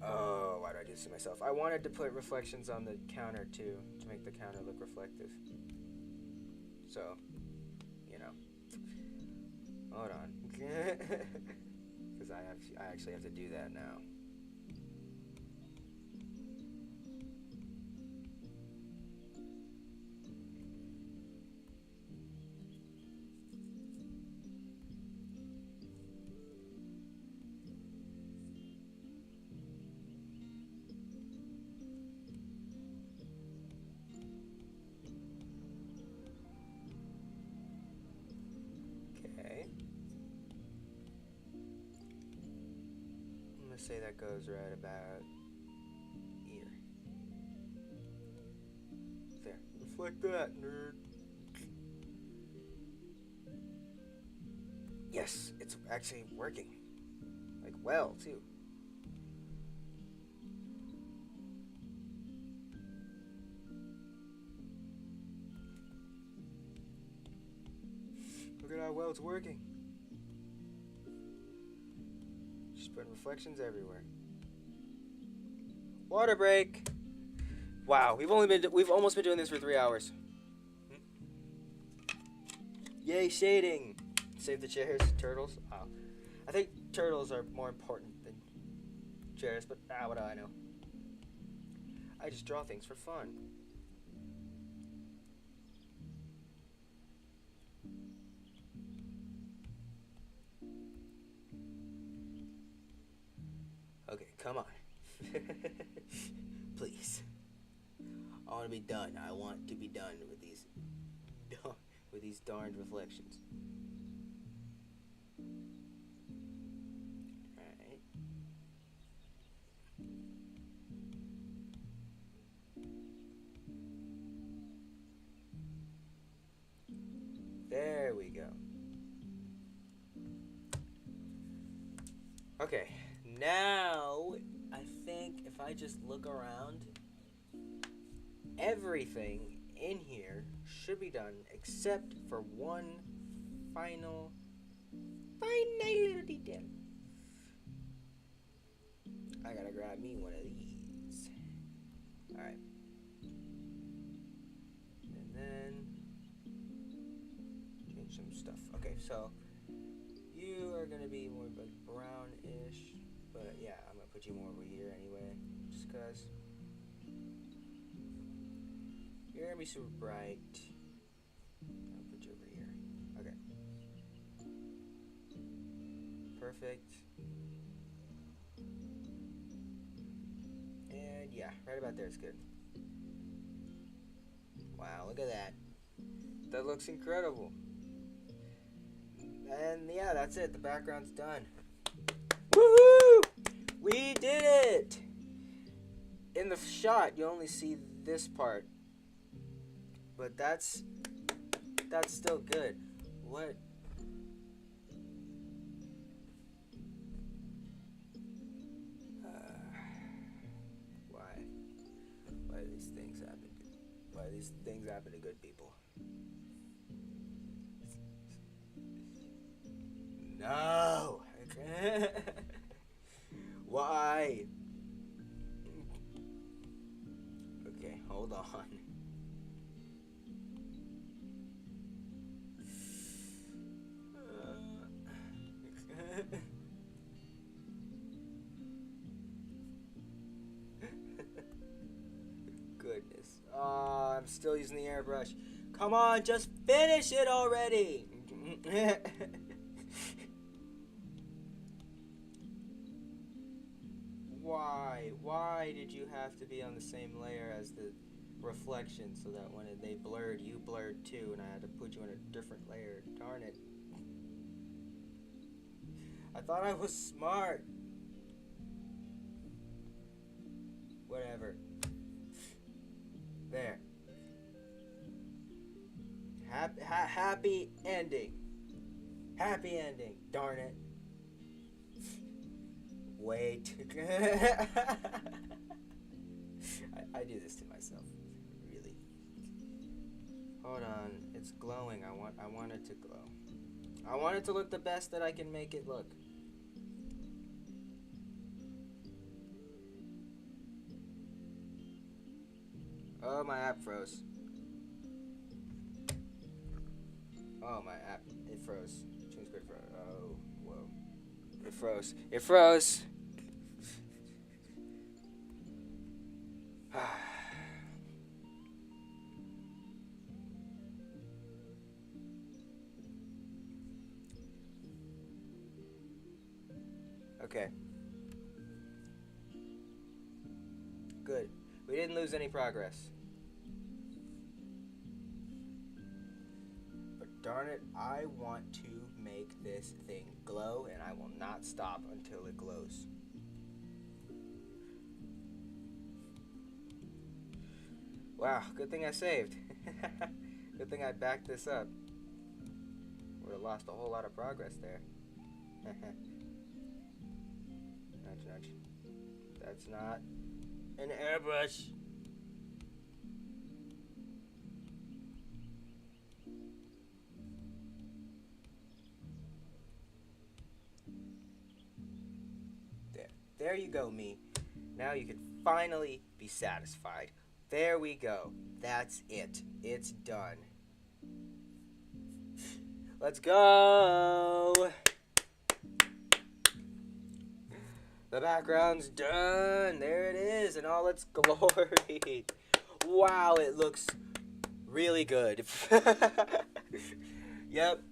Oh, why do I do this to myself? I wanted to put reflections on the counter, too, to make the counter look reflective. So, you know. Hold on. Because I actually have to do that now. say that goes right about here. There. Reflect that, nerd. Yes, it's actually working. Like, well, too. Look at how well it's working. Just putting reflections everywhere. Water break. Wow, we've almost been doing this for 3 hours. Yay, shading. Save the chairs, turtles. Oh. I think turtles are more important than chairs, but what do I know? I just draw things for fun. Okay, come on. Please. I want to be done. I want to be done with these darned reflections. Alright. There we go. Okay, now I think if I just look around, everything in here should be done except for one final little detail. I gotta grab me one of these. Alright. And then change some stuff. Okay, so you are gonna be more like brownish, but yeah, I'm gonna put you more over here anyway, just cause you're gonna be super bright. I'll put you over here. Okay. Perfect. And yeah, right about there is good. Wow, look at that. That looks incredible. And yeah, that's it. The background's done. Woohoo! We did it! In the shot, you only see this part. But that's still good. What? Why? Why do these things happen? Why do these things happen to good people? No. Why? Okay, hold on. Goodness. Oh, I'm still using the airbrush. Come on, just finish it already. Why? Why did you have to be on the same layer as the reflection so that when they blurred, you blurred too, and I had to put you on a different layer? Darn it. I thought I was smart. Whatever. There. Happy ending. Happy ending. Darn it. Wait. I do this to myself. Really. Hold on. It's glowing. I want it to glow. I want it to look the best that I can make it look. Oh, my app froze. Oh, my app. It froze. Change screen froze. Oh, whoa. It froze. It froze. Okay. Good. We didn't lose any progress. But darn it, I want to make this thing glow, and I will not stop until it glows. Wow, good thing I saved. Good thing I backed this up. Would have lost a whole lot of progress there. Nudge, nudge. That's not an airbrush. There. There you go, me. Now you can finally be satisfied. There we go. That's it. It's done. Let's go. The background's done. There it is in all its glory. Wow, it looks really good. Yep.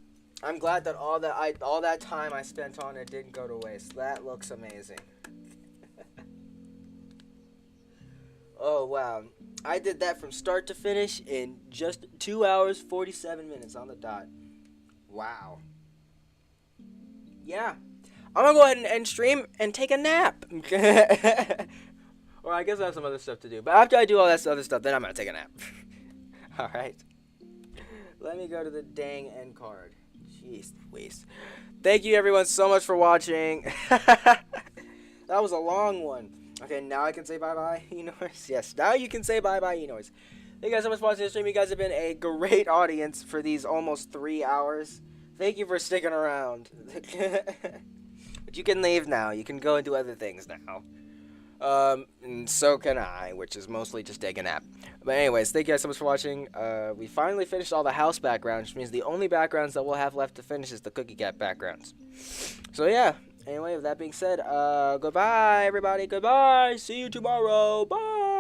I'm glad that all that time I spent on it didn't go to waste. That looks amazing. Oh wow. I did that from start to finish in just 2 hours 47 minutes on the dot. Wow. Yeah. I'm gonna go ahead and end stream and take a nap. Or I guess I have some other stuff to do. But after I do all that other stuff, then I'm gonna take a nap. Alright. Let me go to the dang end card. Jeez Louise. Thank you everyone so much for watching. That was a long one. Okay, now I can say bye-bye, Enorse. Yes, now you can say bye-bye, Enorse. Thank you guys so much for watching the stream. You guys have been a great audience for these almost 3 hours. Thank you for sticking around. But you can leave now. You can go and do other things now. And so can I, which is mostly just take a nap. But anyways, thank you guys so much for watching. We finally finished all the house backgrounds, which means the only backgrounds that we'll have left to finish is the Cookie Cat backgrounds. So yeah. Anyway, with that being said, goodbye, everybody. Goodbye. See you tomorrow. Bye.